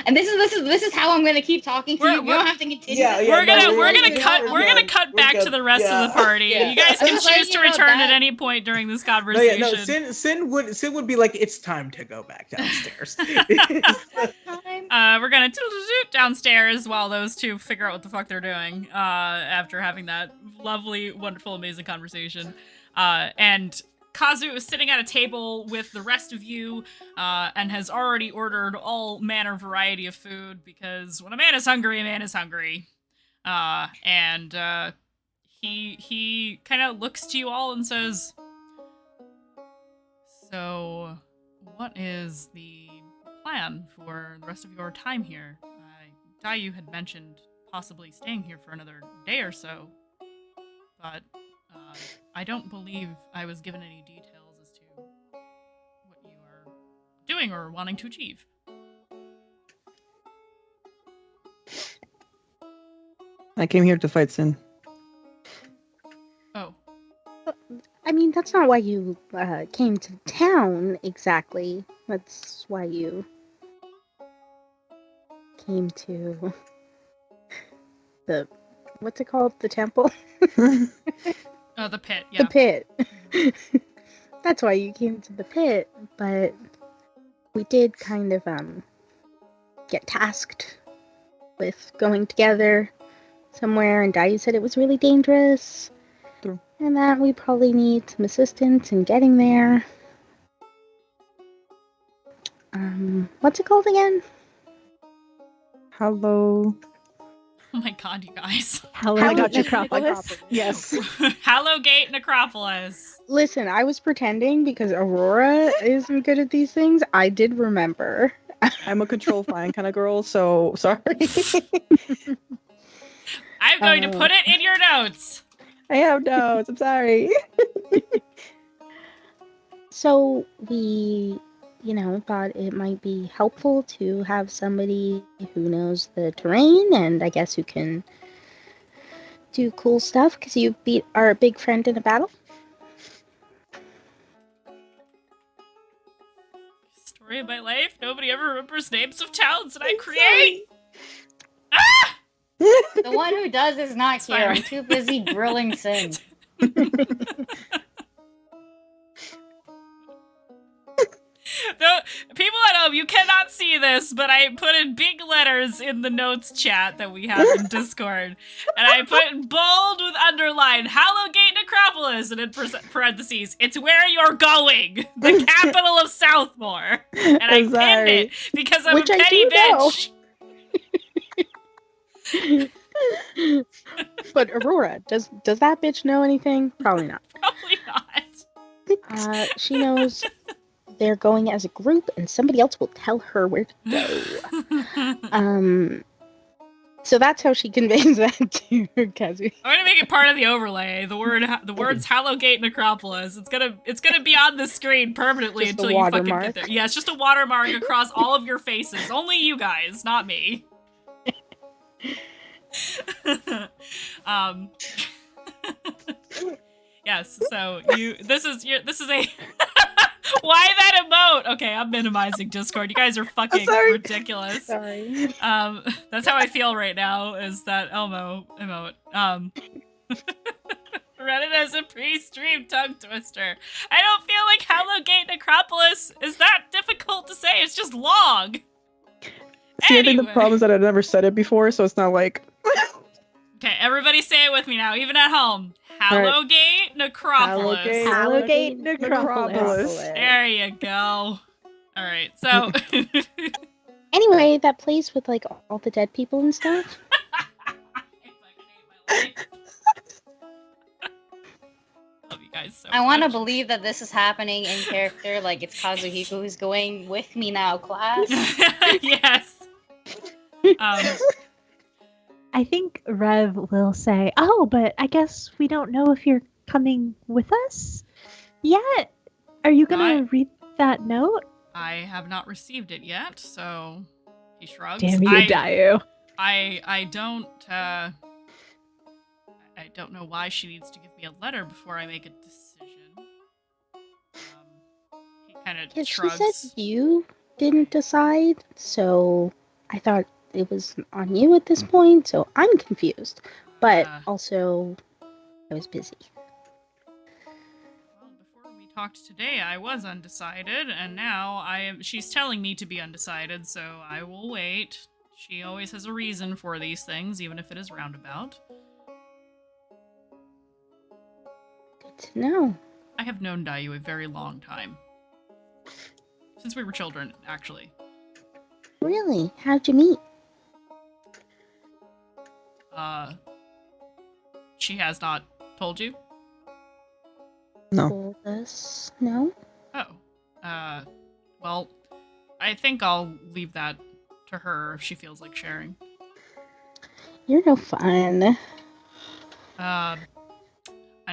And this is how I'm gonna keep talking to you. You don't have to continue. We're gonna cut back to the rest of the party. Yeah. You guys can choose to return at any point during this conversation. Sin would be like, it's time to go back downstairs. We're gonna downstairs while those two figure out what the fuck they're doing. After having that lovely, wonderful, amazing conversation, and Kazu is sitting at a table with the rest of you, and has already ordered all manner variety of food, because when a man is hungry, a man is hungry. And he kind of looks to you all and says, "So, what is the plan for the rest of your time here? Dayu had mentioned possibly staying here for another day or so, but I don't believe I was given any details as to what you are doing or wanting to achieve." I came here to fight Sin. Oh. I mean, that's not why you came to town exactly. That's why you came to the, what's it called? The temple? Oh, the pit, yeah. The pit. That's why you came to the pit, but we did kind of get tasked with going together somewhere, and Dayu said it was really dangerous. True. And that we probably need some assistance in getting there. What's it called again? Hello. Oh my god, you guys. Hallowgate Necropolis. Yes. Hallowgate Necropolis. Listen, I was pretending because Aurora isn't good at these things. I did remember. I'm a control flying kind of girl, so sorry. I'm going to put it in your notes. I have notes. I'm sorry. So we, thought it might be helpful to have somebody who knows the terrain and I guess who can do cool stuff because you beat our big friend in a battle. Story of my life. Nobody ever remembers names of towns that I create. Ah! The one who does is not here. I'm too busy drilling Sin. The people at home, you cannot see this, but I put in big letters in the notes chat that we have in Discord, and I put in bold with underline Hallowgate Necropolis, and in parentheses, it's where you're going, the capital of Southmore, and I pinned it because I'm a petty bitch. But Aurora, does that bitch know anything? Probably not. Probably not. She knows they're going as a group, and somebody else will tell her where to go. So that's how she conveys that to Kazu. I'm gonna make it part of the overlay. The words Hallowgate Necropolis. It's gonna be on the screen permanently just until you fucking get there. Yeah, it's just a watermark across all of your faces. Only you guys, not me. Yes. So this is a. Why that emote? Okay, I'm minimizing Discord. You guys are fucking ridiculous. Sorry. That's how I feel right now, is that Elmo emote. Reddit as a pre-stream tongue twister. I don't feel like Hallowgate Necropolis is that difficult to say. It's just long. See, I think the problem is that I've never said it before, so it's not like... Okay, everybody say it with me now, even at home. Hallowgate Necropolis. Hallowgate Necropolis. There you go. Alright, so... Anyway, that place with, like, all the dead people and stuff. Love you guys so I want to much. believe that this is happening in character, like it's Kazuhiko who's going with me now, class. Yes. I think Rev will say, "Oh, but I guess we don't know if you're coming with us yet. Are you gonna read that note?" I have not received it yet, so he shrugs. Damn you, Dayu. I don't don't know why she needs to give me a letter before I make a decision. He kind of She shrugs. said you didn't decide, so I thought it was on you at this point, so I'm confused. But also, I was busy. Well, before we talked today, I was undecided, and now she's telling me to be undecided, so I will wait. She always has a reason for these things, even if it is roundabout. Good to know. I have known Dayu a very long time. Since we were children, actually. Really? How'd you meet? She has not told you? No. Told us no? Oh. Well, I think I'll leave that to her if she feels like sharing. You're no fun. I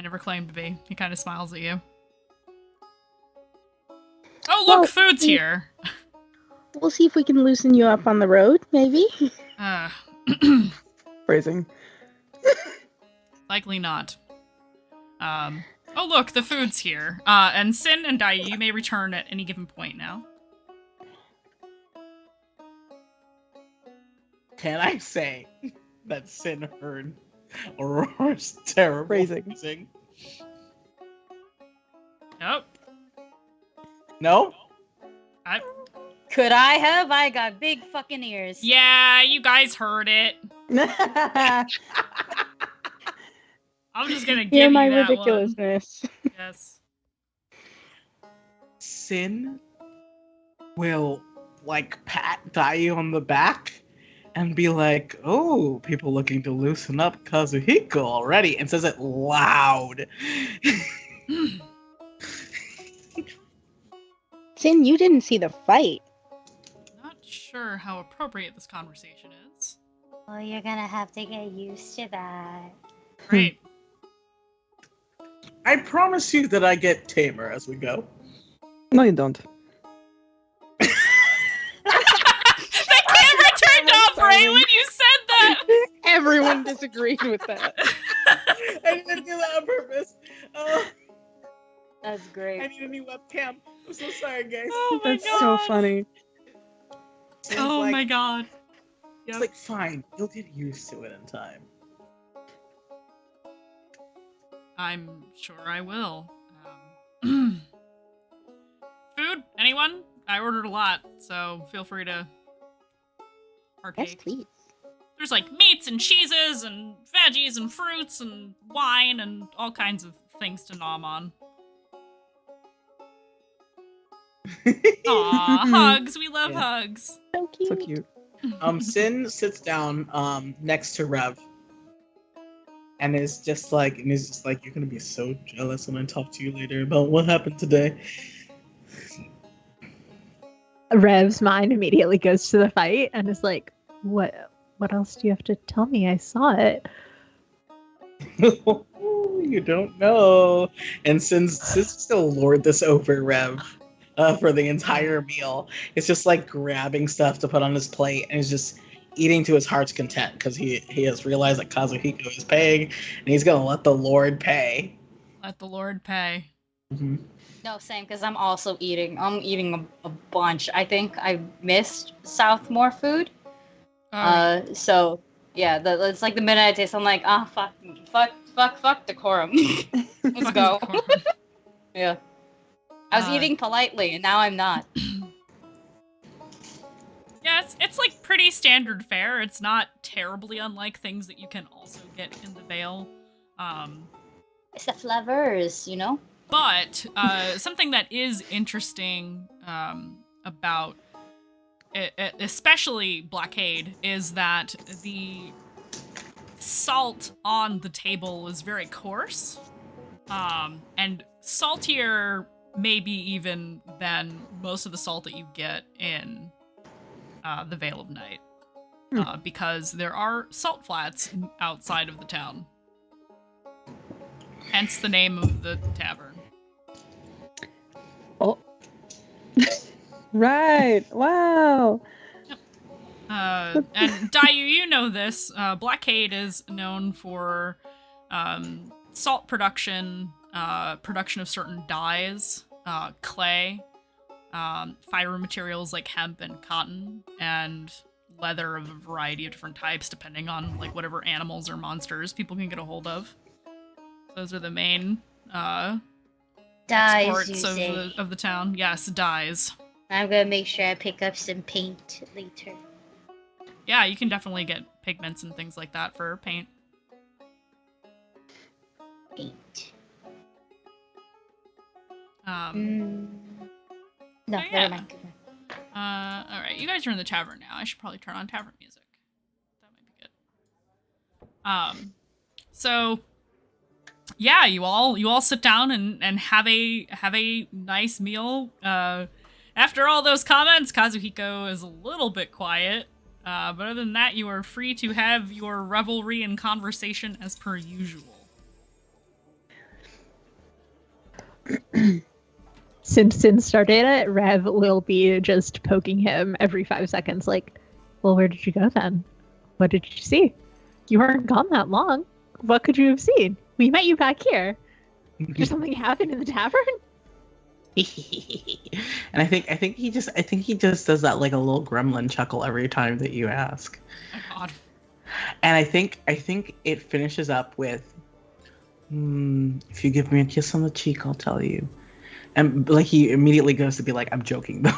never claimed to be. He kind of smiles at you. Oh, look, Well, food's here! We'll see if we can loosen you up on the road, maybe. Phrasing. Likely not. Oh, look, the food's here. And Sin and Dai, you may return at any given point now. Can I say that Sin heard Aurora's terrible phrasing? Nope. No? Could I have? I got big fucking ears. Yeah, you guys heard it. I'm just gonna give Hear you my that ridiculousness. one. Yes. Sin will, like, pat Dayu on the back and be like, oh, people looking to loosen up Kazuhiko already, and says it loud. Sin, you didn't see the fight. Not sure how appropriate this conversation is. Well, you're gonna have to get used to that. Great. I promise you that I get tamer as we go. No, you don't. The camera turned off right when you said that! Everyone disagreed with that. I didn't do that on purpose. Oh, That's I great. need a new webcam. I'm so sorry, guys. Oh my That's god. so funny. Sin's Oh like, my god. It's like, fine, you'll get used to it in time. I'm sure I will. Food? Anyone? I ordered a lot, so feel free to partake. Yes, please. There's like meats and cheeses and veggies and fruits and wine and all kinds of things to nom on. Aw, hugs. We love Yeah. hugs. So cute. So cute. Sin sits down next to Rev and is just like, you're gonna be so jealous when I talk to you later about what happened today. Rev's mind immediately goes to the fight and is like, what else do you have to tell me? I saw it. You don't know. And Sin's still lord this over Rev for the entire meal. It's just like grabbing stuff to put on his plate and is just eating to his heart's content because he has realized that Kazuhiko is paying and he's gonna let the Lord pay. Let the Lord pay. Mm-hmm. No, same, because I'm also eating. I'm eating a bunch. I think I missed Southmore food. So, yeah, it's like the minute I taste, I'm like, fuck decorum. Let's go. Yeah. I was eating politely, and now I'm not. Yeah, it's like pretty standard fare. It's not terribly unlike things that you can also get in the Vale. It's the flavors, you know? But something that is interesting about especially Blackcade is that the salt on the table is very coarse and saltier maybe even than most of the salt that you get in the Vale of Night because there are salt flats outside of the town. Hence the name of the tavern. Oh. Right. Wow. And Dayu, you know this. Blackcade is known for salt production, production of certain dyes, clay, fiber materials like hemp and cotton, and leather of a variety of different types, depending on like whatever animals or monsters people can get a hold of. Those are the main Dyes, exports you of the town. Yes, dyes. I'm gonna make sure I pick up some paint later. Yeah, you can definitely get pigments and things like that for paint. Paint. Um, No, so yeah. never mind. All right, you guys are in the tavern now. I should probably turn on tavern music. That might be good. So yeah, you all sit down and have a nice meal. After all those comments, Kazuhiko is a little bit quiet. But other than that, you are free to have your revelry and conversation as per usual. Since started it, Rev will be just poking him every 5 seconds, like, well, where did you go then? What did you see? You weren't gone that long. What could you have seen? We met you back here. Did something happen in the tavern? And I think he just does that like a little gremlin chuckle every time that you ask. Oh my god. And I think it finishes up with, if you give me a kiss on the cheek, I'll tell you. And like he immediately goes to be like, I'm joking though.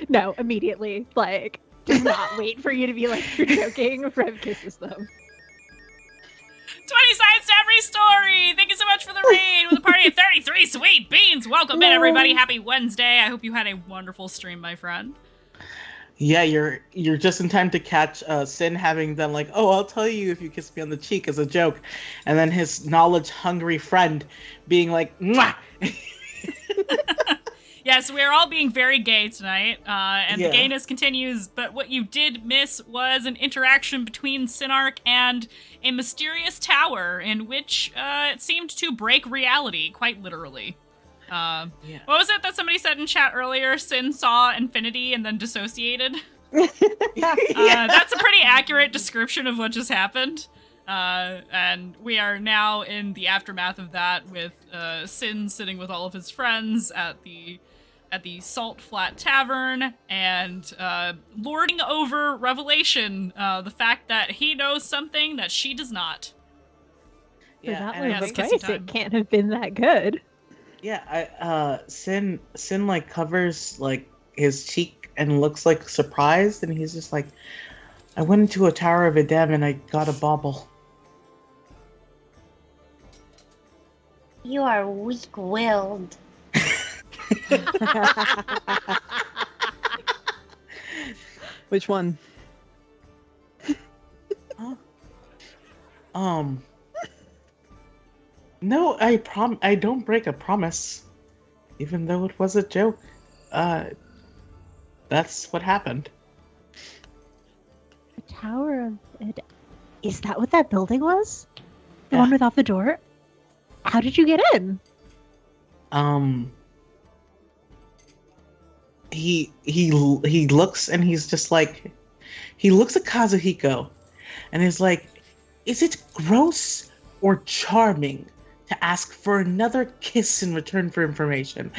No, immediately. Like, does not wait for you to be like, you're joking. Rev kisses them. 20 sides to every story! Thank you so much for the raid with a party of 33 sweet beans! Welcome in, everybody. Happy Wednesday. I hope you had a wonderful stream, my friend. Yeah, you're just in time to catch Sin having done like, oh, I'll tell you if you kiss me on the cheek as a joke. And then his knowledge-hungry friend being like, mwah! Yes, we're all being very gay tonight, and Yeah. the gayness continues, but what you did miss was an interaction between Sinark and a mysterious tower in which it seemed to break reality, quite literally. Yeah. What was it that somebody said in chat earlier? Sin saw infinity and then dissociated? That's a pretty accurate description of what just happened. And we are now in the aftermath of that with Sin sitting with all of his friends at the Salt Flat Tavern and lording over Revelation, the fact that he knows something that she does not. For that and I little think- price, it can't have been that good. Yeah, Sin like covers like his cheek and looks like surprised, and he's just like, I went into a tower of Edem and I got a bauble. You are weak-willed. Which one? No, I don't break a promise, even though it was a joke. That's what happened. The Tower of Ed. Is that what that building was? The Yeah. one without the door? How did you get in? He looks and he's just like, he looks at Kazuhiko, and is like, is it gross or charming to ask for another kiss in return for information?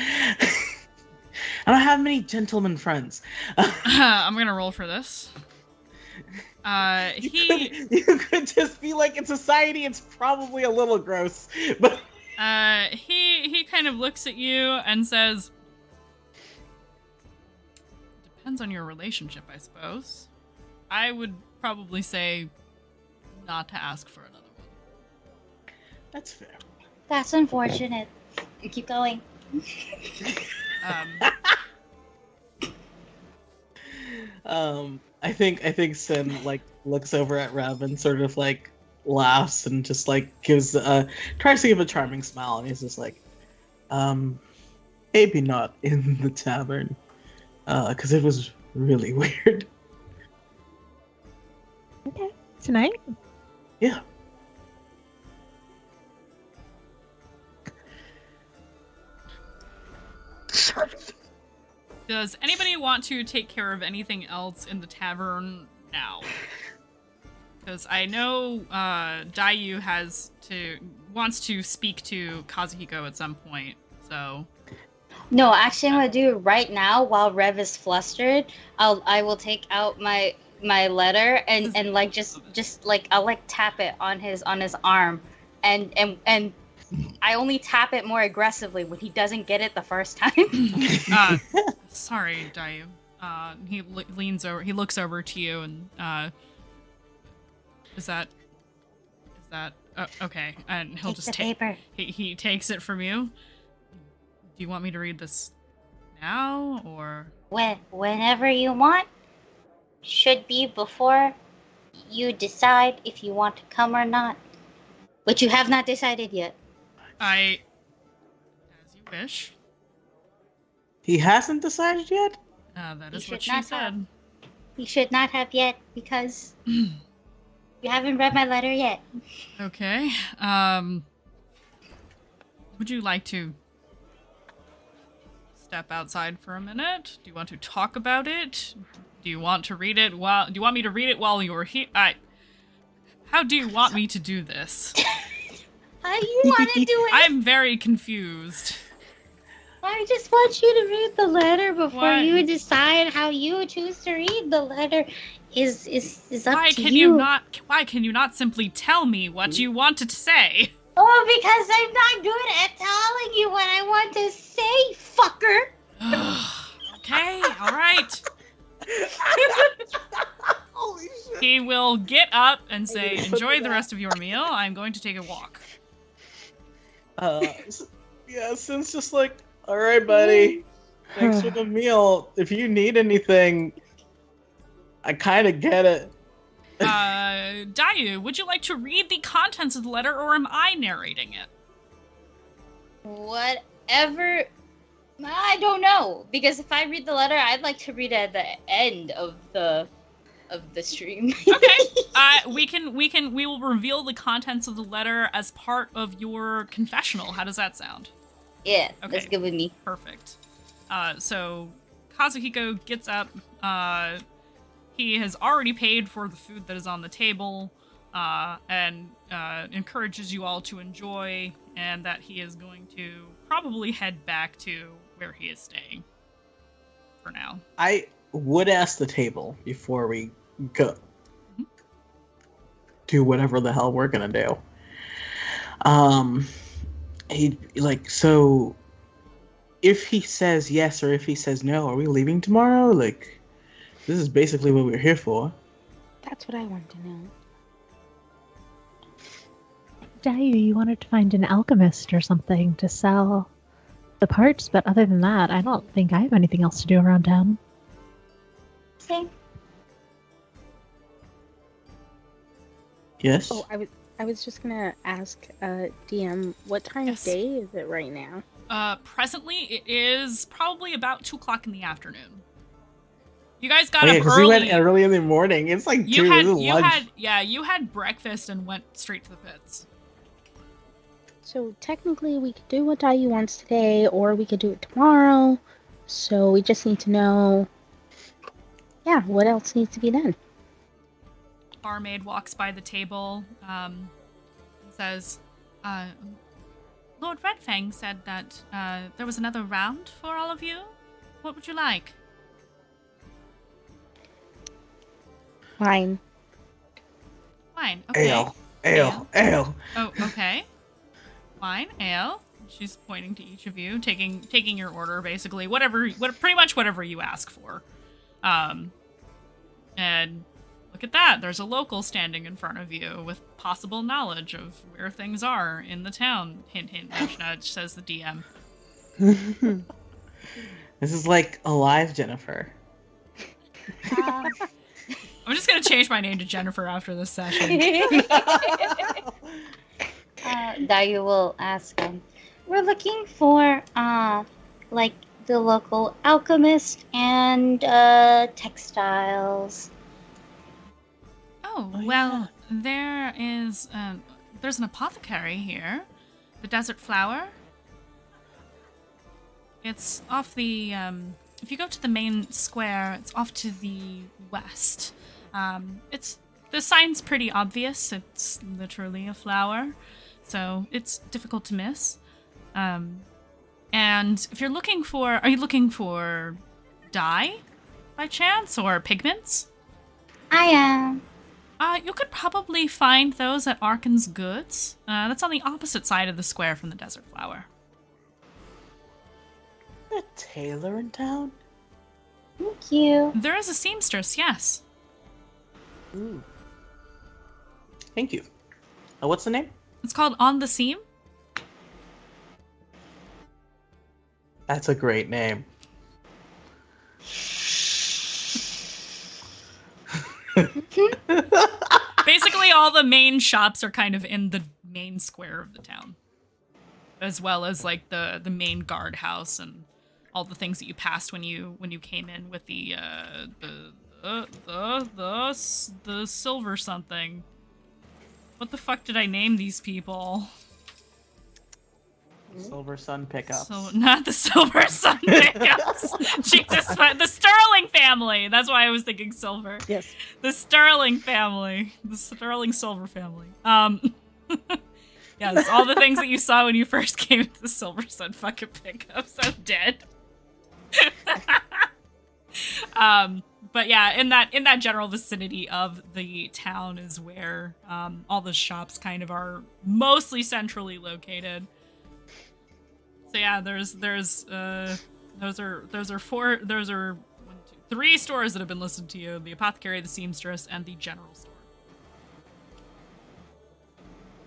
I don't have many gentleman friends. I'm gonna roll for this. You could just be like, in society, it's probably a little gross, but he kind of looks at you and says, depends on your relationship, I suppose. I would probably say not to ask for another one. that's fair. That's unfortunate. Keep going. I think Sin like looks over at Rev and sort of like laughs and just like gives tries to give a charming smile, and he's just like, maybe not in the tavern, because it was really weird. Okay. Tonight? Yeah. Does anybody want to take care of anything else in the tavern now? Because I know Dayu has wants to speak to Kazuhiko at some point. So No, actually, I'm gonna do it right now while Rev is flustered. I will take out my letter and like just like I'll like tap it on his arm, and I only tap it more aggressively when he doesn't get it the first time. Sorry, Dayu. He leans over. He looks over to you and is that okay? And he'll just take paper. He takes it from you. Do you want me to read this now or Whenever you want. Should be before you decide if you want to come or not. Which you have not decided yet. as you wish. He hasn't decided yet? That is should what she not said. have. You should not have yet because you haven't read my letter yet. Okay. Would you like to step outside for a minute? Do you want to talk about it? Do you want to read it while? Do you want me to read it while you're here? How do you want me to do this? How you want to do it? I'm very confused. I just want you to read the letter before What? you decide how you choose to read the letter. Is up Why to can you not? Why can you not simply tell me what you wanted to say? Oh, because I'm not good at telling you what I want to say, fucker. Okay, all right. Holy shit. He will get up and say, "Enjoy the rest of your meal. I'm going to take a walk." Yeah, Sin's just like, alright, buddy. Thanks for the meal. If you need anything, I kind of get it. Dayu, would you like to read the contents of the letter, or am I narrating it? Whatever. I don't know, because if I read the letter, I'd like to read it at the end of the stream. Okay. We will reveal the contents of the letter as part of your confessional. How does that sound? Yeah, Okay. that's good with me. Perfect. So Kazuhiko gets up. He has already paid for the food that is on the table, and encourages you all to enjoy, and that he is going to probably head back to where he is staying for now. I would ask the table before we go do whatever the hell we're gonna do. So if he says yes or if he says no, are we leaving tomorrow? Like, this is basically what we're here for. That's what I want to know. Dayu, you wanted to find an alchemist or something to sell the parts, but other than that, I don't think I have anything else to do around town. Same. Yes? Oh, I was just gonna ask DM, what time Yes. of day is it right now? Presently, it is probably about 2:00 in the afternoon. You guys got Oh, yeah, up 'cause we went early. early in the morning. It's like You 2, had, this is lunch. you had breakfast and went straight to the pits. So technically we could do what Dayu wants today, or we could do it tomorrow. So we just need to know, yeah, what else needs to be done. Barmaid walks by the table, and says, Lord Redfang said that there was another round for all of you. What would you like? Fine. Wine. Okay. Ale. Oh, okay. Wine, ale. She's pointing to each of you, taking your order, basically. Pretty much whatever you ask for. And look at that. There's a local standing in front of you with possible knowledge of where things are in the town. Hint, hint, nudge, nudge, says the DM. This is like Alive Jennifer. I'm just gonna change my name to Jennifer after this session. Dayu will ask him. We're looking for like the local alchemist and textiles. Oh, Oh, well, there's an apothecary here. The Desert Flower. It's off the, if you go to the main square, it's off to the west. The sign's pretty obvious. It's literally a flower. so it's difficult to miss. And if you're looking for, are you looking for dye by chance or pigments? I am. You could probably find those at Arkan's Goods. That's on the opposite side of the square from the Desert Flower. A tailor in town? Thank you. There is a seamstress, yes. Ooh. Thank you. What's the name? It's called On the Seam. That's a great name. Basically, all the main shops are kind of in the main square of the town, as well as like the main guardhouse and all the things that you passed when you came in with the silver something. What the fuck did I name these people? Silver Sun pickups. So not the Silver Sun pickups. Jesus, the Sterling family. That's why I was thinking silver. Yes. The Sterling family. The Sterling Silver family. Yes, all the things that you saw when you first came to the Silver Sun fucking pickups. I'm dead. But yeah, in that general vicinity of the town is where all the shops kind of are mostly centrally located. So yeah, there's three stores that have been listed to you: the apothecary, the seamstress, and the general store.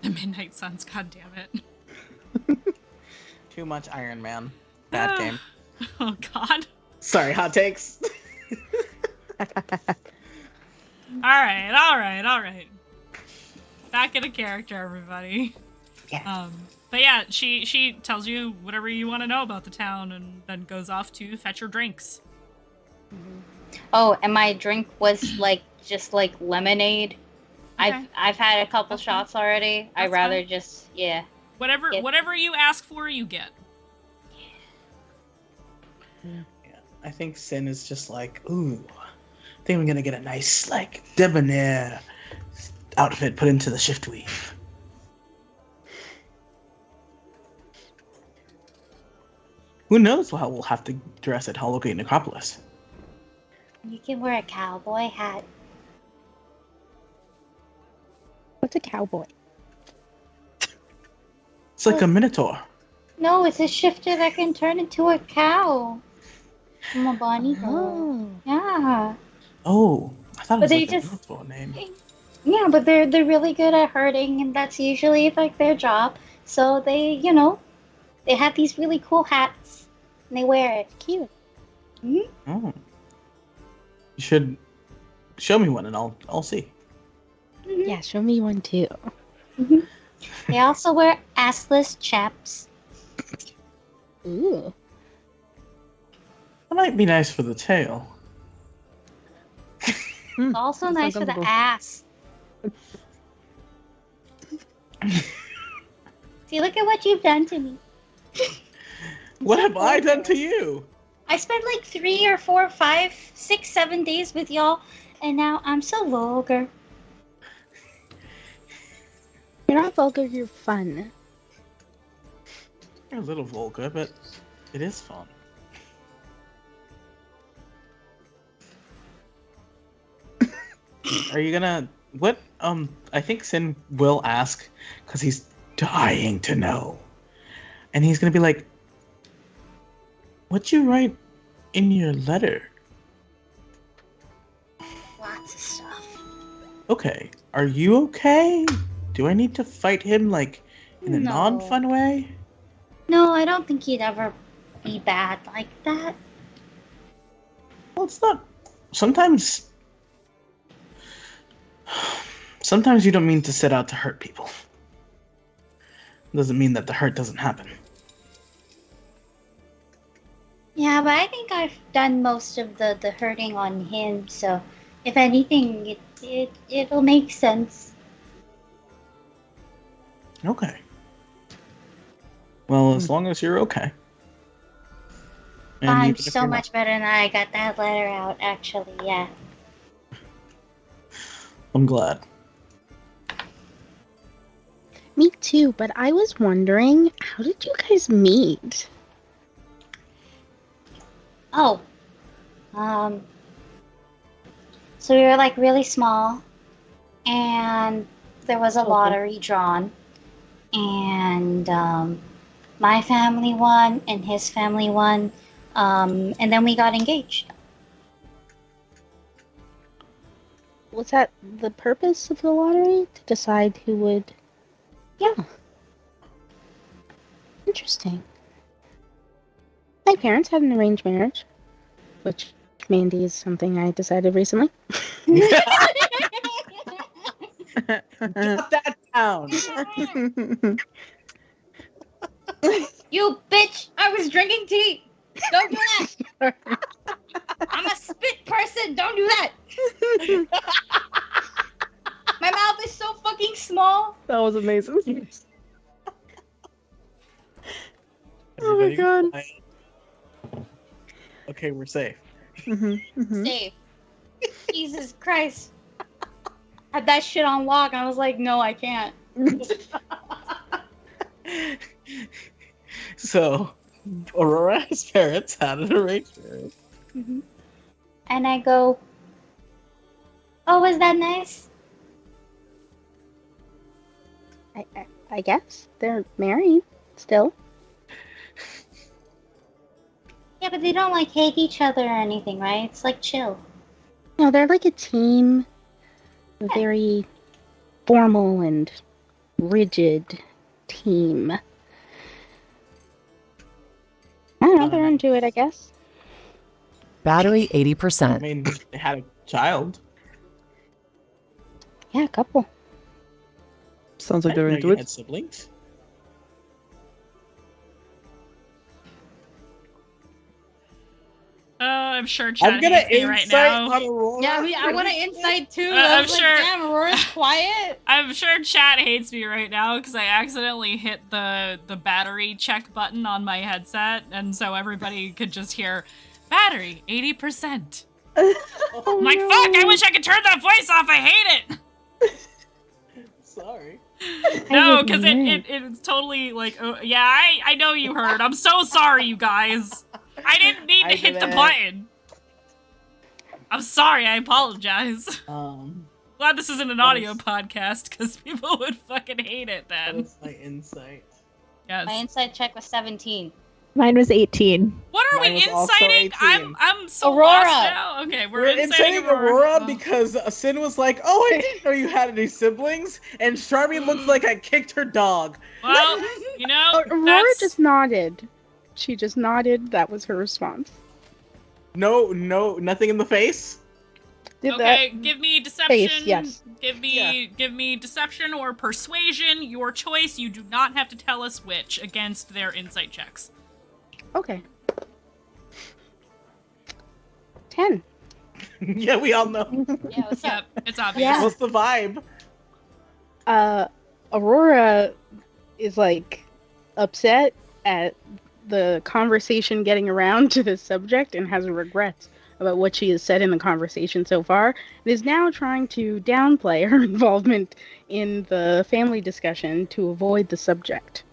The Midnight Suns, god damn it. Too much Iron Man. Bad game. Oh god. Sorry, hot takes. Alright. Back into character, everybody. Yeah. But yeah, she tells you whatever you want to know about the town and then goes off to fetch your drinks. Oh, and my drink was just like lemonade. Okay. I've had a couple That's shots already. That's I'd rather fine. just yeah. Whatever you ask for, you get. Yeah, I think Sin is just like, ooh, I think I'm gonna get a nice, like, debonair outfit put into the shift weave. Who knows how we'll have to dress at Hollowgate Necropolis? You can wear a cowboy hat. What's a cowboy? It's like a minotaur. No, it's a shifter that can turn into a cow. I'm a bunny girl. Oh. Yeah. Oh, I thought it But was they like just- a minotaur name. Yeah, but they're really good at herding, and that's usually like their job. So they, they have these really cool hats, and they wear it. Cute. Oh. You should show me one and I'll see. Yeah, show me one too. They also wear assless chaps. Ooh. That might be nice for the tail. It's also That's nice for the uncomfortable. ass. See, look at what you've done to me. What have I done to you? I spent like 3 or 4, 5, 6, 7 days with y'all, and now I'm so vulgar. You're not vulgar, you're fun. You're a little vulgar, but it is fun. Are you gonna... What, I think Sin will ask, because he's dying to know. And he's gonna be like, what'd you write in your letter? Lots of stuff. Okay, are you okay? Do I need to fight him, like, in a No. non-fun way? No, I don't think he'd ever be bad like that. Well, it's not... Sometimes you don't mean to set out to hurt people. Doesn't mean that the hurt doesn't happen. Yeah, but I think I've done most of the hurting on him, so if anything, it'll make sense. Okay. Well, as long as you're okay. And I'm even if so you're much better now I got that letter out, actually, yeah. not, I'm glad. Me too, but I was wondering, how did you guys meet? Oh, so we were like really small, and there was a lottery drawn, and my family won, and his family won, and then we got engaged. Was that the purpose of the lottery? To decide who would... Yeah. Interesting. My parents had an arranged marriage, which, Mandy, is something I decided recently. Got that down. You bitch! I was drinking tea! Don't do that! I'm a spit person! Don't do that! My mouth is so fucking small! That was amazing. Oh my Everybody god. quiet. Okay, we're safe. Safe. Jesus Christ. Had that shit on lock, I was like, no, I can't. So, Aurora's parents had an arranged marriage. And I go, oh, was that nice? I guess they're married still. Yeah, but they don't like hate each other or anything, right? It's like chill. No, they're like a team. Very formal and rigid team. I don't know, they're into it, I guess. Battery I 80%. mean, they had a child. Yeah, a couple. Sounds I like they're didn't know into you it. had siblings. I'm sure chat I'm gonna hates me right insight now. on Aurora. Yeah, I want to insight too. I'm I was sure- like, damn, Aurora's quiet. I'm sure chat hates me right now because I accidentally hit the battery check button on my headset, and so everybody could just hear battery 80%. Oh, I'm like, no. fuck! I wish I could turn that voice off. I hate it. Sorry. No, would because admit. it's totally like, oh, yeah, I know you heard. I'm so sorry, you guys. I didn't need to I hit the did it. button. I'm sorry. I apologize. Glad this isn't an audio podcast because people would fucking hate it That then. was my insight. Yes. My insight check was 17. Mine was 18. What are Mine we was also inciting? 18. I'm so Aurora. lost now. Okay, we're inciting Aurora Oh. because Sin was like, "Oh, I didn't know you had any siblings," and Charmy looks like I kicked her dog. Well, you know, Aurora that's... just nodded. She just nodded. That was her response. No, nothing in the face. Did Okay, give me deception. Face, yes. Give me deception or persuasion. Your choice. You do not have to tell us which against their insight checks. that? Okay. 10. Yeah, we all know. Yeah, what's Yep, up? it's obvious. Yeah. What's the vibe? Aurora is like upset at the conversation getting around to this subject and has regrets about what she has said in the conversation so far and is now trying to downplay her involvement in the family discussion to avoid the subject.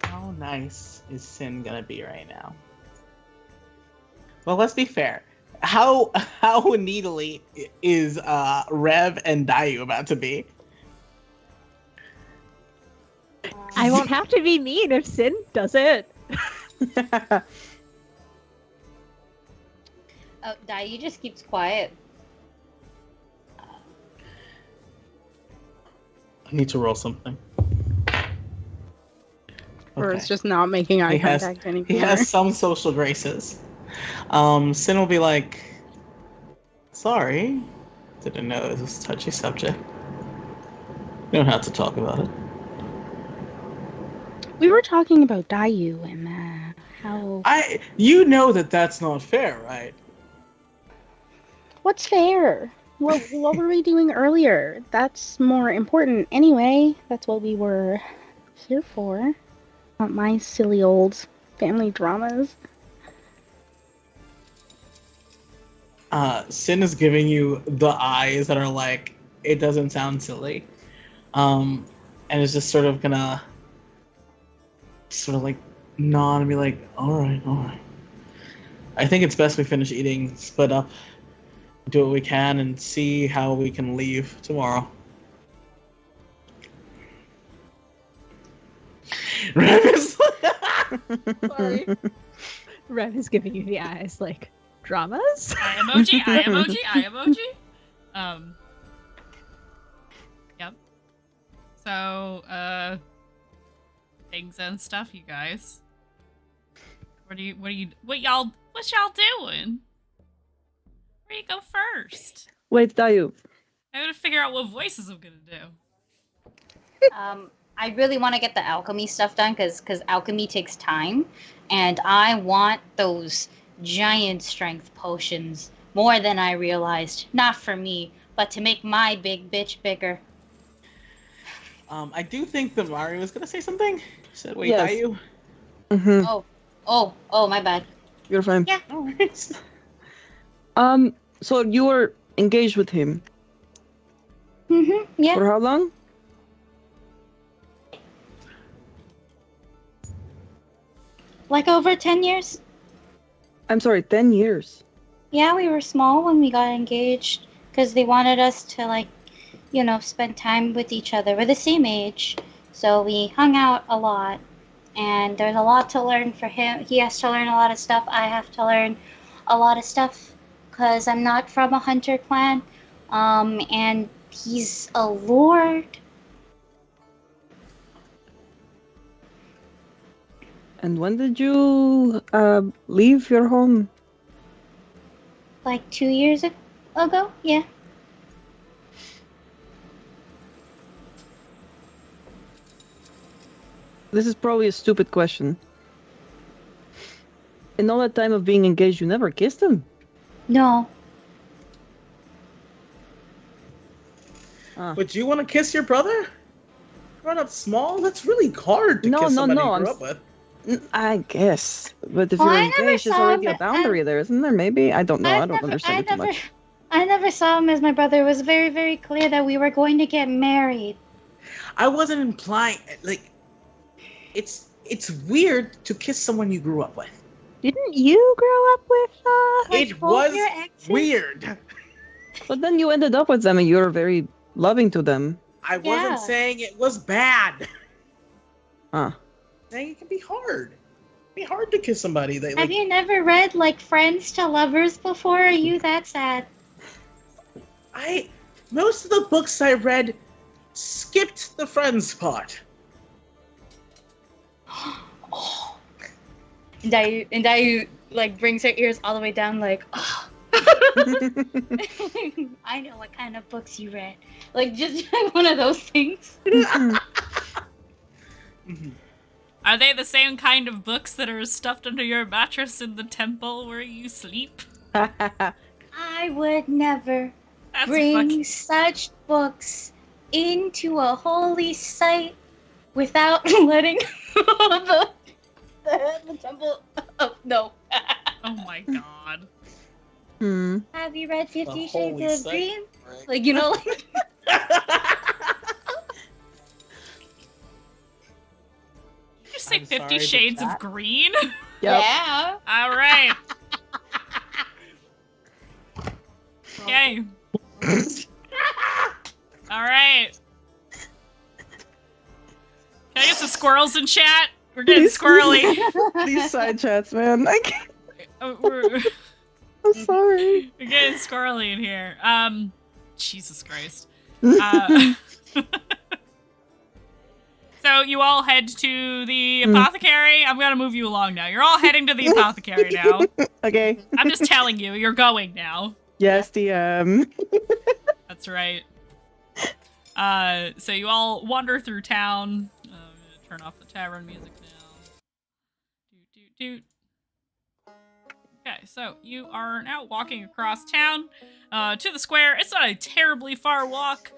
How nice is Sin gonna be right now? Well, let's be fair. How needly is Rev and Dayu about to be? I won't have to be mean if Sin does it. Oh, Dai just keeps quiet. I need to roll something. Or Okay. it's just not making eye He has- contact anymore. He has some social graces. Sin will be like, "Sorry, didn't know it was a touchy subject. We don't have to talk about it." We were talking about Dayu and how... You know that that's not fair, right? What's fair? What were we doing earlier? That's more important anyway. That's what we were here for. Not my silly old family dramas. Sin is giving you the eyes that are like, it doesn't sound silly. and is just sort of gonna sort of like nod and be like, all right. I think it's best we finish eating, split up, do what we can, and see how we can leave tomorrow. Rev is sorry. Rev is giving you the eyes, like, dramas? Eye emoji, eye emoji, eye emoji. Yep. So, things and stuff, you guys. What y'all doing? Where do you go first? Wait, Dayu. I gotta figure out what voices I'm gonna do. I really want to get the alchemy stuff done because alchemy takes time, and I want those giant strength potions more than I realized. Not for me, but to make my big bitch bigger. I do think that Mario was gonna say something. He said, "Wait, Yes. Dayu." Mm-hmm. Oh, my bad. You're fine. Yeah, no worries. So you were engaged with him Yeah. for how long? Like over 10 years. I'm sorry, 10 years. Yeah, we were small when we got engaged because they wanted us to, like, spend time with each other. We're the same age, so we hung out a lot. And there's a lot to learn for him. He has to learn a lot of stuff. I have to learn a lot of stuff because I'm not from a hunter clan. And he's a lord. And when did you leave your home? Like 2 years ago, yeah. This is probably a stupid question. In all that time of being engaged, you never kissed him? No. But you want to kiss your brother? Growing up small, that's really hard to kiss somebody you grew up with. I guess. But if Well, you're I never engaged, there's saw already him, a boundary there, isn't there? Maybe? I don't know. I don't understand it too much. I never saw him as my brother. It was very, very clear that we were going to get married. I wasn't implying, like, it's weird to kiss someone you grew up with. Didn't you grow up with, It was weird. But then you ended up with them and you were very loving to them. I wasn't saying it was bad. Huh. Saying it can be hard. It can be hard to kiss somebody. Have you never read, like, Friends to Lovers before? Are you that sad? Most of the books I read skipped the friends part. Oh. And I like brings her ears all the way down, like, oh. I know what kind of books you read. Like, just one of those things. Are they the same kind of books that are stuffed under your mattress in the temple where you sleep? I would never bring such books into a holy site without letting the temple. Oh, no. Oh my god. Have you read 50 holy Shades of site, Green? right? Like, you know, like. Did you say I'm 50 sorry, Shades the of chat? Green? Yep. Yeah. All right. Okay. All right. Can I get some squirrels in chat? We're getting squirrely. These side chats, man. I can't. We're I'm sorry. getting squirrely in here. Jesus Christ. So you all head to the apothecary. I'm gonna move you along now. You're all heading to the apothecary now. Okay. I'm just telling you, you're going now. Yes, DM. That's right. So you all wander through town. I'm gonna turn off the tavern music now. Doot. Okay, so you are now walking across town to the square. It's not a terribly far walk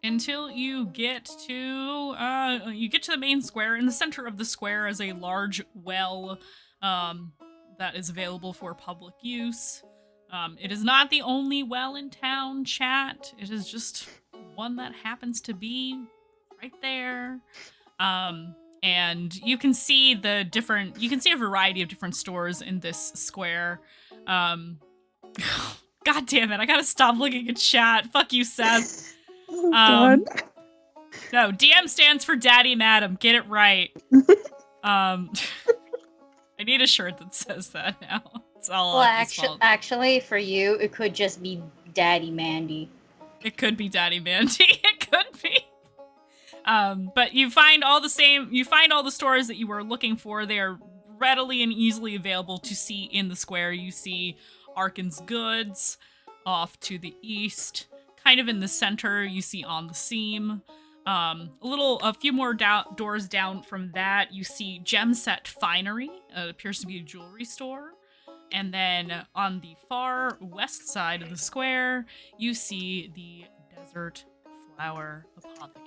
until you get to the main square. In the center of the square is a large well that is available for public use. It is not the only well in town, chat. It is just one that happens to be right there. And you can see you can see a variety of different stores in this square. God damn it, I gotta stop looking at chat. Fuck you, Seth. Oh, God. No, DM stands for Daddy Madam. Get it right. I need a shirt that says that now. It's all Well, Aki's fault. actually, for you, it could just be Daddy Mandy. It could be Daddy Mandy. It could be. But you find all the stores that you were looking for. They are readily and easily available to see in the square. You see Arkin's Goods off to the east. Kind of in the center, you see On the Seam. A few more doors down from that, you see Gem Set Finery. It appears to be a jewelry store. And then on the far west side of the square, you see the Desert Flower Apothecary.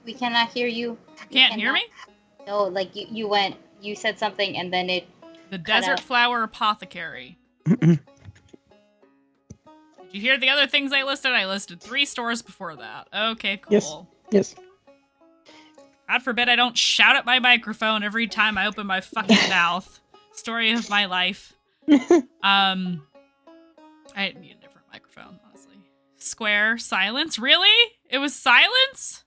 We cannot hear you. Can't hear me? No, like you said something and then it. The Desert Flower Apothecary. Did you hear the other things I listed? I listed 3 stores before that. Okay, cool. Yes. God forbid I don't shout at my microphone every time I open my fucking mouth. Story of my life. I need a different microphone, honestly. Square, silence. Really? It was silence?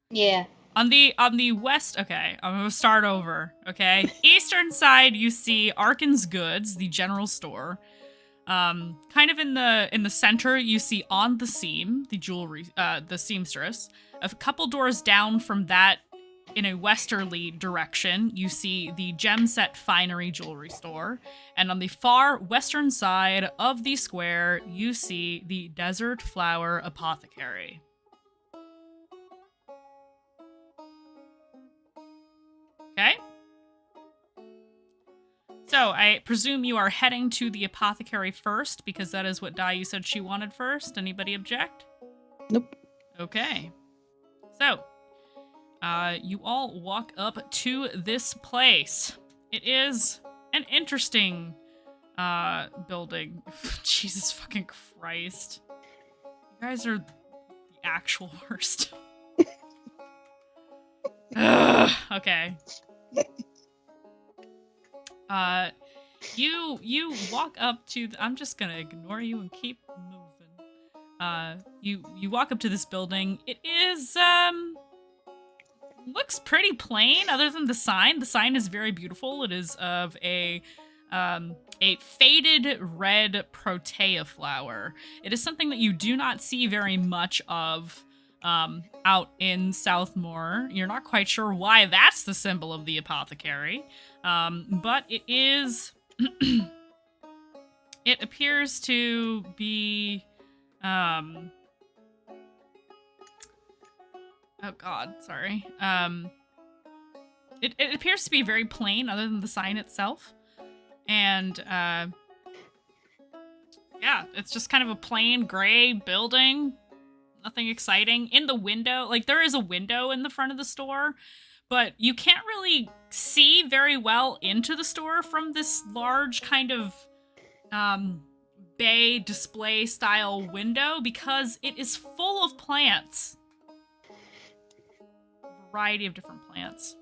Yeah. On the west, okay, I'm gonna start over, okay? Eastern side, you see Arkin's Goods, the general store. Kind of in the center, you see On the Seam, the jewelry, the seamstress. A couple doors down from that, in a westerly direction, you see the Gem Set Finery jewelry store. And on the far western side of the square, you see the Desert Flower Apothecary. Okay? So, I presume you are heading to the apothecary first, because that is what Dayu said she wanted first. Anybody object? Nope. Okay. So, you all walk up to this place. It is an interesting building. Jesus fucking Christ. You guys are the actual worst. Ugh, okay. You walk up to I'm just gonna ignore you and keep moving. You walk up to this building. It is looks pretty plain other than the sign. The sign is very beautiful. It is of a faded red protea flower. It is something that you do not see very much of out in Southmore. You're not quite sure why that's the symbol of the apothecary, but it is. It appears to be. Oh God, sorry. It appears to be very plain, other than the sign itself, and yeah, it's just kind of a plain gray building. Nothing exciting. In the window, like there is a window in the front of the store, but you can't really see very well into the store from this large kind of bay display style window because it is full of plants. A variety of different plants.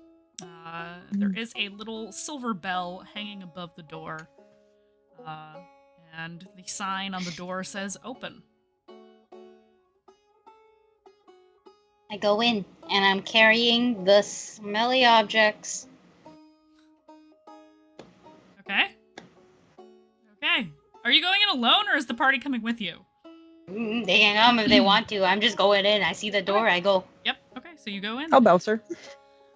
There is a little silver bell hanging above the door. And the sign on the door says open. I go in, and I'm carrying the smelly objects. Okay. Okay. Are you going in alone, or is the party coming with you? They can come if they want to. I'm just going in. I see the door, I go. Yep. Okay, so you go in. I'll bounce her.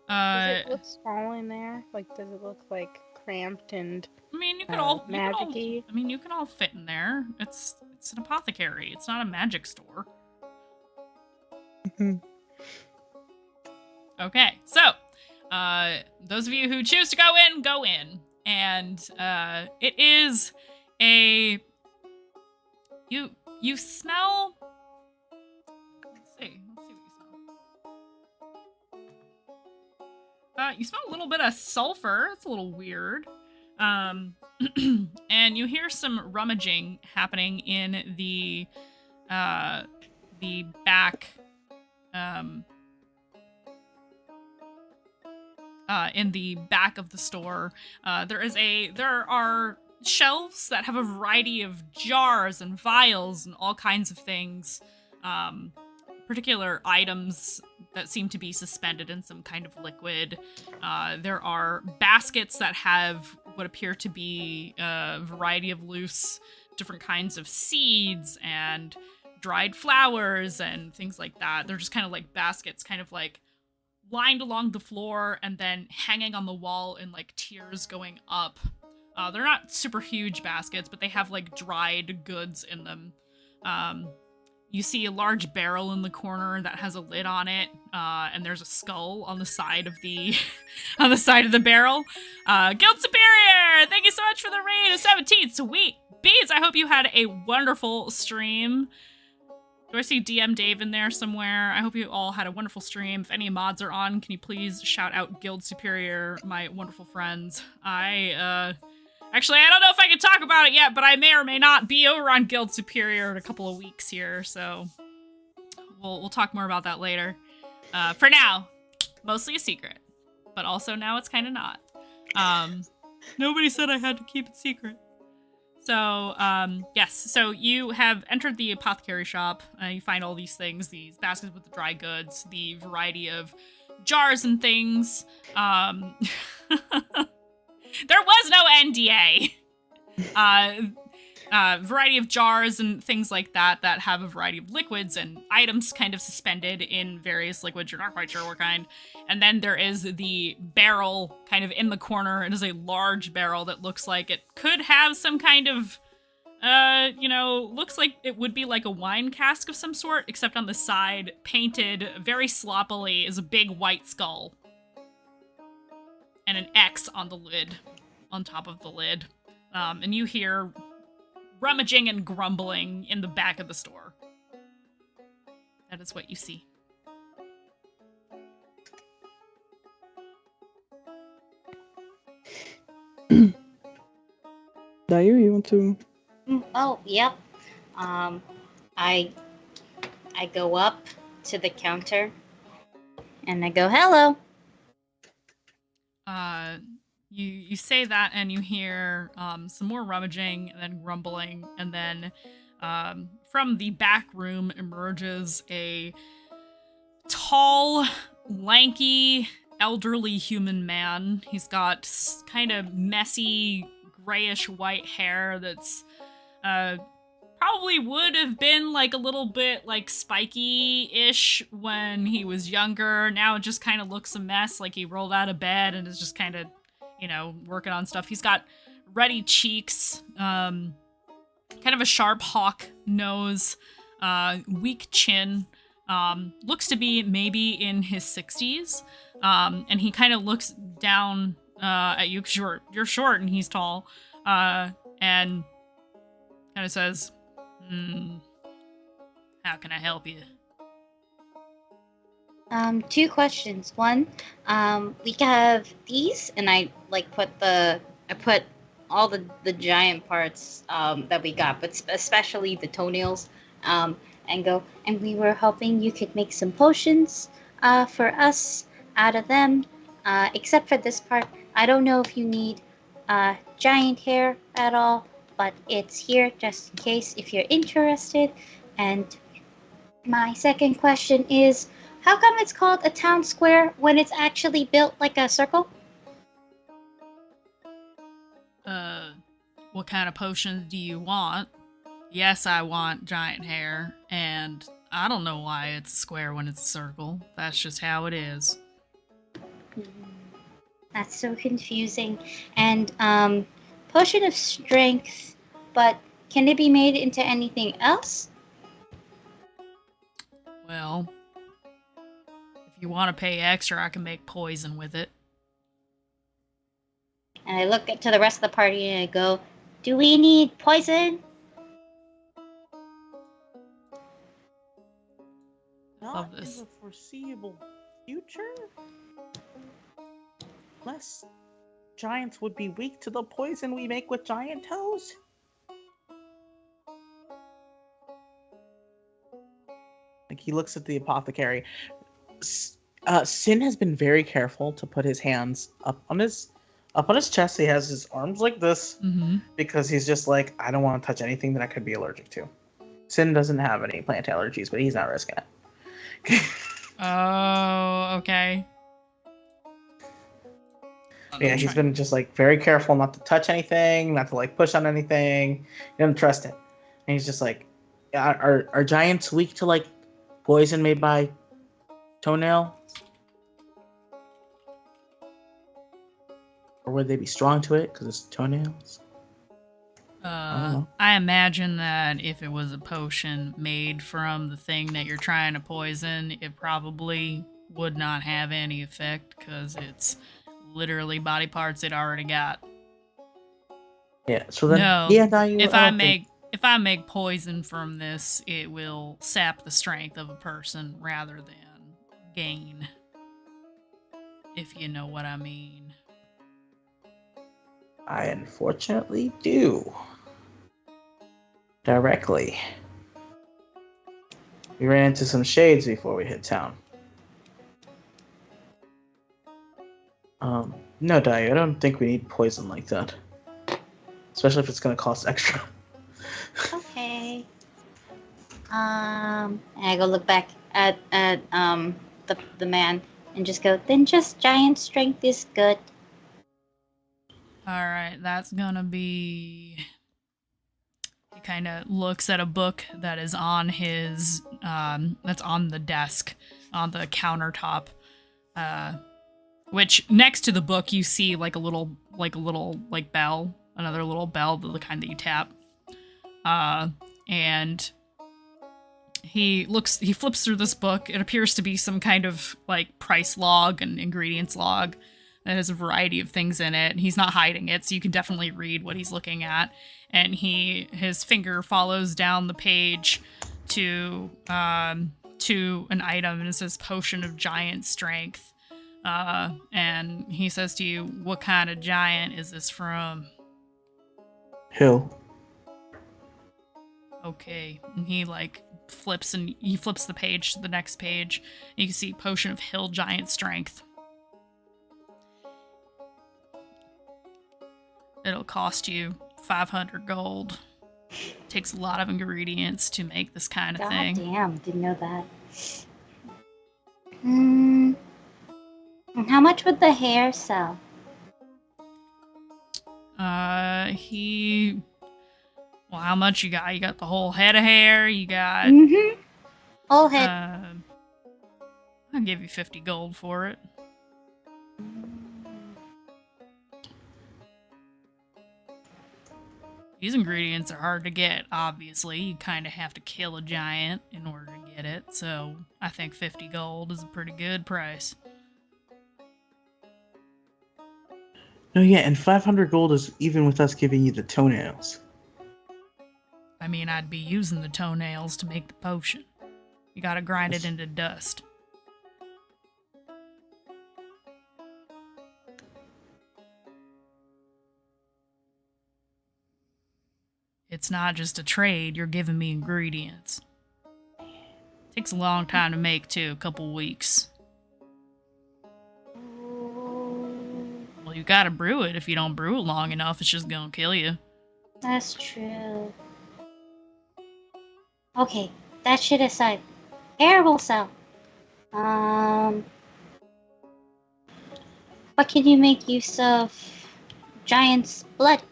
Does it look small in there? Like, does it look like cramped and I mean, you can all magic-y? you can all fit in there. It's an apothecary. It's not a magic store. Mhm. Okay, so those of you who choose to go in, and it is a you smell. Let's see what you smell. You smell a little bit of sulfur. It's a little weird. And you hear some rummaging happening in the back, in the back of the store. There are shelves that have a variety of jars and vials and all kinds of things. Particular items that seem to be suspended in some kind of liquid. There are baskets that have what appear to be a variety of loose, different kinds of seeds and dried flowers and things like that. They're just kind of like baskets, kind of like lined along the floor and then hanging on the wall in like tiers going up. They're not super huge baskets, but they have like dried goods in them. You see a large barrel in the corner that has a lid on it, and there's a skull on the side of the on the side of the barrel. Guild Superior, thank you so much for the raid of 17. Sweet beats. I hope you had a wonderful stream. Do I see DM Dave in there somewhere? I hope you all had a wonderful stream. If any mods are on, can you please shout out Guild Superior, my wonderful friends? Actually, I don't know if I can talk about it yet, but I may or may not be over on Guild Superior in a couple of weeks here, so we'll talk more about that later. For now, mostly a secret, but also now it's kind of not. Nobody said I had to keep it secret. So, yes, so you have entered the apothecary shop. You find all these things, these baskets with the dry goods, the variety of jars and things. There was no NDA. Variety of jars and things like that that have a variety of liquids and items kind of suspended in various liquids. You're not quite sure what kind. And then there is the barrel kind of in the corner. It is a large barrel that looks like it could have some kind of, looks like it would be like a wine cask of some sort, except on the side, painted very sloppily, is a big white skull. And an X on the lid, on top of the lid. And you hear rummaging and grumbling in the back of the store. That is what you see. Dyer, you want to? Oh, yep. I go up to the counter and I go, hello. You say that and you hear some more rummaging and then grumbling, and then from the back room emerges a tall, lanky, elderly human man. He's got kind of messy, grayish white hair that's probably would have been like a little bit like spiky-ish when he was younger. Now it just kind of looks a mess, like he rolled out of bed and is just kind of, working on stuff. He's got ruddy cheeks, kind of a sharp hawk nose, weak chin, looks to be maybe in his 60s, and he kind of looks down at you because you're short and he's tall, and kind of says, how can I help you? 2 questions. One, we have these, and I put all the giant parts that we got, but especially the toenails, and we were hoping you could make some potions for us out of them, except for this part. I don't know if you need giant hair at all, but it's here just in case if you're interested. And my second question is, how come it's called a town square when it's actually built like a circle? What kind of potions do you want? Yes, I want giant hair, and I don't know why it's a square when it's a circle. That's just how it is. That's so confusing. And, potion of strength, but can it be made into anything else? Well, if you want to pay extra, I can make poison with it. And I look to the rest of the party and I go, do we need poison? Not in this. the foreseeable future? Unless giants would be weak to the poison we make with giant toes? Like, he looks at the apothecary. Sin has been very careful to put his hands up on his chest. He has his arms like this because he's just like, I don't want to touch anything that I could be allergic to. Sin doesn't have any plant allergies, but he's not risking it. Oh, okay. Yeah, he's been just like very careful not to touch anything, not to like push on anything. He doesn't trust it. And he's just like, are giants weak to like poison made by toenail? Or would they be strong to it because it's toenails? I imagine that if it was a potion made from the thing that you're trying to poison, it probably would not have any effect because it's literally body parts it already got. Yeah. So then, no, if I make poison from this, it will sap the strength of a person rather than gain. If you know what I mean. I unfortunately do. Directly. We ran into some shades before we hit town. No, Dai, I don't think we need poison like that. Especially if it's gonna cost extra. Okay. And I go look back at the man and just go, then just giant strength is good. Alright, that's gonna be... He kind of looks at a book that is on his, that's on the desk, on the countertop, which next to the book you see like a little bell, another little bell, the kind that you tap. And he flips through this book. It appears to be some kind of like price log and ingredients log that has a variety of things in it. He's not hiding it, so you can definitely read what he's looking at. And his finger follows down the page to an item, and it says Potion of Giant Strength. And he says to you, what kind of giant is this from? Hill. Okay. And he flips the page to the next page. And you can see Potion of Hill Giant Strength. It'll cost you 500 gold. Takes a lot of ingredients to make this kind of thing. Damn, didn't know that. And how much would the hair sell? Well, how much you got? You got the whole head of hair. You got. Whole head. I'll give you 50 gold for it. These ingredients are hard to get, obviously. You kind of have to kill a giant in order to get it, so I think 50 gold is a pretty good price. No, yeah, and 500 gold is even with us giving you the toenails. I mean, I'd be using the toenails to make the potion. You gotta grind it into dust. It's not just a trade, you're giving me ingredients. Takes a long time to make, too, a couple weeks. Well, you gotta brew it. If you don't brew it long enough, it's just gonna kill you. That's true. Okay, that shit aside. Hair will sell. What can you make use of? Giant's blood.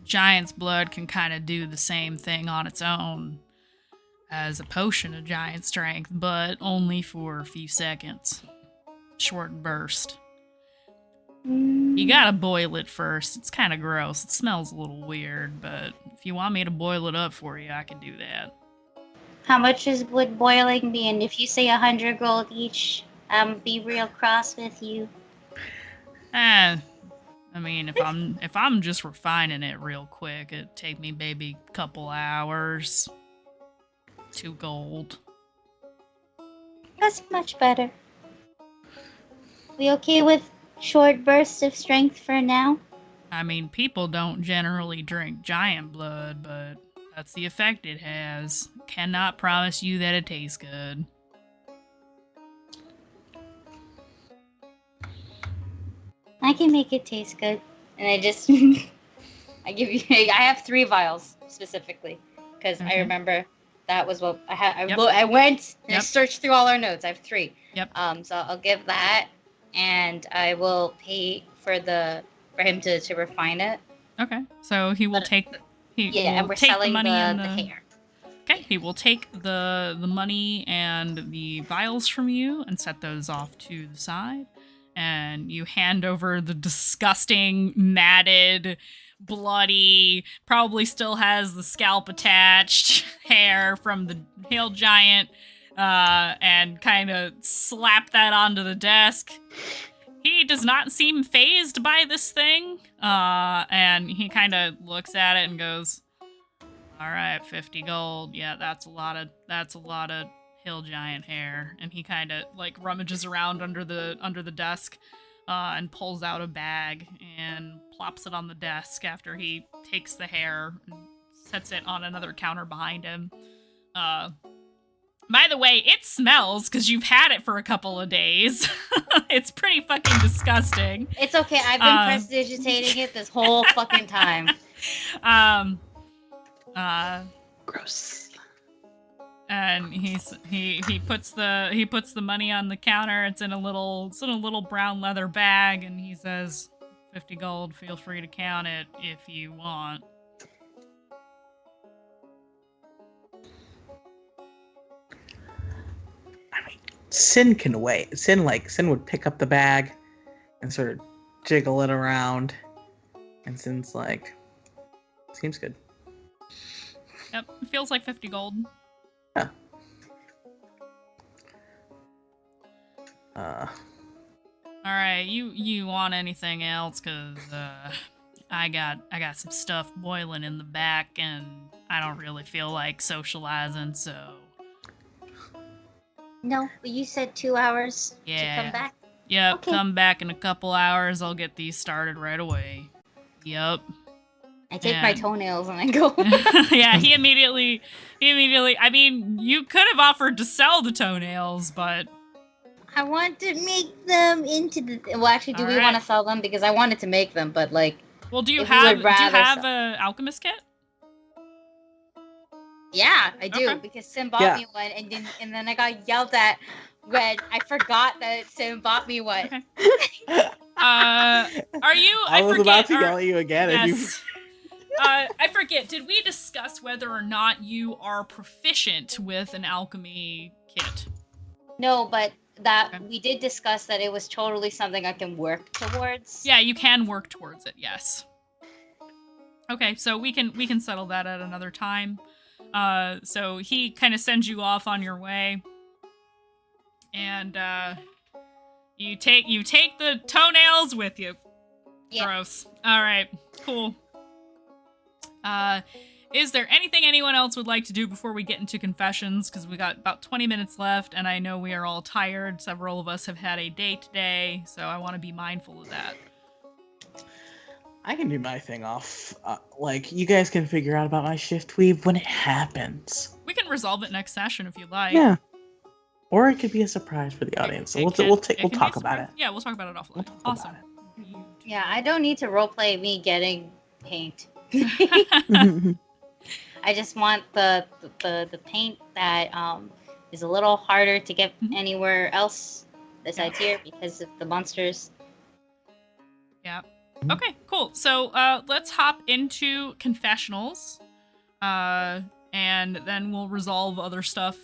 Giant's blood can kind of do the same thing on its own as a potion of giant strength, but only for a few seconds. Short burst. You gotta boil it first. It's kind of gross. It smells a little weird, but if you want me to boil it up for you, I can do that. How much would boiling be? And if you say 100 gold each, be real cross with you. I mean, if I'm just refining it real quick, it'd take me maybe a couple hours. 2 gold. That's much better. We okay with short bursts of strength for now? I mean, people don't generally drink giant blood, but that's the effect it has. Cannot promise you that it tastes good. I can make it taste good. And I just, I have 3 vials specifically because I Okay. remember that was what I had. Yep. I went and I Yep. searched through all our notes. I have 3. Yep. So I'll give that, and I will pay for him to refine it. Okay, so he will But- take. He Yeah, will and we're take selling the money and the hair. Okay, he will take the money and the vials from you and set those off to the side. And you hand over the disgusting, matted, bloody, probably still has the scalp attached hair from the hail giant, and kind of slap that onto the desk. He does not seem phased by this thing, and he kind of looks at it and goes, "All right, 50 gold. Yeah, that's a lot of hill giant hair." And he kind of like rummages around under the desk, and pulls out a bag and plops it on the desk after he takes the hair and sets it on another counter behind him. By the way, it smells because you've had it for a couple of days. It's pretty fucking disgusting. It's okay. I've been prestidigitating it this whole fucking time. Gross. And he puts the money on the counter. It's in a little brown leather bag, and he says, 50 gold. Feel free to count it if you want. I mean, Sin can wait. Sin would pick up the bag and sort of jiggle it around, and Sin's like, seems good. Yep, it feels like 50 gold. Yeah. All right, you want anything else? Cause I got some stuff boiling in the back, and I don't really feel like socializing. So No, but you said 2 hours Yeah. to come back. yep, Okay. come back in a couple hours. I'll get these started right away. Yep. I take my And- toenails and I go. Yeah, he immediately. I mean, you could have offered to sell the toenails, but I want to make them into the. Well, actually, do we Alright. want to sell them? Because I wanted to make them, but like, well, do you If you have would rather a alchemist kit? yeah, I do Okay. because Sim bought Yeah. me one, and then I got yelled at when I forgot that Sim bought me one. Okay. Are you? I was forget, about to are- yell at you again, and you. Yes. I forget. Did we discuss whether or not you are proficient with an alchemy kit? No, but that Okay. we did discuss that it was totally something I can work towards. Yeah, you can work towards it. Yes. Okay, so we can settle that at another time. So he kind of sends you off on your way, and you take the toenails with you. Yeah. Gross. All right. Cool. Is there anything anyone else would like to do before we get into confessions? Because we got about 20 minutes left, and I know we are all tired. Several of us have had a day today, so I want to be mindful of that. I can do my thing off. Like, you guys can figure out about my shift weave when it happens. We can resolve it next session if you'd like. Yeah. Or it could be a surprise for the audience. So we'll talk about it. Yeah, we'll talk about it offline. We'll talk Awesome. about Yeah, I don't need to roleplay me getting paint. I just want the paint that is a little harder to get Mhm. anywhere else besides here because of the monsters. Yeah. Okay, cool. So let's hop into confessionals. And then we'll resolve other stuff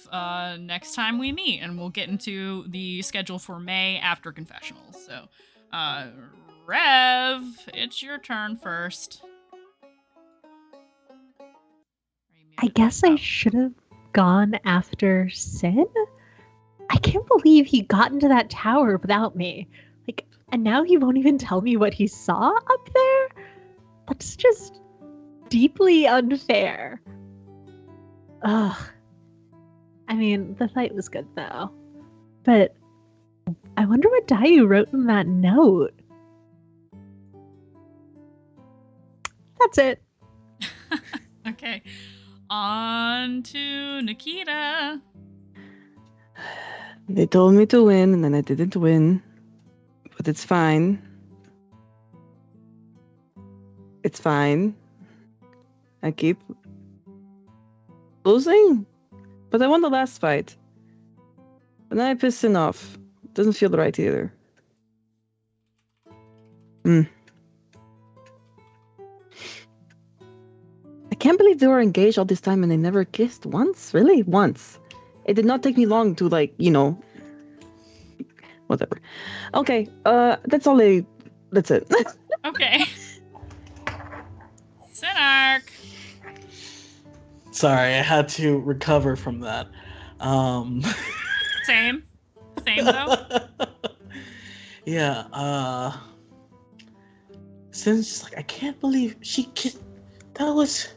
next time we meet. And we'll get into the schedule for May after confessionals. So, Rev, it's your turn first. I guess I should have gone after Sin. I can't believe he got into that tower without me. Like, and now he won't even tell me what he saw up there? That's just deeply unfair. Ugh. I mean, the fight was good though. But I wonder what Dayu wrote in that note. That's it. Okay. On to Nikita. They told me to win, and then I didn't win. But it's fine. It's fine. I keep losing. But I won the last fight. But then I pissed him off. Doesn't feel right either. I can't believe they were engaged all this time and they never kissed once. Really? Once. It did not take me long to, like, whatever. Okay, that's all that's it. Okay. Sinark. Sorry, I had to recover from that. Same though. Yeah, since, like, I can't believe she kissed. That was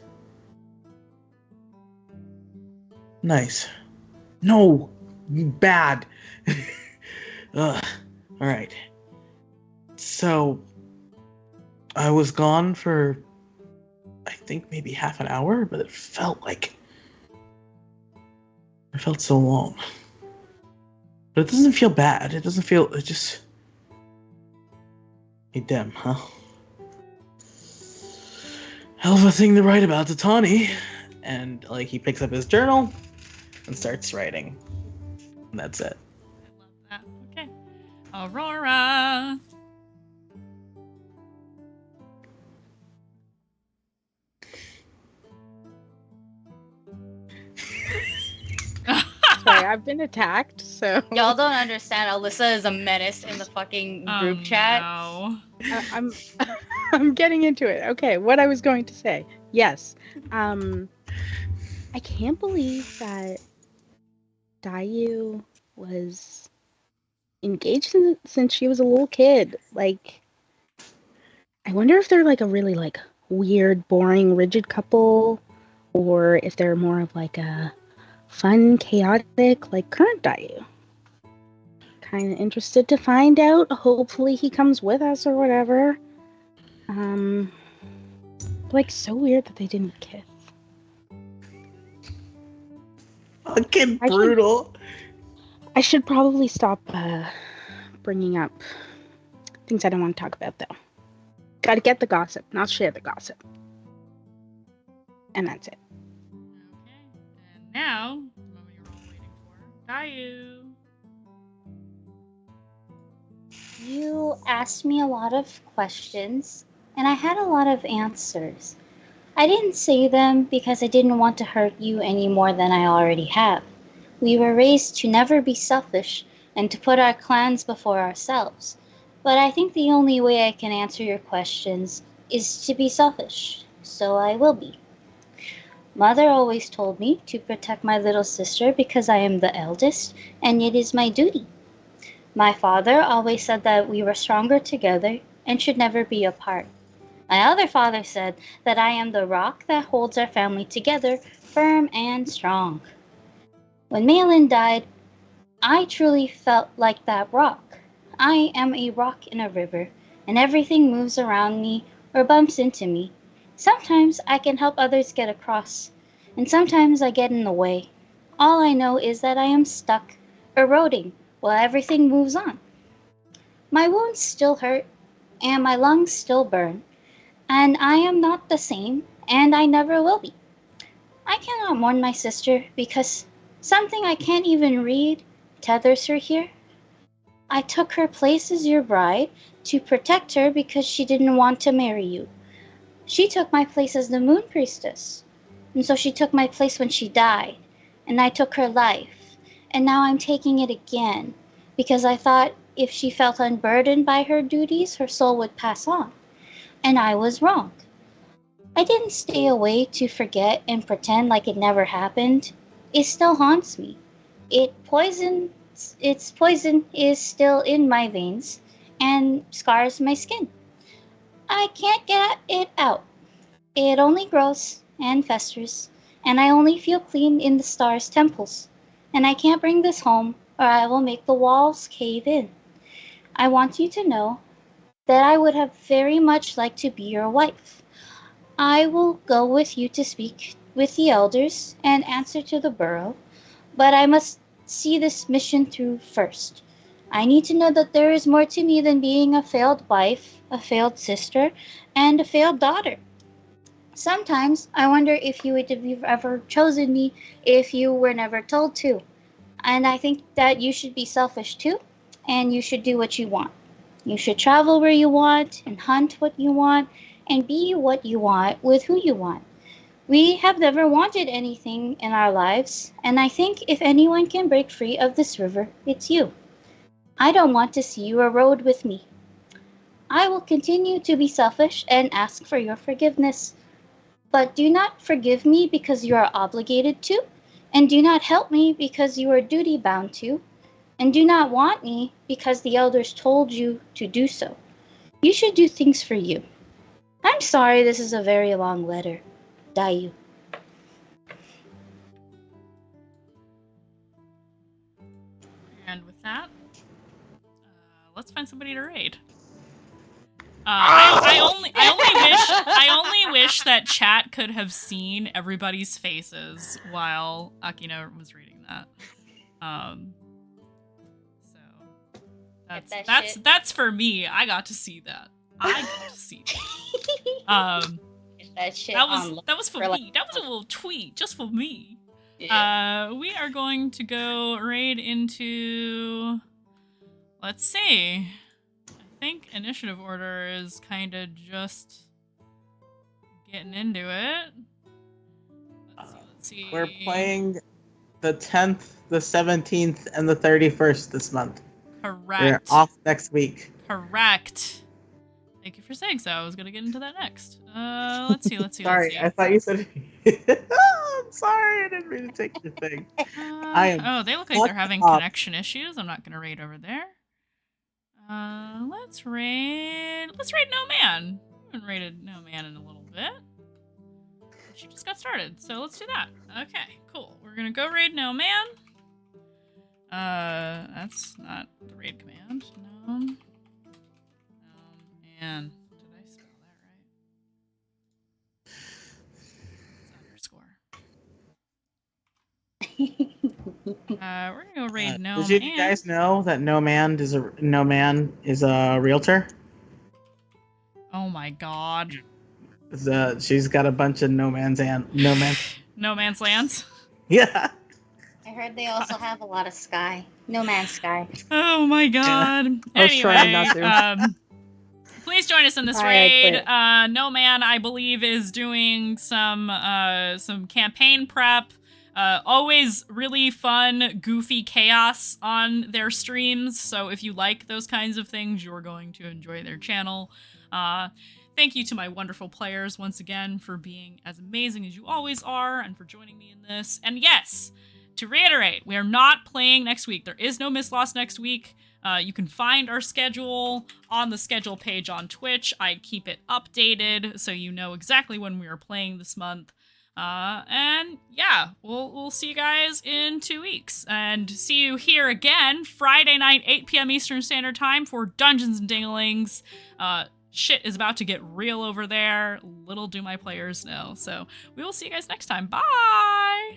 nice. No, bad. Ugh. All right. So I was gone for, I think, maybe half an hour, but it felt so long. But it doesn't feel bad. It just. Hey, Dem, huh? Hell of a thing to write about to Tawny. And, like, he picks up his journal and starts writing. And that's it. I love that. Okay. Aurora. Sorry, I've been attacked, so Y'all don't understand. Alyssa is a menace in the fucking group chat. No. I'm getting into it. Okay, what I was going to say. Yes. I can't believe that Dayu was engaged since she was a little kid. Like, I wonder if they're like a really like weird, boring, rigid couple, or if they're more of like a fun, chaotic, like current Dayu. Kind of interested to find out. Hopefully he comes with us or whatever. Like, so weird that they didn't kiss. Fucking brutal. I should probably stop bringing up things I don't want to talk about, though. Gotta get the gossip, not share the gossip. And that's it. Okay. And now, the moment you're all waiting for, Dayu. You asked me a lot of questions, and I had a lot of answers. I didn't say them because I didn't want to hurt you any more than I already have. We were raised to never be selfish and to put our clans before ourselves. But I think the only way I can answer your questions is to be selfish, so I will be. Mother always told me to protect my little sister because I am the eldest, and it is my duty. My father always said that we were stronger together and should never be apart. My other father said that I am the rock that holds our family together, firm and strong. When Malin died, I truly felt like that rock. I am a rock in a river, and everything moves around me or bumps into me. Sometimes I can help others get across, and sometimes I get in the way. All I know is that I am stuck, eroding, while everything moves on. My wounds still hurt, and my lungs still burn, and I am not the same, and I never will be. I cannot mourn my sister because something I can't even read tethers her here. I took her place as your bride to protect her because she didn't want to marry you. She took my place as the moon priestess, and so she took my place when she died, and I took her life, and now I'm taking it again because I thought if she felt unburdened by her duties, her soul would pass on. And I was wrong. I didn't stay away to forget and pretend like it never happened. It still haunts me. Its poison is still in my veins and scars my skin. I can't get it out. It only grows and festers, and I only feel clean in the stars' temples. And I can't bring this home or I will make the walls cave in. I want you to know that I would have very much liked to be your wife. I will go with you to speak with the elders and answer to the borough, but I must see this mission through first. I need to know that there is more to me than being a failed wife, a failed sister, and a failed daughter. Sometimes I wonder if you would have ever chosen me if you were never told to. And I think that you should be selfish too, and you should do what you want. You should travel where you want, and hunt what you want, and be what you want with who you want. We have never wanted anything in our lives, and I think if anyone can break free of this river, it's you. I don't want to see you erode with me. I will continue to be selfish and ask for your forgiveness. But do not forgive me because you are obligated to, and do not help me because you are duty bound to, and do not want me because the elders told you to do so. You should do things for you. I'm sorry this is a very long letter. Dayu. And with that, let's find somebody to raid. I only wish that chat could have seen everybody's faces while Akina was reading that. So that's for me. I got to see that. I got to see that. That was for me. That was a little tweet just for me. Yeah. We are going to go raid into. Let's see. I think initiative order is kind of just getting into it. Let's see. We're playing the 10th, the 17th, and the 31st this month. Correct. We're off next week. Correct. Thank you for saying so. I was going to get into that next. Let's see. Sorry, I thought you said... I'm sorry, I didn't mean to take your thing. They look like they're having connection issues. I'm not going to raid over there. Let's raid No Man. We haven't raided No Man in a little bit. She just got started, so let's do that. Okay, cool. We're gonna go raid No Man. That's not the raid command. No. Man. Did I spell that right? It's underscore. We're gonna go raid No Man. Did you guys know that No Man is a realtor? Oh my god. She's got a bunch of No Man's lands. Yeah. I heard they also have a lot of sky. No Man's Sky. Oh my god. Yeah. Anyway, please join us in this raid. No Man, I believe, is doing some campaign prep. Always really fun, goofy chaos on their streams. So if you like those kinds of things, you're going to enjoy their channel. Thank you to my wonderful players once again for being as amazing as you always are and for joining me in this. And yes, to reiterate, we are not playing next week. There is no Mistlost next week. You can find our schedule on the schedule page on Twitch. I keep it updated so you know exactly when we are playing this month. And yeah, we'll see you guys in 2 weeks. And see you here again Friday night, 8 p.m. Eastern Standard Time for Dungeons and Dinglings. Shit is about to get real over there. Little do my players know. So we will see you guys next time. Bye!